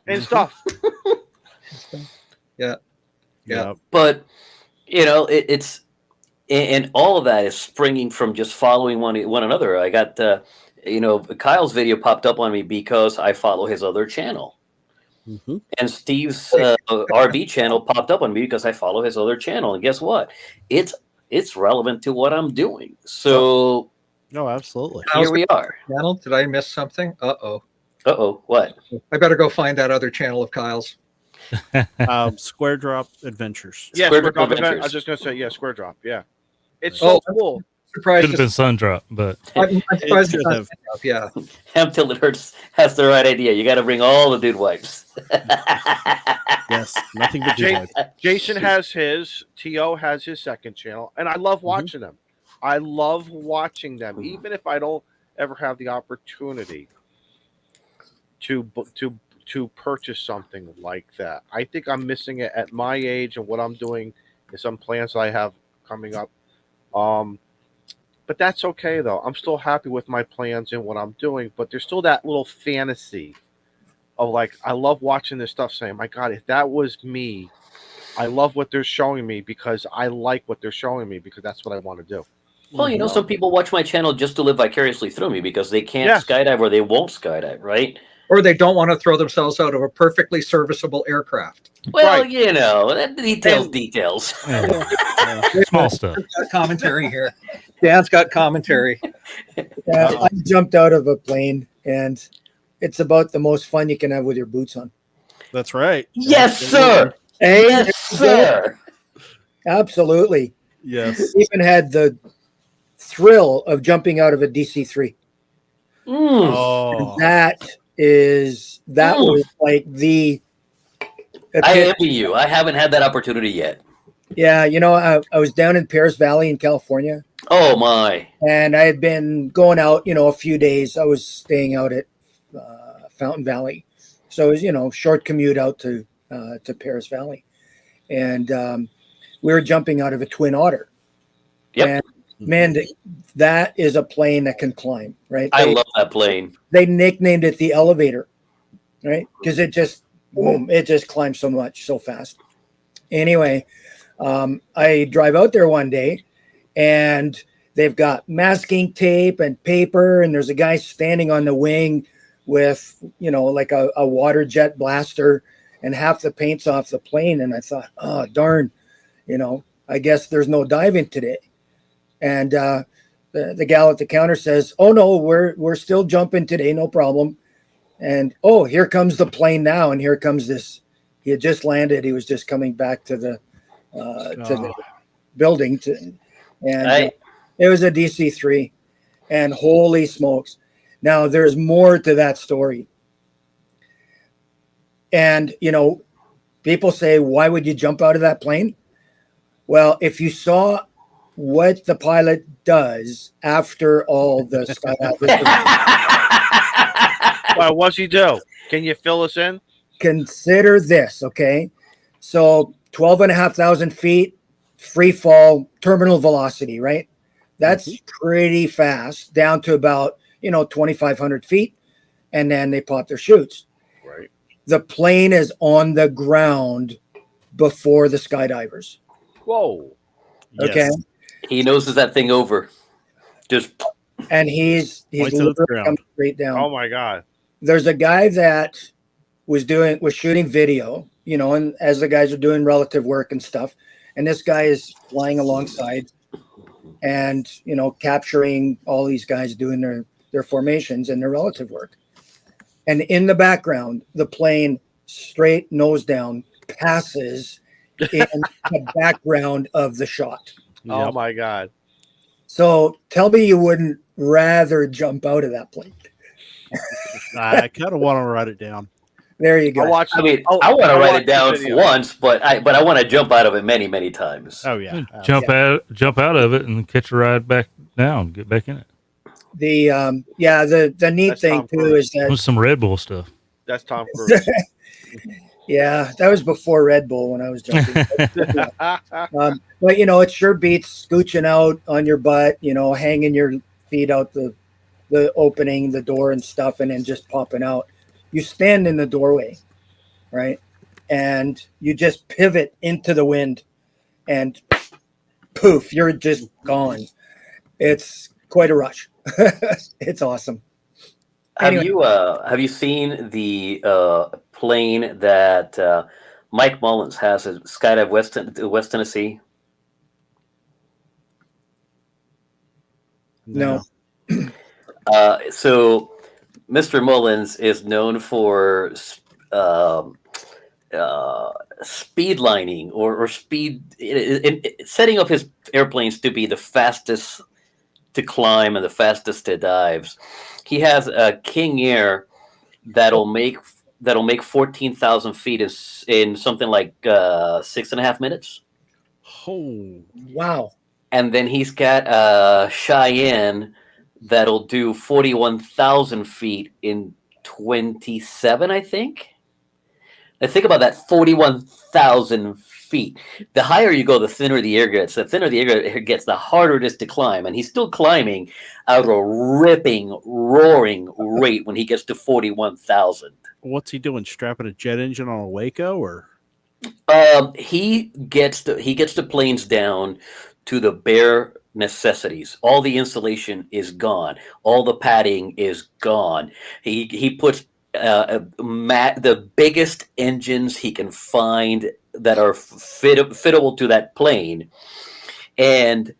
[SPEAKER 9] Yeah.
[SPEAKER 3] But, it's, and all of that is springing from just following one another. I got, Kyle's video popped up on me because I follow his other channel. And Steve's RV channel popped up on me because I follow his other channel. And guess what? It's relevant to what I'm doing. So,
[SPEAKER 8] no, absolutely.
[SPEAKER 3] Here we are.
[SPEAKER 9] Channel? Did I miss something?
[SPEAKER 3] What?
[SPEAKER 9] I better go find that other channel of Kyle's.
[SPEAKER 8] Square Drop Adventures.
[SPEAKER 7] Yeah, Square Drop Adventures. I was just going to say, Square Drop. Yeah. It's so cool.
[SPEAKER 9] Surprised.
[SPEAKER 6] Could have been Sun Drop, but
[SPEAKER 9] I'm surprised it's not yeah.
[SPEAKER 3] Until it hurts has the right idea. You got to bring all the dude wipes.
[SPEAKER 8] Yes, nothing but dude wipes.
[SPEAKER 7] Jason has his. T.O. has his second channel, and I love watching them. I love watching them, even if I don't ever have the opportunity to purchase something like that. I think I'm missing it at my age and what I'm doing and some plans I have coming up. But that's okay, though. I'm still happy with my plans and what I'm doing. But there's still that little fantasy of, I love watching this stuff saying, my God, if that was me, I love what they're showing me because I like what they're showing me because that's what I want to do.
[SPEAKER 3] Well, some people watch my channel just to live vicariously through me because they can't skydive or they won't skydive, right?
[SPEAKER 9] Or they don't want to throw themselves out of a perfectly serviceable aircraft.
[SPEAKER 3] Well, details.
[SPEAKER 6] Small stuff.
[SPEAKER 9] Got commentary here. Dan's got commentary.
[SPEAKER 10] I jumped out of a plane, and it's about the most fun you can have with your boots on.
[SPEAKER 8] That's right.
[SPEAKER 3] Yes, sir. Yes, sir.
[SPEAKER 10] Absolutely.
[SPEAKER 8] Yes.
[SPEAKER 10] Even had the thrill of jumping out of a DC-3.
[SPEAKER 8] Oh.
[SPEAKER 10] That was like the.
[SPEAKER 3] I envy you. I haven't had that opportunity yet.
[SPEAKER 10] Yeah, I was down in Paris Valley in California.
[SPEAKER 3] Oh my!
[SPEAKER 10] And I had been going out, a few days. I was staying out at Fountain Valley, so it was, short commute out to Paris Valley, and we were jumping out of a twin otter.
[SPEAKER 3] Yep.
[SPEAKER 10] And Man, that is a plane that can climb, right?
[SPEAKER 3] I love that plane.
[SPEAKER 10] They nicknamed it the elevator, right? Because it just, boom, it just climbs so much, so fast. Anyway, I drive out there one day, and they've got masking tape and paper, and there's a guy standing on the wing with, like a water jet blaster, and half the paint's off the plane. And I thought, oh, darn, I guess there's no diving today. And the gal at the counter says, oh, no, we're still jumping today, no problem. And, oh, here comes the plane now, and here comes this. He had just landed. He was just coming back to the building. It was a DC-3, and holy smokes. Now, there's more to that story. And, people say, why would you jump out of that plane? Well, if you saw what the pilot does after all the skydiving.
[SPEAKER 7] Well, what's he do? Can you fill us in?
[SPEAKER 10] Consider this, okay? So 12,500 feet, free fall, terminal velocity, right? That's pretty fast, down to about, 2,500 feet, and then they pop their chutes.
[SPEAKER 7] Right.
[SPEAKER 10] The plane is on the ground before the skydivers.
[SPEAKER 7] Whoa.
[SPEAKER 10] Okay.
[SPEAKER 8] Yes.
[SPEAKER 3] He noses that thing over. Just
[SPEAKER 10] And he's
[SPEAKER 8] Points to the
[SPEAKER 10] literally
[SPEAKER 8] ground.
[SPEAKER 10] coming straight down.
[SPEAKER 7] Oh my God.
[SPEAKER 10] There's a guy that was shooting video, and as the guys are doing relative work and stuff, and this guy is flying alongside and, capturing all these guys doing their formations and their relative work. And in the background, the plane straight nose down passes in the background of the shot.
[SPEAKER 7] Oh
[SPEAKER 8] Yep.
[SPEAKER 7] my God.
[SPEAKER 10] So tell me you wouldn't rather jump out of that plane.
[SPEAKER 8] I kind of want to write it down.
[SPEAKER 10] There you go.
[SPEAKER 3] I want to write it down once, but I want to jump out of it many, many times.
[SPEAKER 8] Oh yeah.
[SPEAKER 6] Jump out of it and catch a ride back down, get back in it.
[SPEAKER 10] The neat
[SPEAKER 7] That's
[SPEAKER 10] thing
[SPEAKER 7] Tom
[SPEAKER 10] too
[SPEAKER 7] Cruise.
[SPEAKER 10] is
[SPEAKER 6] With some Red Bull stuff.
[SPEAKER 7] That's Tom Cruise.
[SPEAKER 10] that was before Red Bull when I was jumping. But it sure beats scooching out on your butt, hanging your feet out the opening, the door and stuff, and then just popping out. You stand in the doorway, right? And you just pivot into the wind, and poof, you're just gone. It's quite a rush. It's awesome. Anyway.
[SPEAKER 3] Have you seen the plane that Mike Mullins has at Skydive West Tennessee?
[SPEAKER 10] No.
[SPEAKER 3] So Mr. Mullins is known for speed lining or speed setting up his airplanes to be the fastest to climb and the fastest to dives. He has a King Air that'll make 14,000 feet in something like 6.5 minutes.
[SPEAKER 8] Oh
[SPEAKER 10] Wow.
[SPEAKER 3] And then he's got a Cheyenne that'll do 41,000 feet in 27, I think. Now think about that, 41,000 feet. The higher you go, the thinner the air gets. The thinner the air gets, the harder it is to climb. And he's still climbing at a ripping, roaring rate when he gets to 41,000.
[SPEAKER 8] what's he doing? Strapping a jet engine on a Waco, or?
[SPEAKER 3] He gets the planes down to the bare necessities. All the insulation is gone. All the padding is gone. He puts the biggest engines he can find that are fittable to that plane, and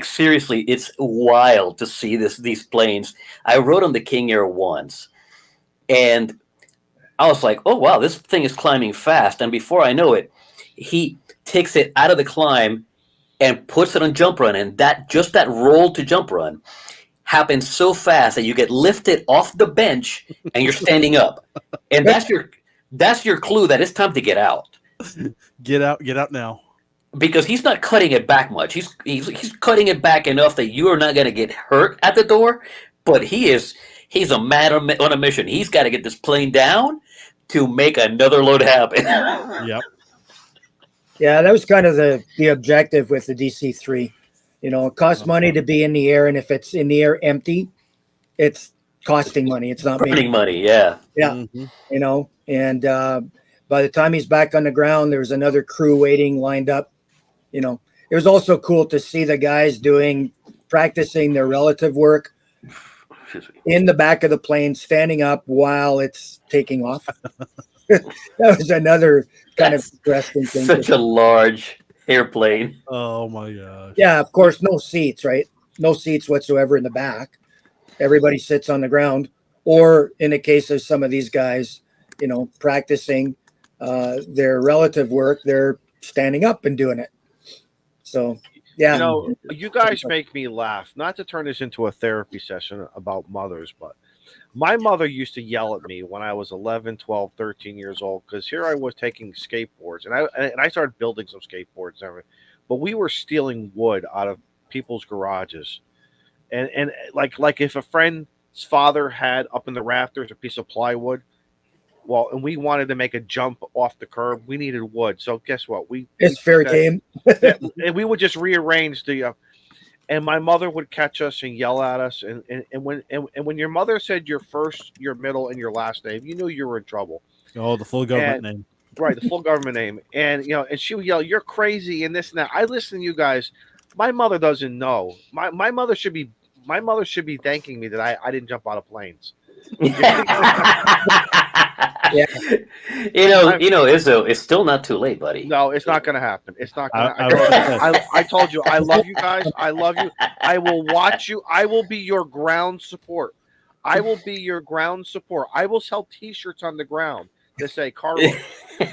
[SPEAKER 3] seriously, it's wild to see these planes. I rode on the King Air once, and I was like, oh, wow, this thing is climbing fast. And before I know it, he takes it out of the climb and puts it on jump run. And that roll to jump run happens so fast that you get lifted off the bench and you're standing up. And that's your clue that it's time to get out.
[SPEAKER 8] Get out now.
[SPEAKER 3] Because he's not cutting it back much. He's cutting it back enough that you are not going to get hurt at the door. But he's a man on a mission. He's got to get this plane down to make another load happen.
[SPEAKER 8] Yep.
[SPEAKER 10] Yeah, that was kind of the objective with the DC-3. You know, it costs money to be in the air, and if it's in the air empty, it's costing money. It's not
[SPEAKER 3] Burning
[SPEAKER 10] making
[SPEAKER 3] money. Yeah.
[SPEAKER 10] Yeah, you know, and by the time he's back on the ground, there's another crew waiting, lined up. You know, it was also cool to see the guys practicing their relative work in the back of the plane, standing up while it's taking off. That was another kind of interesting thing.
[SPEAKER 3] Such a large airplane.
[SPEAKER 8] Oh my gosh.
[SPEAKER 10] Yeah, of course, no seats, right? No seats whatsoever in the back. Everybody sits on the ground. Or in the case of some of these guys, you know, practicing their relative work, they're standing up and doing it. So, yeah.
[SPEAKER 7] You know, you guys make me laugh. Not to turn this into a therapy session about mothers, but my mother used to yell at me when I was 11, 12, 13 years old, because here I was taking skateboards, and I started building some skateboards and everything, but we were stealing wood out of people's garages. And like if a friend's father had up in the rafters a piece of plywood, well, and we wanted to make a jump off the curb, we needed wood. So guess what?
[SPEAKER 10] It's fair game.
[SPEAKER 7] And we would just rearrange the and my mother would catch us and yell at us. And when your mother said your first, your middle, and your last name, you knew you were in trouble.
[SPEAKER 8] Oh, the full government name.
[SPEAKER 7] Right, the full government name. And you know, and she would yell, "You're crazy," and this and that. I listen to you guys. My mother doesn't know. My mother should be thanking me that I didn't jump out of planes.
[SPEAKER 3] Yeah. You know, Izzo, it's still not too late, buddy.
[SPEAKER 7] No, it's not going to happen. It's not going to. I told you, I love you guys. I love you. I will watch you. I will be your ground support. I will be your ground support. I will sell T-shirts on the ground that say Carlos or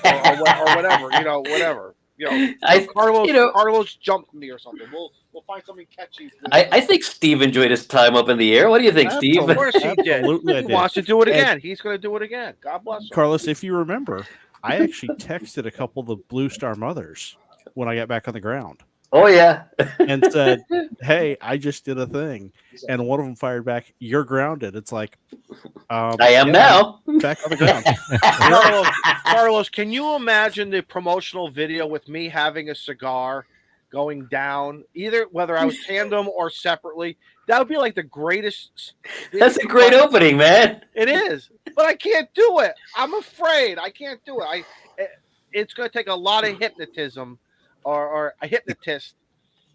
[SPEAKER 7] whatever. You know, whatever. You know, Carlos jumped me or something. We'll find something catchy.
[SPEAKER 3] I think Steve enjoyed his time up in the air. What do you think, Steve?
[SPEAKER 7] Of course he did. He wants to do it again. He's going to do it again. God bless him.
[SPEAKER 8] Carlos, if you remember, I actually texted a couple of the Blue Star mothers when I got back on the ground.
[SPEAKER 3] Oh, yeah.
[SPEAKER 8] And said, hey, I just did a thing. And one of them fired back, you're grounded. It's like,
[SPEAKER 3] I am now.
[SPEAKER 8] Back on the ground.
[SPEAKER 7] Carlos, can you imagine the promotional video with me having a cigar going down, either whether I was tandem or separately? That would be like the greatest.
[SPEAKER 3] That's a great opening, man.
[SPEAKER 7] It is. But I can't do it. I'm afraid. I can't do it. It's going to take a lot of hypnotism or a hypnotist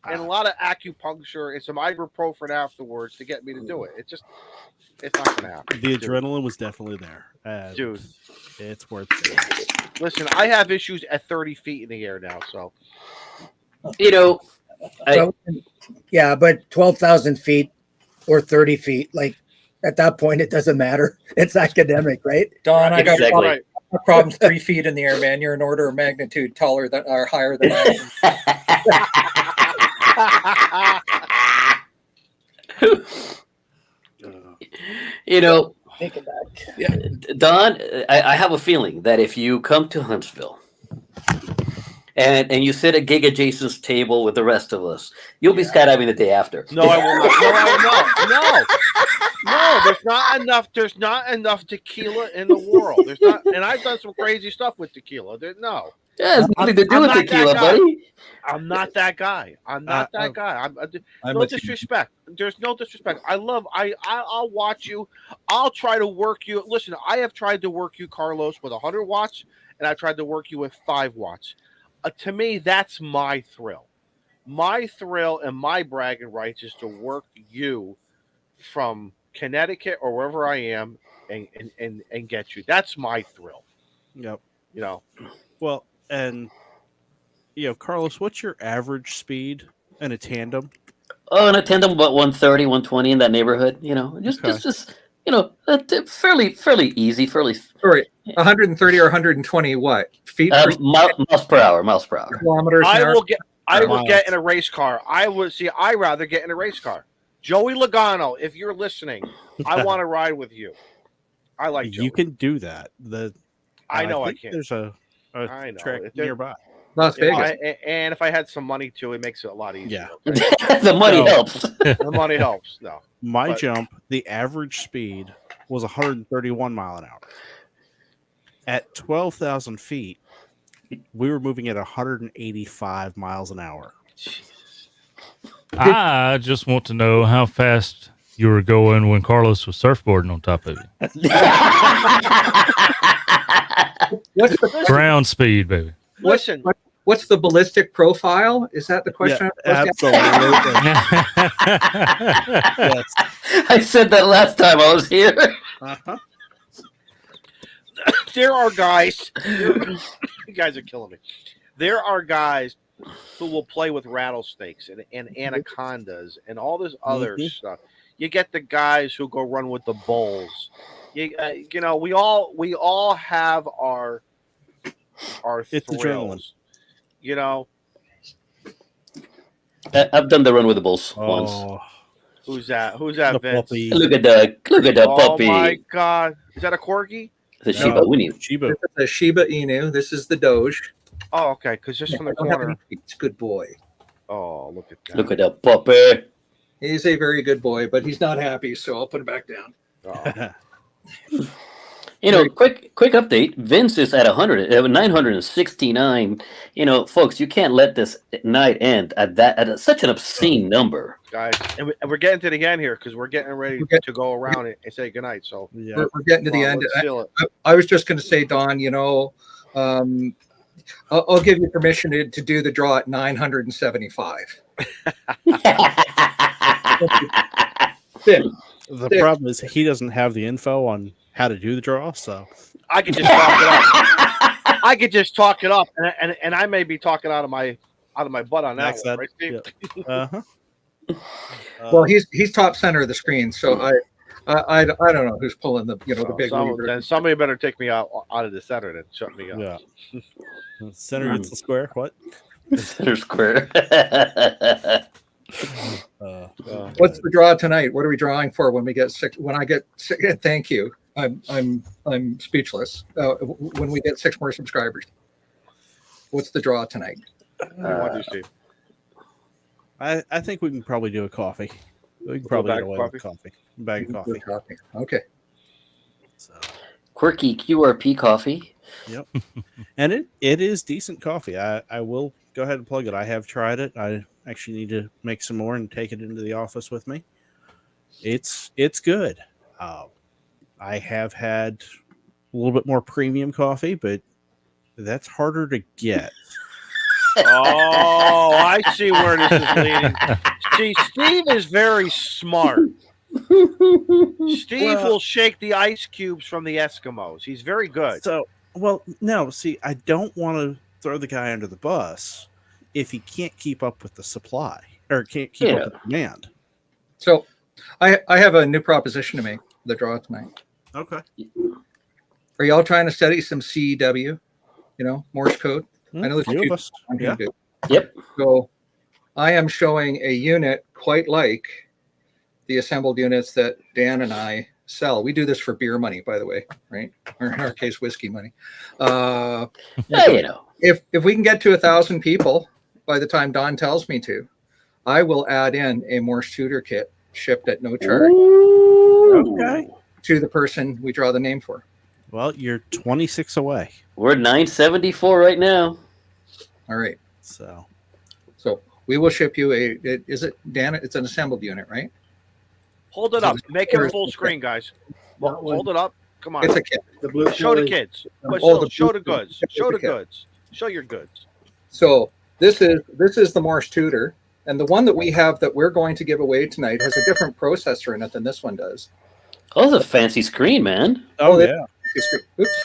[SPEAKER 7] and a lot of acupuncture and some ibuprofen afterwards to get me to do it. It's not going to happen.
[SPEAKER 8] The adrenaline was definitely there.
[SPEAKER 7] Dude.
[SPEAKER 8] It's worth it.
[SPEAKER 7] Listen, I have issues at 30 feet in the air now, so.
[SPEAKER 3] You know.
[SPEAKER 10] Yeah, but 12,000 feet or 30 feet, like at that point, it doesn't matter. It's academic, right?
[SPEAKER 9] Don, I got
[SPEAKER 3] Exactly.
[SPEAKER 9] problems 3 feet in the air, man. You're an order of magnitude taller than or higher than I am.
[SPEAKER 3] You know,
[SPEAKER 10] Take it back.
[SPEAKER 9] Yeah.
[SPEAKER 3] Don, I have a feeling that if you come to Huntsville and you sit at Giga Jason's table with the rest of us, you'll be skydiving the day after.
[SPEAKER 7] No, I will not. No, there's not enough tequila in the world. There's not, and I've done some crazy stuff with tequila. No.
[SPEAKER 3] Yeah, it's nothing to do with tequila, buddy.
[SPEAKER 7] I'm not that guy. I'm not that guy. No disrespect. There's no disrespect. I'll watch you. I'll try to work you. Listen, I have tried to work you, Carlos, with 100 watts, and I tried to work you with 5 watts. To me, that's my thrill. My thrill and my bragging rights is to work you from Connecticut or wherever I am and get you. That's my thrill.
[SPEAKER 8] Yep.
[SPEAKER 7] You know.
[SPEAKER 8] Well, and Carlos, what's your average speed in a tandem?
[SPEAKER 3] Oh, in a tandem, about 130, 120 in that neighborhood. Just fairly easy, fairly.
[SPEAKER 9] Sorry, 130 or 120 what? Feet?
[SPEAKER 3] Miles per hour.
[SPEAKER 9] Kilometers an hour?
[SPEAKER 7] I will get in a race car. I rather get in a race car. Joey Logano, if you're listening, I want to ride with you. I like Joey.
[SPEAKER 8] You can do that.
[SPEAKER 7] I know I
[SPEAKER 8] think
[SPEAKER 7] can.
[SPEAKER 8] There's a track nearby.
[SPEAKER 9] Las Vegas.
[SPEAKER 7] And if I had some money too, it makes it a lot easier.
[SPEAKER 3] Yeah.
[SPEAKER 7] Okay?
[SPEAKER 3] The money helps.
[SPEAKER 7] The money helps. No.
[SPEAKER 8] My jump, the average speed was 131 mile an hour. At 12,000 feet, we were moving at 185 miles an hour.
[SPEAKER 6] I just want to know how fast you were going when Carlos was surfboarding on top of you.
[SPEAKER 9] What's the
[SPEAKER 6] Ground speed, baby.
[SPEAKER 7] Listen,
[SPEAKER 9] what's the ballistic profile? Is that the question?
[SPEAKER 8] Yeah,
[SPEAKER 9] I'm supposed to
[SPEAKER 8] absolutely. Yes.
[SPEAKER 3] I said that last time I was here.
[SPEAKER 8] Uh-huh.
[SPEAKER 7] there are guys. You guys are killing me. There are guys who will play with rattlesnakes and anacondas and all this other stuff. You get the guys who go run with the bulls. You know, we all have our
[SPEAKER 8] It's
[SPEAKER 7] thrills. You know,
[SPEAKER 3] I've done the run with the bulls once.
[SPEAKER 8] Oh,
[SPEAKER 7] who's that? Who's that,
[SPEAKER 8] the
[SPEAKER 7] Vince?
[SPEAKER 8] puppy.
[SPEAKER 3] Look at the puppy.
[SPEAKER 7] Oh my God, is that a corgi?
[SPEAKER 3] The Shiba Inu.
[SPEAKER 8] Shiba.
[SPEAKER 9] This is the Shiba Inu. This is the Doge.
[SPEAKER 7] Oh, okay, because just from the
[SPEAKER 9] I don't have
[SPEAKER 7] corner.
[SPEAKER 9] any feet. It's a good boy.
[SPEAKER 7] Oh, look at that.
[SPEAKER 3] Look at the puppy.
[SPEAKER 9] He's a very good boy, but he's not happy, so I'll put him back down.
[SPEAKER 7] Oh.
[SPEAKER 3] You know, quick update. Vince is at 969. You know, folks, you can't let this night end at such an obscene number.
[SPEAKER 7] Guys, and we're getting to the end here because we're getting ready to go around it and say goodnight. So
[SPEAKER 8] Yeah.
[SPEAKER 9] We're getting to the end.
[SPEAKER 7] let's seal it.
[SPEAKER 9] I was just going to say, Don, you know, I'll give you permission to do the draw at 975.
[SPEAKER 8] The problem is he doesn't have the info on how to do the draw, so
[SPEAKER 7] I could just talk it up. I could just talk it up, and I may be talking out of my butt on that one, right, Steve?
[SPEAKER 8] Yeah. Uh-huh.
[SPEAKER 9] Well, he's top center of the screen, so I don't know who's pulling the the big lever.
[SPEAKER 7] Then somebody better take me out of the center and shut me up.
[SPEAKER 8] Yeah. Center gets the square. What?
[SPEAKER 3] Center square.
[SPEAKER 9] What's the draw tonight? What are we drawing for when we get six? When I get six, thank you. I'm speechless. When we get 6 more subscribers, what's the draw tonight?
[SPEAKER 7] What do you see?
[SPEAKER 8] I think we can probably do a coffee. We can probably get away with coffee. Bag of coffee.
[SPEAKER 9] Okay.
[SPEAKER 8] So.
[SPEAKER 3] Quirky QRP coffee.
[SPEAKER 8] Yep. And it is decent coffee. I will go ahead and plug it. I have tried it. I actually need to make some more and take it into the office with me. It's good. I have had a little bit more premium coffee, but that's harder to get.
[SPEAKER 7] Oh, I see where this is leading. See, Steve is very smart. Steve will shake the ice cubes from the Eskimos. He's very good.
[SPEAKER 8] So, well, no, see, I don't want to throw the guy under the bus if he can't keep up with the supply or can't keep up with demand.
[SPEAKER 9] So, I have a new proposition to make. The draw tonight.
[SPEAKER 8] Okay.
[SPEAKER 9] Are y'all trying to study some CEW? Morse code. I know there's
[SPEAKER 8] a few of us.
[SPEAKER 9] Yeah.
[SPEAKER 3] Yep.
[SPEAKER 9] So I am showing a unit quite like the assembled units that Dan and I sell. We do this for beer money, by the way, right? Or in our case, whiskey money. If we can get to 1,000 people by the time Don tells me to, I will add in a Morse tutor kit shipped at no charge.
[SPEAKER 8] Okay.
[SPEAKER 9] To the person we draw the name for.
[SPEAKER 8] Well, you're 26 away.
[SPEAKER 3] We're 974 right now.
[SPEAKER 9] All right.
[SPEAKER 8] So
[SPEAKER 9] we will ship you is it, Dan? It's an assembled unit, right?
[SPEAKER 7] Hold it up. Make it full screen, guys. Well, hold it up. Come on.
[SPEAKER 9] It's a kit.
[SPEAKER 7] Show the kids. Show the goods. Show the goods. Show your goods.
[SPEAKER 9] So this is the Morse tutor. And the one that we have that we're going to give away tonight has a different processor in it than this one does.
[SPEAKER 3] Oh, that's a fancy screen, man.
[SPEAKER 8] Oh yeah.
[SPEAKER 9] Oops.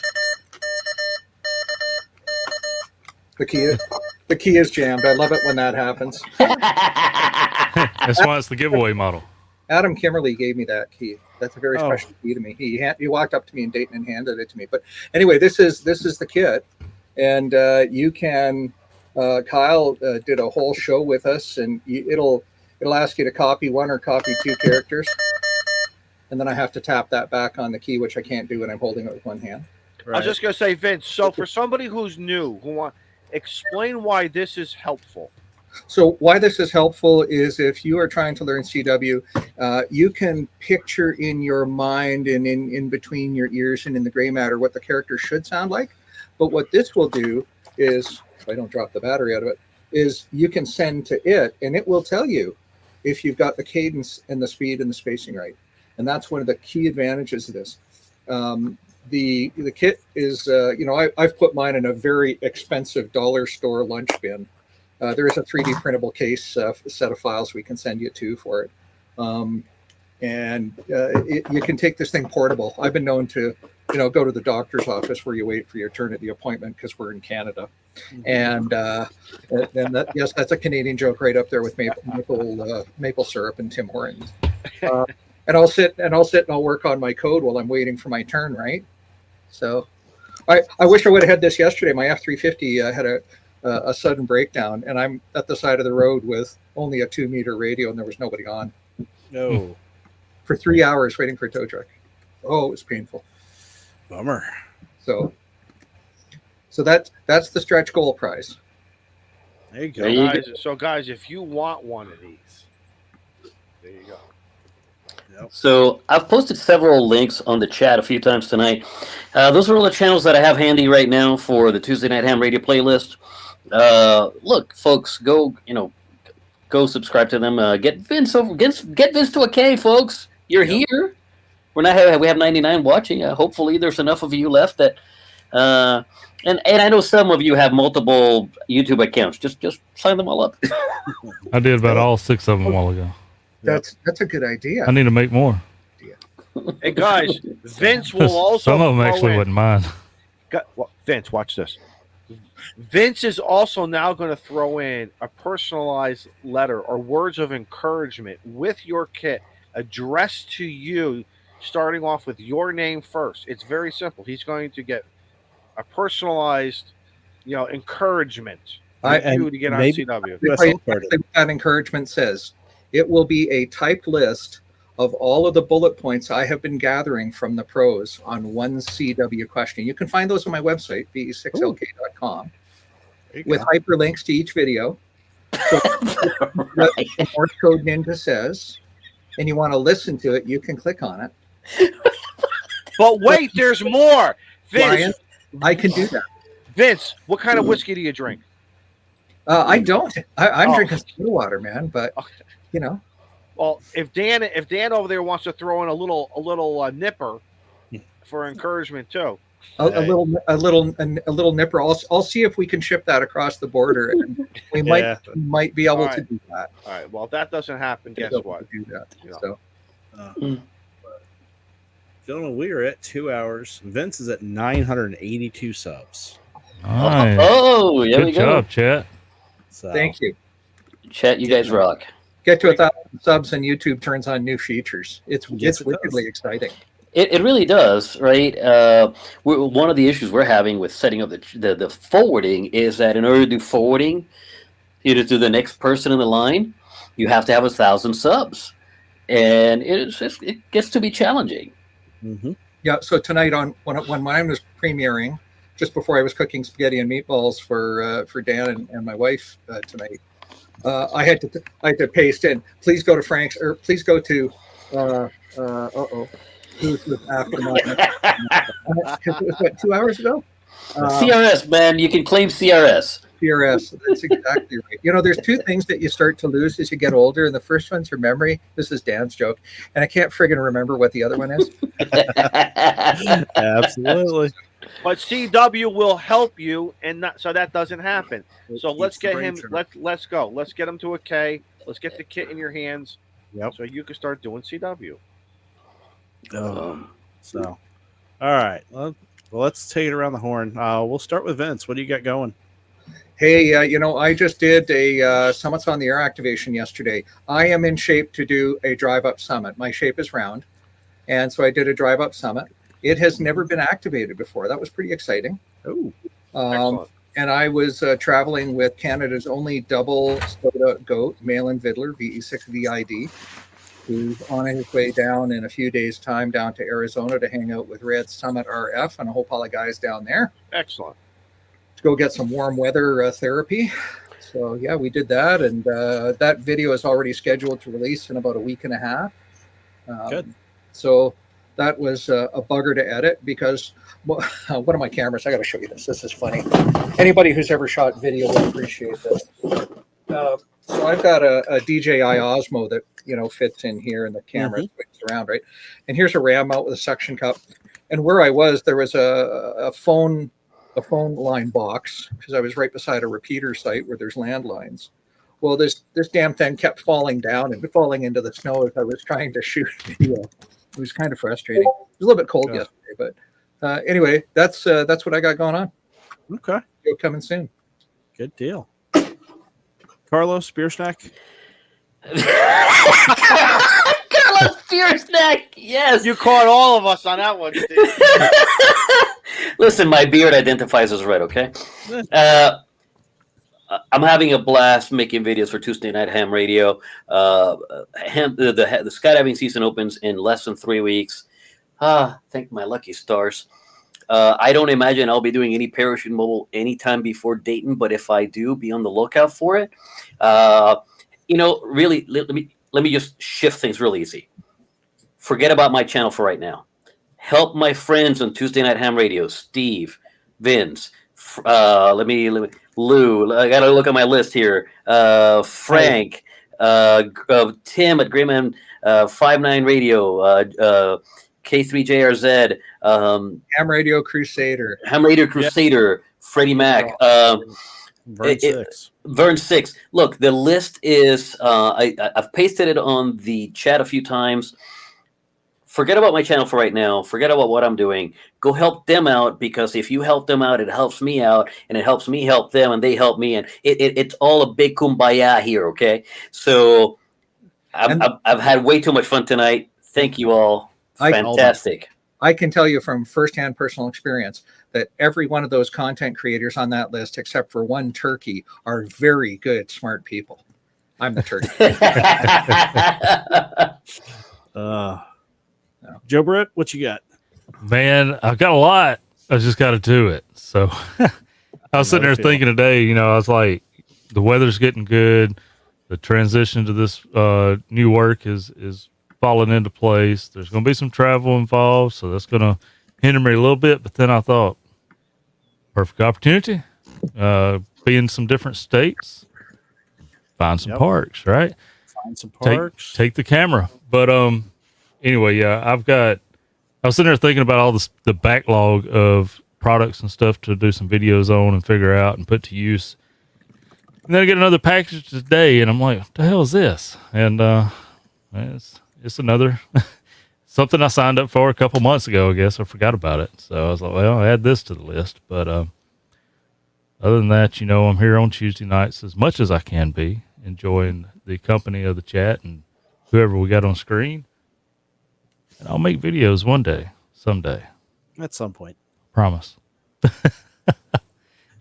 [SPEAKER 9] The key is jammed. I love it when that happens.
[SPEAKER 6] That's why it's the giveaway model.
[SPEAKER 9] Adam Kimmerly gave me that key. That's a very special key to me. He walked up to me in Dayton and handed it to me. But anyway, this is the kit, and you can. Kyle did a whole show with us, and it'll ask you to copy 1 or copy 2 characters, and then I have to tap that back on the key, which I can't do when I'm holding it with one hand.
[SPEAKER 7] Right. I was just gonna say, Vince. So for somebody who's new, explain why this is helpful.
[SPEAKER 9] So why this is helpful is if you are trying to learn CW, you can picture in your mind and in between your ears and in the gray matter what the character should sound like. But what this will do is, if I don't drop the battery out of it, is you can send to it and it will tell you if you've got the cadence and the speed and the spacing right. And that's one of the key advantages of this. The kit is, I've put mine in a very expensive dollar store lunch bin. There is a 3D printable case set of files we can send you to for it. You can take this thing portable. I've been known to, go to the doctor's office where you wait for your turn at the appointment because we're in Canada. And yes, that's a Canadian joke right up there with maple syrup and Tim Hortons. And I'll sit and I'll work on my code while I'm waiting for my turn, right? So I wish I would have had this yesterday. My F-350 had a sudden breakdown, and I'm at the side of the road with only a 2-meter radio, and there was nobody on.
[SPEAKER 8] No.
[SPEAKER 9] For 3 hours waiting for a tow truck. Oh, it was painful.
[SPEAKER 8] Bummer.
[SPEAKER 9] So that's the stretch goal prize.
[SPEAKER 8] There you go.
[SPEAKER 3] There you
[SPEAKER 7] Guys, so guys, if you want one of these, there you go.
[SPEAKER 3] So I've posted several links on the chat a few times tonight. Those are all the channels that I have handy right now for the Tuesday Night Ham Radio playlist. Look, folks, go subscribe to them. Get Vince to a K, folks. You're here. We have 99 watching. Hopefully, there's enough of you left that. And I know some of you have multiple YouTube accounts. Just sign them all up.
[SPEAKER 6] I did about all 6 of them a while ago.
[SPEAKER 9] That's a good idea.
[SPEAKER 6] I need to make more.
[SPEAKER 7] Hey guys, Vince will also.
[SPEAKER 6] Some of them actually wasn't mine.
[SPEAKER 7] Vince, watch this. Vince is also now going to throw in a personalized letter or words of encouragement with your kit addressed to you, starting off with your name first. It's very simple. He's going to get a personalized, encouragement for you to get on CW.
[SPEAKER 9] That encouragement says it will be a typed list of all of the bullet points I have been gathering from the pros on one CW question. You can find those on my website, ve6lk.com, with hyperlinks to each video. So what Morse Code Ninja says, and you want to listen to it, you can click on it.
[SPEAKER 7] But wait, there's more. Vince,
[SPEAKER 9] Ryan, I can do that.
[SPEAKER 7] Vince, what kind of whiskey do you drink?
[SPEAKER 9] I don't. I'm drinking soda water, man. But
[SPEAKER 7] Well, if Dan over there wants to throw in a little nipper for encouragement too,
[SPEAKER 9] a little nipper. I'll see if we can ship that across the border, and we might be able to do that.
[SPEAKER 7] All right. Well, if that doesn't happen, guess what?
[SPEAKER 9] Do that.
[SPEAKER 8] Gentlemen, we are at 2 hours. Vince is at 982 subs.
[SPEAKER 6] Nice.
[SPEAKER 3] Oh, yeah,
[SPEAKER 6] good job, chat.
[SPEAKER 8] So,
[SPEAKER 9] thank you,
[SPEAKER 3] chat. You guys rock.
[SPEAKER 9] Get to 1,000 subs, and YouTube turns on new features. It's wickedly exciting.
[SPEAKER 3] It really does, right? One of the issues we're having with setting up the forwarding is that in order to do forwarding, to the next person in the line, you have to have 1,000 subs, and it gets to be challenging.
[SPEAKER 8] Mm-hmm.
[SPEAKER 9] Yeah. So tonight when mine was premiering, just before I was cooking spaghetti and meatballs for Dan and my wife tonight, I had to paste in. Please go to Frank's, or please go to. Who's after mine? Because it was what, 2 hours ago.
[SPEAKER 3] CRS, man, you can claim CRS.
[SPEAKER 9] CRS. That's exactly right. There's two things that you start to lose as you get older, and the first one's your memory. This is Dan's joke, and I can't friggin' remember what the other one is.
[SPEAKER 8] Absolutely.
[SPEAKER 7] But CW will help you, and so that doesn't happen. So let's get him. Let's go. Let's get him to a K. Let's get the kit in your hands.
[SPEAKER 8] Yep.
[SPEAKER 7] So you can start doing CW.
[SPEAKER 8] So, all right. Well, let's take it around the horn. We'll start with Vince. What do you got going?
[SPEAKER 9] Hey, I just did a Summits on the Air activation yesterday. I am in shape to do a drive-up summit. My shape is round, and so I did a drive-up summit. It has never been activated before. That was pretty exciting.
[SPEAKER 8] Oh,
[SPEAKER 7] excellent.
[SPEAKER 9] And I was traveling with Canada's only double soda goat, Malin Vidler, VE6VID, who's on his way down in a few days' time down to Arizona to hang out with Red Summit RF and a whole pile of guys down there.
[SPEAKER 7] Excellent.
[SPEAKER 9] To go get some warm weather therapy. So, yeah, we did that. And that video is already scheduled to release in about a week and a half.
[SPEAKER 8] Good.
[SPEAKER 9] So that was a bugger to edit because one of my cameras, I got to show you this. This is funny. Anybody who's ever shot video will appreciate this. So I've got a DJI Osmo that fits in here, and the camera swings around, right? And here's a RAM out with a suction cup. And where I was, there was a phone line box because I was right beside a repeater site where there's landlines. Well, this damn thing kept falling down and falling into the snow as I was trying to shoot video. It was kind of frustrating. It was a little bit cold yesterday, but anyway, that's what I got going on.
[SPEAKER 8] Okay,
[SPEAKER 9] Video coming soon.
[SPEAKER 8] good deal. Carlos, beer snack.
[SPEAKER 3] Carlos beer snack. Yes.
[SPEAKER 7] You caught all of us on that one, Steve.
[SPEAKER 3] Listen, my beard identifies as red. Okay. I'm having a blast making videos for Tuesday Night Ham Radio. The skydiving season opens in less than 3 weeks. Thank my lucky stars. I don't imagine I'll be doing any parachute mobile anytime before Dayton, but if I do, be on the lookout for it. Really, let me just shift things real easy. Forget about my channel for right now. Help my friends on Tuesday Night Ham Radio, Steve, Vince, Lou. I gotta look at my list here. Frank, Tim at Grayman 59 Radio, K3JRZ,
[SPEAKER 9] Ham Radio Crusader,
[SPEAKER 3] Freddie Mac, Vern 6. Look, the list is. I've pasted it on the chat a few times. Forget about my channel for right now. Forget about what I'm doing. Go help them out, because if you help them out, it helps me out, and it helps me help them, and they help me, and it's all a big kumbaya here. Okay, so I've had way too much fun tonight. Thank you all. Fantastic.
[SPEAKER 9] I can tell you from firsthand personal experience that every one of those content creators on that list, except for one turkey, are very good, smart people. I'm the turkey.
[SPEAKER 8] Joe Britt, what you got?
[SPEAKER 6] Man, I've got a lot. I just got to do it. So I was sitting there thinking today, I was like, the weather's getting good. The transition to this new work is falling into place. There's going to be some travel involved, so that's going to hinder me a little bit. But then I thought, perfect opportunity. Be in some different states, find some parks, right?
[SPEAKER 8] Find some parks.
[SPEAKER 6] Take the camera. But anyway, yeah, I was sitting there thinking about all the backlog of products and stuff to do some videos on and figure out and put to use. And then I get another package today, and I'm like, what the hell is this? And it's another something I signed up for a couple months ago. I guess I forgot about it. So I was like, well, I'll add this to the list. But other than that, I'm here on Tuesday nights as much as I can be, enjoying the company of the chat and whoever we got on screen. And I'll make videos one day, someday.
[SPEAKER 8] At some point.
[SPEAKER 6] Promise.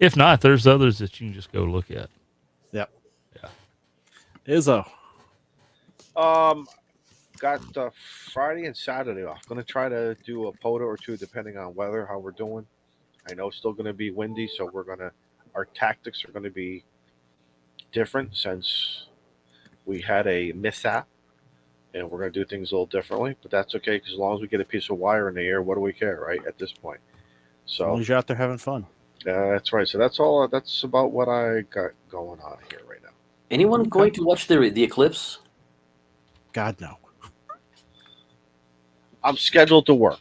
[SPEAKER 6] If not, there's others that you can just go look at.
[SPEAKER 8] Yep. Yeah. Izzo.
[SPEAKER 7] Got Friday and Saturday off. Going to try to do a photo or two depending on weather, how we're doing. I know it's still going to be windy, so our tactics are going to be different since we had a mishap. And we're going to do things a little differently, but that's okay, because as long as we get a piece of wire in the air, what do we care, right, at this point? So,
[SPEAKER 8] as long as you're out there having fun.
[SPEAKER 7] That's right. So that's all. That's about what I got going on here right now.
[SPEAKER 3] Anyone going to watch the eclipse?
[SPEAKER 8] God, no.
[SPEAKER 7] I'm scheduled to work.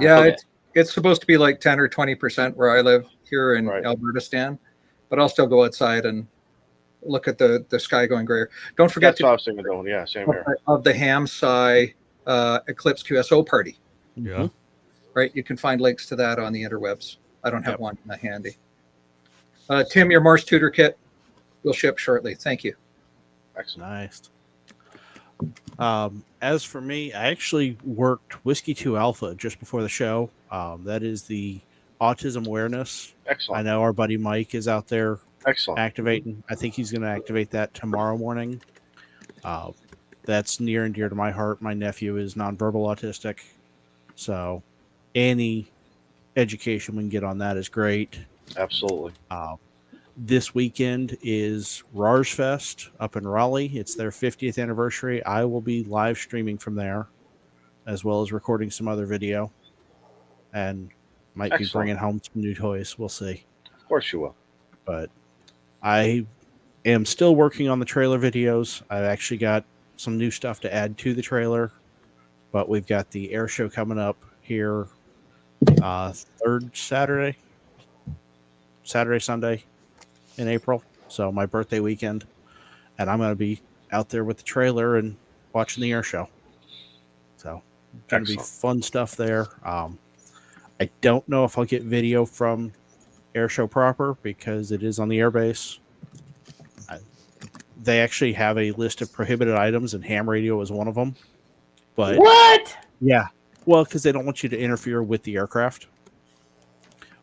[SPEAKER 9] Yeah,
[SPEAKER 3] Okay.
[SPEAKER 9] it's supposed to be like 10 or 20% where I live here in
[SPEAKER 7] Right.
[SPEAKER 9] Alberta, Stan, but I'll still go outside and look at the sky going grayer. Don't forget
[SPEAKER 7] That's what I was thinking of doing. Yeah, same here.
[SPEAKER 9] of the Ham-Sci Eclipse QSO party.
[SPEAKER 6] Yeah.
[SPEAKER 9] Right, you can find links to that on the interwebs. I don't have one handy. Tim, your Morse tutor kit will ship shortly. Thank you.
[SPEAKER 7] Excellent.
[SPEAKER 8] Nice. As for me, I actually worked Whiskey 2 Alpha just before the show. That is the autism awareness.
[SPEAKER 7] Excellent.
[SPEAKER 8] I know our buddy Mike is out there
[SPEAKER 7] Excellent.
[SPEAKER 8] activating. I think he's going to activate that tomorrow morning. That's near and dear to my heart. My nephew is nonverbal autistic, so any education we can get on that is great.
[SPEAKER 7] Absolutely.
[SPEAKER 8] This weekend is Rars Fest up in Raleigh. It's their 50th anniversary. I will be live streaming from there, as well as recording some other video, and might
[SPEAKER 7] Excellent.
[SPEAKER 8] be bringing home some new toys. We'll see.
[SPEAKER 7] Of course you will.
[SPEAKER 8] But I am still working on the trailer videos. I've actually got some new stuff to add to the trailer, but we've got the air show coming up here third Saturday, Sunday in April. So my birthday weekend, and I'm going to be out there with the trailer and watching the air show. So going to be fun stuff there. I don't know if I'll get video from air show proper because it is on the airbase. They actually have a list of prohibited items, and ham radio is one of them. But
[SPEAKER 3] What?
[SPEAKER 8] yeah, well, because they don't want you to interfere with the aircraft.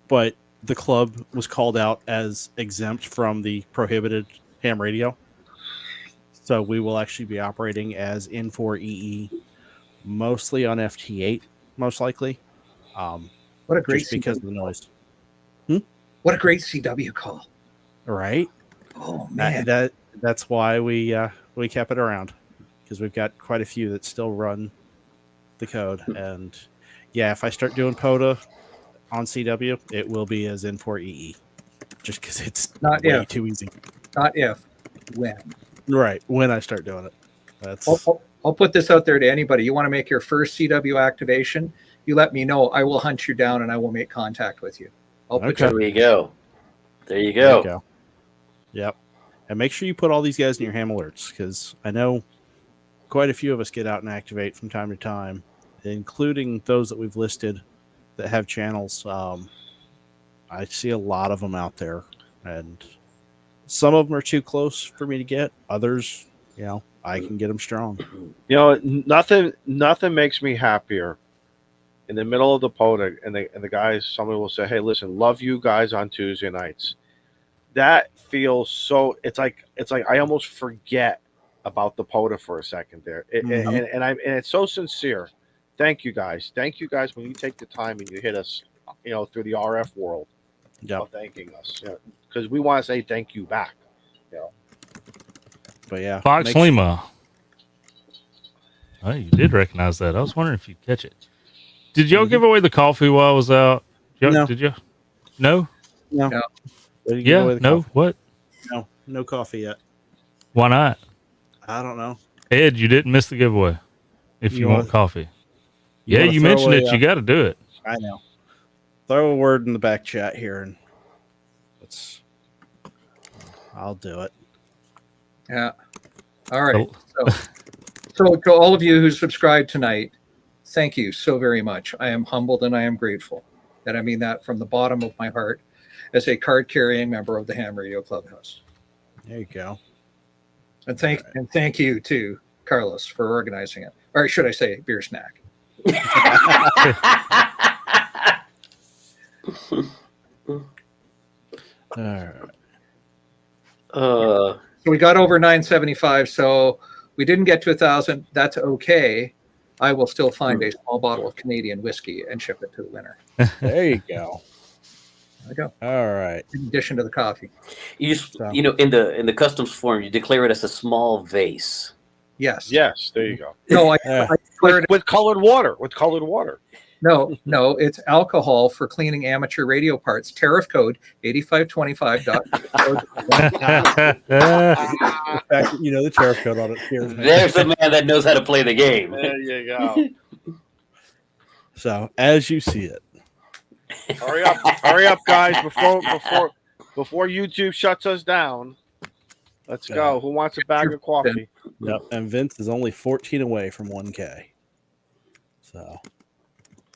[SPEAKER 8] But the club was called out as exempt from the prohibited ham radio. So we will actually be operating as N4EE, mostly on FT8, most likely.
[SPEAKER 9] What a great
[SPEAKER 8] just because of the noise.
[SPEAKER 9] What a great CW call.
[SPEAKER 8] Right?
[SPEAKER 9] Oh, man.
[SPEAKER 8] That's why we kept it around, because we've got quite a few that still run the code. And yeah, if I start doing POTA on CW, it will be as N4EE, just because it's
[SPEAKER 9] Not
[SPEAKER 8] way
[SPEAKER 9] if.
[SPEAKER 8] too easy.
[SPEAKER 9] Not if, when.
[SPEAKER 8] Right, when I start doing it. That's
[SPEAKER 9] I'll put this out there to anybody. You want to make your first CW activation, you let me know. I will hunt you down and I will make contact with you. I'll put
[SPEAKER 3] There you go. There you go.
[SPEAKER 8] Yep. And make sure you put all these guys in your ham alerts, because I know quite a few of us get out and activate from time to time, including those that we've listed that have channels. I see a lot of them out there, and some of them are too close for me to get. Others, I can get them strong.
[SPEAKER 7] Nothing makes me happier in the middle of the POTA, and the guys, somebody will say, "Hey, listen, love you guys on Tuesday nights." That feels so. It's like I almost forget about the POTA for a second there, and it's so sincere. Thank you guys. Thank you guys when you take the time and you hit us, through the RF world, thanking us, because we want to say thank you back.
[SPEAKER 8] But yeah,
[SPEAKER 6] Fox Lima. Oh, you did recognize that. I was wondering if you'd catch it. Did y'all give away the coffee while I was out?
[SPEAKER 8] No.
[SPEAKER 6] Did you? No.
[SPEAKER 8] No.
[SPEAKER 6] Yeah. No.
[SPEAKER 8] Coffee.
[SPEAKER 6] What?
[SPEAKER 8] No coffee yet.
[SPEAKER 6] Why not?
[SPEAKER 8] I don't know.
[SPEAKER 6] Ed, you didn't miss the giveaway. If you want coffee.
[SPEAKER 8] You
[SPEAKER 6] You mentioned it. You got to do it.
[SPEAKER 8] I know. Throw a word in the back chat here, and I'll do it.
[SPEAKER 9] Yeah. All right. So to all of you who subscribed tonight, thank you so very much. I am humbled and I am grateful. And I mean that from the bottom of my heart as a card-carrying member of the Ham Radio Clubhouse.
[SPEAKER 8] There you go.
[SPEAKER 9] And thank you to Carlos for organizing it. Or should I say beer snack?
[SPEAKER 8] All right.
[SPEAKER 9] So we got over 975. So we didn't get to 1,000. That's okay. I will still find a small bottle of Canadian whiskey and ship it to the winner.
[SPEAKER 8] There you go.
[SPEAKER 9] There we go.
[SPEAKER 8] All right.
[SPEAKER 9] In addition to the coffee.
[SPEAKER 3] In the customs form, you declare it as a small vase.
[SPEAKER 9] Yes.
[SPEAKER 7] Yes. There you go.
[SPEAKER 9] No, I
[SPEAKER 7] with colored water. With colored water.
[SPEAKER 9] No, it's alcohol for cleaning amateur radio parts. Tariff code 8525.
[SPEAKER 8] The tariff code on it.
[SPEAKER 3] There's a man that knows how to play the game.
[SPEAKER 7] There you go.
[SPEAKER 8] So as you see it.
[SPEAKER 7] Hurry up, guys! Before YouTube shuts us down. Let's go. Who wants a bag of coffee?
[SPEAKER 8] Yep. And Vince is only 14 away from 1K. So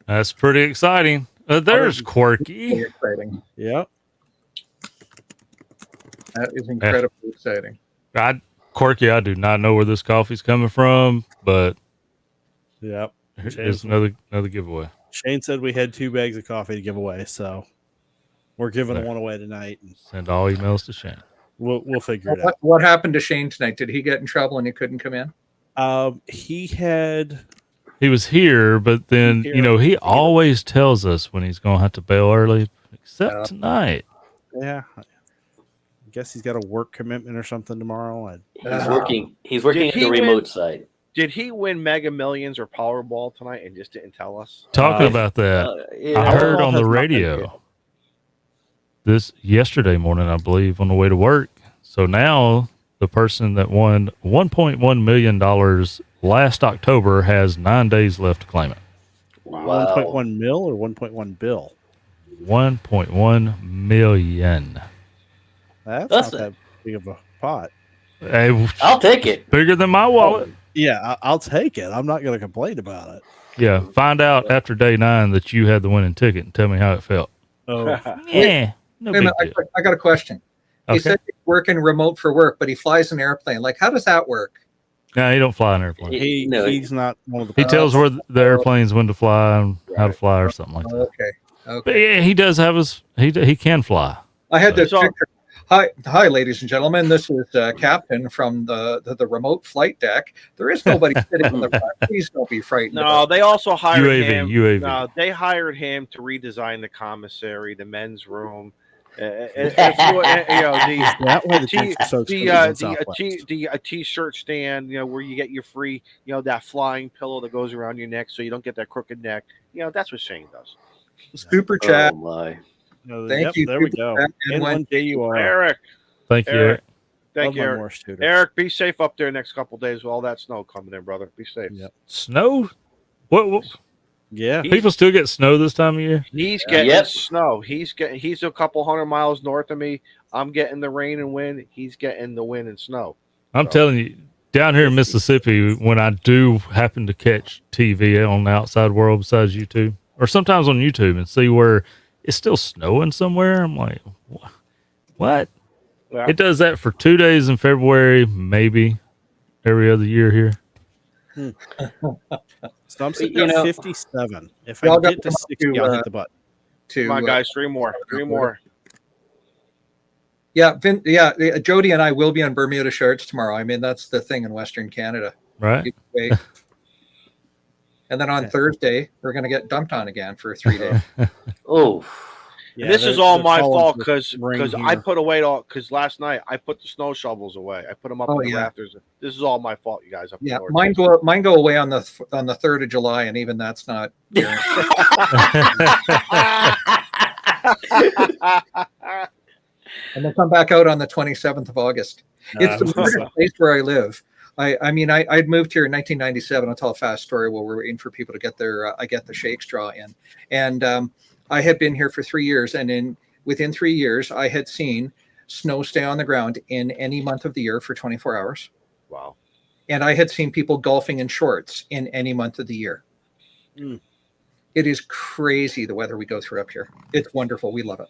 [SPEAKER 6] that's pretty exciting. There's Quirky.
[SPEAKER 9] Exciting.
[SPEAKER 8] Yep.
[SPEAKER 9] That is incredibly exciting.
[SPEAKER 6] Quirky, I do not know where this coffee's coming from, but
[SPEAKER 8] yep.
[SPEAKER 6] Here's another giveaway.
[SPEAKER 8] Shane said we had 2 bags of coffee to give away, so we're giving one away tonight.
[SPEAKER 6] Send all emails to Shane.
[SPEAKER 8] We'll figure it out.
[SPEAKER 9] What happened to Shane tonight? Did he get in trouble and he couldn't come in?
[SPEAKER 8] He
[SPEAKER 6] was here, but then he always tells us when he's going to have to bail early, except tonight.
[SPEAKER 8] Yeah, I guess he's got a work commitment or something tomorrow.
[SPEAKER 3] He's working at the remote side.
[SPEAKER 7] Did he win Mega Millions or Powerball tonight and just didn't tell us?
[SPEAKER 6] Talking about that, I heard on the radio yesterday morning, I believe, on the way to work, So now the person that won $1.1 million last October has 9 days left to claim it.
[SPEAKER 3] Wow.
[SPEAKER 8] 1.1 mil or 1.1 bill?
[SPEAKER 6] 1.1 million.
[SPEAKER 8] That's
[SPEAKER 3] That's
[SPEAKER 8] not that big of a pot.
[SPEAKER 6] Hey,
[SPEAKER 3] I'll take it.
[SPEAKER 6] bigger than my wallet.
[SPEAKER 8] Yeah, I'll take it. I'm not going to complain about it.
[SPEAKER 6] Yeah, find out after day 9 that you had the winning ticket and tell me how it felt.
[SPEAKER 8] Oh,
[SPEAKER 6] Yeah, no
[SPEAKER 9] Wait a
[SPEAKER 6] big
[SPEAKER 9] minute,
[SPEAKER 6] deal.
[SPEAKER 9] I got a question. He
[SPEAKER 6] Okay.
[SPEAKER 9] said he's working remote for work, but he flies an airplane. Like, how does that work?
[SPEAKER 6] No, he don't fly an airplane.
[SPEAKER 8] he's not one of the.
[SPEAKER 6] He tells where the airplanes when to fly and how to fly or something like that.
[SPEAKER 9] Okay.
[SPEAKER 6] But yeah, he does have his. He can fly.
[SPEAKER 9] I had this
[SPEAKER 7] So-
[SPEAKER 9] picture. Hi, ladies and gentlemen. This is Captain from the remote flight deck. There is nobody sitting in the front. Please don't be frightened.
[SPEAKER 7] No, they also hired
[SPEAKER 6] UAV,
[SPEAKER 7] him.
[SPEAKER 6] UAV.
[SPEAKER 7] No, they hired him to redesign the commissary, the men's room. If you,
[SPEAKER 8] That way the drinks are so expensive in Southwest.
[SPEAKER 7] the t-shirt stand, where you get your free, that flying pillow that goes around your neck, so you don't get that crooked neck. That's what Shane does.
[SPEAKER 9] Super chat.
[SPEAKER 3] Oh my.
[SPEAKER 9] Thank you.
[SPEAKER 8] There we
[SPEAKER 9] Super
[SPEAKER 8] go.
[SPEAKER 9] chat. And when-
[SPEAKER 8] N1JUR.
[SPEAKER 7] Eric,
[SPEAKER 6] Thank you,
[SPEAKER 7] Eric.
[SPEAKER 6] Eric.
[SPEAKER 7] thank
[SPEAKER 8] Love
[SPEAKER 7] you,
[SPEAKER 8] my
[SPEAKER 7] Eric.
[SPEAKER 8] Morse tutor.
[SPEAKER 7] Eric, be safe up there next couple days with all that snow coming in, brother. Be safe.
[SPEAKER 8] Yep.
[SPEAKER 6] Snow? What?
[SPEAKER 8] Yeah.
[SPEAKER 6] People still get snow this time of year?
[SPEAKER 7] He's getting
[SPEAKER 3] Yep.
[SPEAKER 7] snow. He's a couple hundred miles north of me. I'm getting the rain and wind. He's getting the wind and snow.
[SPEAKER 6] I'm
[SPEAKER 7] So-
[SPEAKER 6] telling you, down here in Mississippi, when I do happen to catch TV on the outside world besides YouTube, or sometimes on YouTube and see where it's still snowing somewhere, I'm like, what?
[SPEAKER 7] Yeah.
[SPEAKER 6] It does that for 2 days in February, maybe every other year here.
[SPEAKER 8] So I'm sitting
[SPEAKER 3] You
[SPEAKER 8] at
[SPEAKER 3] know-
[SPEAKER 8] 57. If
[SPEAKER 9] Y'all
[SPEAKER 8] I
[SPEAKER 9] got
[SPEAKER 8] get to
[SPEAKER 9] to
[SPEAKER 8] 60, I'll hit the button.
[SPEAKER 7] Come on, guys. Three more.
[SPEAKER 9] Yeah, Jody and I will be on Bermuda shorts tomorrow. I mean, that's the thing in Western Canada.
[SPEAKER 6] Right?
[SPEAKER 9] Wait. And then on Thursday, we're going to get dumped on again for 3 days.
[SPEAKER 3] Oh.
[SPEAKER 7] And this is all my fault
[SPEAKER 8] because
[SPEAKER 7] because I put away because last night I put the snow shovels away. I put them up
[SPEAKER 9] Oh,
[SPEAKER 7] in the
[SPEAKER 9] yeah.
[SPEAKER 7] rafters. This is all my fault, you guys. Up
[SPEAKER 9] Yeah,
[SPEAKER 7] north.
[SPEAKER 9] mine go away on the 3rd of July, and even that's not. And they'll come back out on the 27th of August. It's the weirdest place where I live. I mean, I'd moved here in 1997. I'll tell a fast story while we're waiting for people to get their I get the shake straw in. And I had been here for 3 years, and within 3 years, I had seen snow stay on the ground in any month of the year for 24 hours.
[SPEAKER 7] Wow.
[SPEAKER 9] And I had seen people golfing in shorts in any month of the year.
[SPEAKER 8] Mm.
[SPEAKER 9] It is crazy the weather we go through up here. It's wonderful. We love it.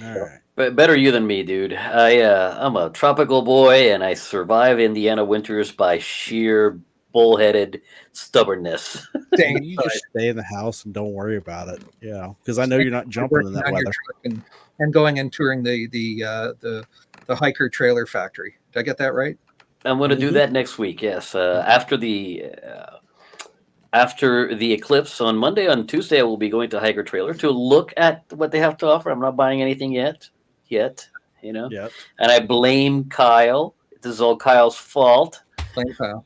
[SPEAKER 8] All right.
[SPEAKER 3] But better you than me, dude. I'm a tropical boy, and I survive Indiana winters by sheer bullheaded stubbornness.
[SPEAKER 9] Dang,
[SPEAKER 8] You just stay in the house and don't worry about it. Yeah, because I know you're not jumping in that
[SPEAKER 9] on your
[SPEAKER 8] weather.
[SPEAKER 9] truck and going and touring the hiker trailer factory. Did I get that right?
[SPEAKER 3] I'm going to do that next week. Yes, after the eclipse on Monday. On Tuesday, I will be going to Hiker Trailer to look at what they have to offer. I'm not buying anything yet.
[SPEAKER 8] Yep.
[SPEAKER 3] And I blame Kyle. This is all Kyle's fault.
[SPEAKER 9] Blame Kyle.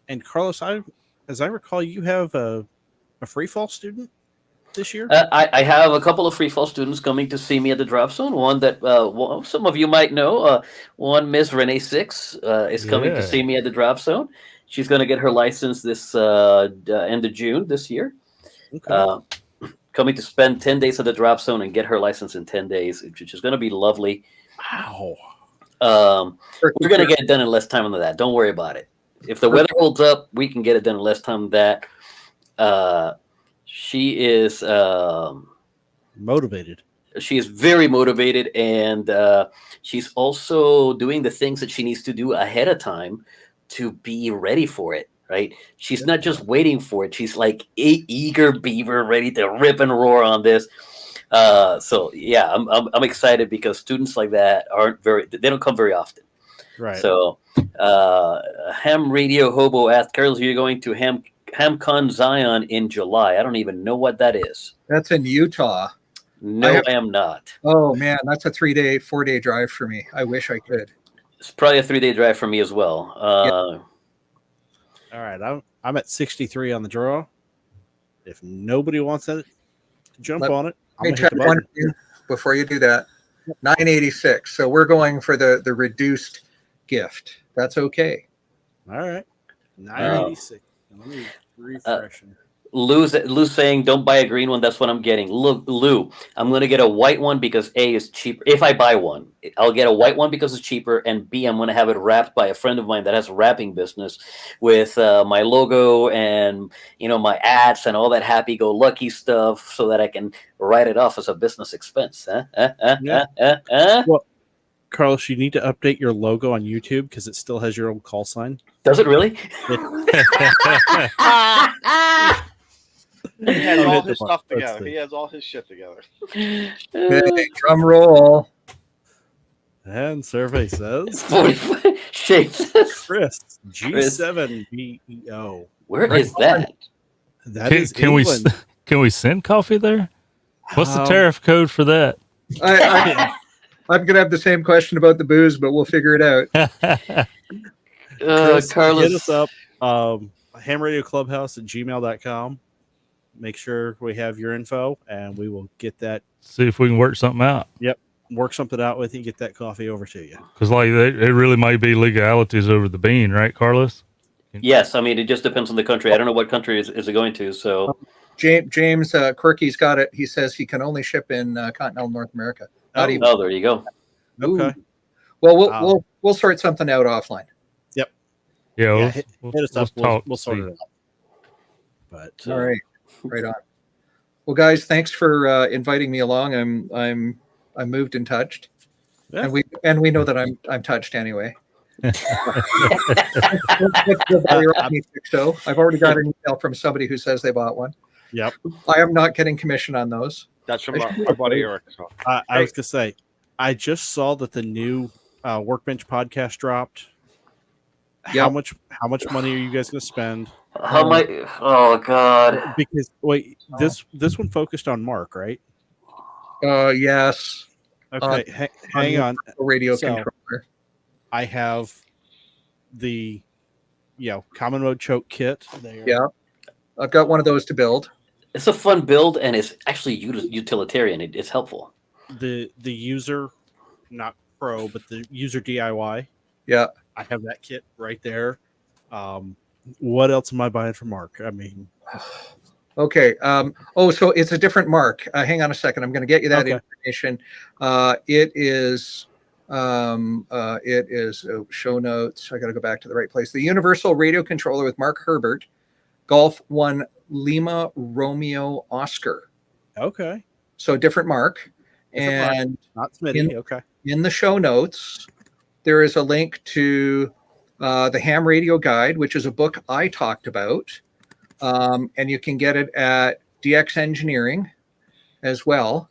[SPEAKER 8] And Carlos, as I recall, you have a free fall student this year.
[SPEAKER 3] I have a couple of free fall students coming to see me at the drop zone. One that some of you might know. One Miss Renee Six is coming to see me at the drop zone. She's going to get her license this end of June this year.
[SPEAKER 8] Okay.
[SPEAKER 3] Coming to spend 10 days at the drop zone and get her license in 10 days, which is going to be lovely.
[SPEAKER 8] Wow.
[SPEAKER 3] We're going to get it done in less time than that. Don't worry about it. If the weather holds up, we can get it done in less time than that. She is
[SPEAKER 8] Motivated.
[SPEAKER 3] She is very motivated, and she's also doing the things that she needs to do ahead of time to be ready for it. Right? She's not just waiting for it. She's like eager beaver, ready to rip and roar on this. So yeah, I'm excited because students like that they don't come very often.
[SPEAKER 8] Right.
[SPEAKER 3] So Ham Radio Hobo asked, Carlos, are you going to HamCon Zion in July? I don't even know what that is.
[SPEAKER 9] That's in Utah.
[SPEAKER 3] No, I am not.
[SPEAKER 9] Oh man, that's a 4-day drive for me. I wish I could.
[SPEAKER 3] It's probably a 3-day drive for me as well.
[SPEAKER 8] All right, I'm at 63 on the draw. If nobody wants to jump on it, I'm
[SPEAKER 9] Hey,
[SPEAKER 8] gonna hit
[SPEAKER 9] check
[SPEAKER 8] the
[SPEAKER 9] one
[SPEAKER 8] button.
[SPEAKER 9] thing before you do that. $9.86. So we're going for the reduced gift. That's okay.
[SPEAKER 8] All right. 986. Let me refresh.
[SPEAKER 3] Lou's saying don't buy a green one. That's what I'm getting. Lou, I'm gonna get a white one because A is cheaper. If I buy one, I'll get a white one because it's cheaper, and B, I'm gonna have it wrapped by a friend of mine that has a wrapping business with my logo and my ads and all that happy-go-lucky stuff, so that I can write it off as a business expense.
[SPEAKER 8] Well, Carlos, you need to update your logo on YouTube because it still has your old call sign.
[SPEAKER 3] Does it really?
[SPEAKER 7] He has all his stuff together. He has all his shit together.
[SPEAKER 9] Okay, drum roll.
[SPEAKER 8] And survey says
[SPEAKER 3] Chris
[SPEAKER 8] G7 BEO.
[SPEAKER 3] Where is that?
[SPEAKER 8] That is England.
[SPEAKER 6] Can we send coffee there? What's the tariff code for that?
[SPEAKER 9] I'm gonna have the same question about the booze, but we'll figure it out.
[SPEAKER 8] Chris,
[SPEAKER 3] Carlos,
[SPEAKER 8] hit us up. hamradioclubhouse@gmail.com. Make sure we have your info, and we will get that.
[SPEAKER 6] See if we can work something out.
[SPEAKER 8] Yep, work something out with you. Get that coffee over to you.
[SPEAKER 6] Because it really might be legalities over the bean, right, Carlos?
[SPEAKER 3] Yes, I mean it just depends on the country. I don't know what country is it going to. So
[SPEAKER 9] James Quirky's got it. He says he can only ship in continental North America.
[SPEAKER 3] there you go.
[SPEAKER 8] Okay.
[SPEAKER 9] Well, we'll sort something out offline.
[SPEAKER 8] Yep.
[SPEAKER 6] Yeah.
[SPEAKER 8] Hit us up. We'll sort it out. But
[SPEAKER 9] all right, right on. Well, guys, thanks for inviting me along. I'm moved and touched, and we know that I'm touched anyway. So I've already got an email from somebody who says they bought one.
[SPEAKER 8] Yep.
[SPEAKER 9] I am not getting commission on those.
[SPEAKER 7] That's from our buddy Eric. So.
[SPEAKER 8] I was gonna say, I just saw that the new Workbench podcast dropped. How much money are you guys gonna spend?
[SPEAKER 3] How much? Oh God!
[SPEAKER 8] Because this one focused on Mark, right?
[SPEAKER 9] Yes.
[SPEAKER 8] Okay, hang on.
[SPEAKER 9] Radio controller.
[SPEAKER 8] I have the common mode choke kit there.
[SPEAKER 9] Yeah, I've got one of those to build.
[SPEAKER 3] It's a fun build, and it's actually utilitarian. It's helpful.
[SPEAKER 8] The user, not pro, but the user DIY.
[SPEAKER 9] Yeah,
[SPEAKER 8] I have that kit right there. What else am I buying for Mark? I mean,
[SPEAKER 9] okay. So it's a different Mark. Hang on a second. I'm going to get you that information. It is show notes. I got to go back to the right place. The Universal Radio Controller with Mark Herbert, Golf 1 Lima Romeo Oscar.
[SPEAKER 8] Okay.
[SPEAKER 9] So different Mark. And
[SPEAKER 8] not Smitty.
[SPEAKER 9] In the show notes, there is a link to the Ham Radio Guide, which is a book I talked about. And you can get it at DX Engineering as well.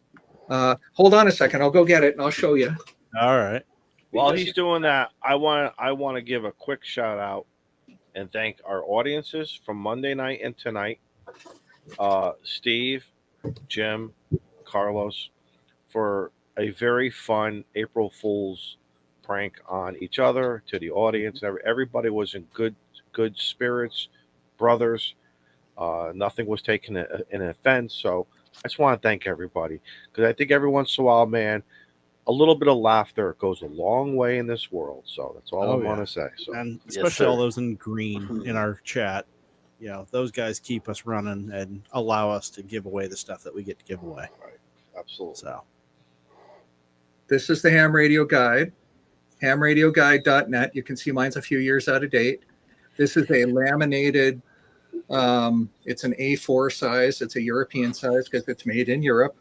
[SPEAKER 9] Hold on a second. I'll go get it and I'll show you.
[SPEAKER 8] All right.
[SPEAKER 7] While he's doing that, I want to give a quick shout out and thank our audiences from Monday night and tonight. Steve, Jim, Carlos, for a very fun April Fool's prank on each other, to the audience. Everybody was in good spirits, brothers. Nothing was taken in offense. So I just want to thank everybody, because I think every once in a while, man, a little bit of laughter goes a long way in this world. So that's all I want to say. So,
[SPEAKER 8] and especially all those in green in our chat. Those guys keep us running and allow us to give away the stuff that we get to give away.
[SPEAKER 7] Right. Absolutely.
[SPEAKER 8] So
[SPEAKER 9] this is the Ham Radio Guide, hamradioguide.net. You can see mine's a few years out of date. This is a laminated, it's an A4 size. It's a European size because it's made in Europe.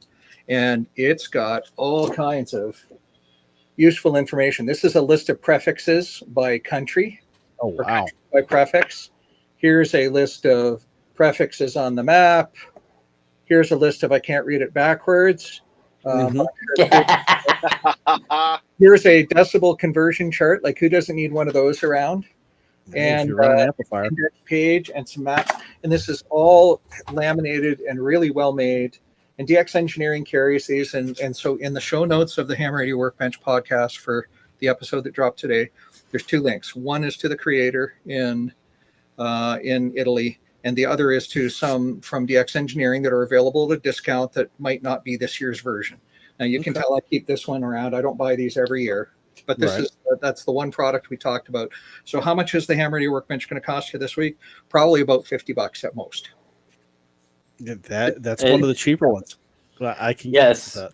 [SPEAKER 9] And it's got all kinds of useful information. This is a list of prefixes by country.
[SPEAKER 8] Oh, wow.
[SPEAKER 9] By prefix. Here's a list of prefixes on the map. Here's a list of, I can't read it backwards. Here's a decibel conversion chart. Like, who doesn't need one of those around? And
[SPEAKER 8] an amplifier
[SPEAKER 9] page and some maps. And this is all laminated and really well made. And DX Engineering carries these. And so in the show notes of the Ham Radio Workbench podcast for the episode that dropped today, there's two links. One is to the creator in Italy, and the other is to some from DX Engineering that are available at a discount that might not be this year's version. Now you can tell I keep this one around. I don't buy these every year, but that's the one product we talked about. So how much is the Ham Radio Workbench going to cost you this week? Probably about $50 at most.
[SPEAKER 8] That's one of the cheaper ones. I can
[SPEAKER 3] Yes.
[SPEAKER 8] that.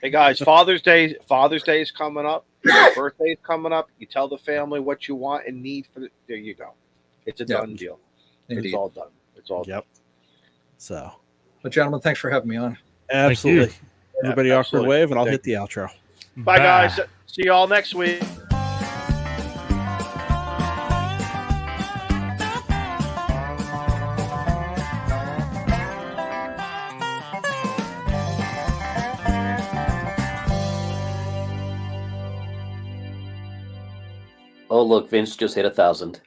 [SPEAKER 7] Hey guys, Father's Day is coming up. Your birthday's coming up. You tell the family what you want and need for there you go. It's a done deal.
[SPEAKER 9] Indeed.
[SPEAKER 7] It's all done. It's all
[SPEAKER 8] Yep. So,
[SPEAKER 9] well, gentlemen, thanks for having me on.
[SPEAKER 8] absolutely. Everybody, awkward
[SPEAKER 7] absolutely.
[SPEAKER 8] wave, and I'll hit the outro.
[SPEAKER 7] Bye guys. See you all next week.
[SPEAKER 3] Oh, look, Vince just hit 1,000.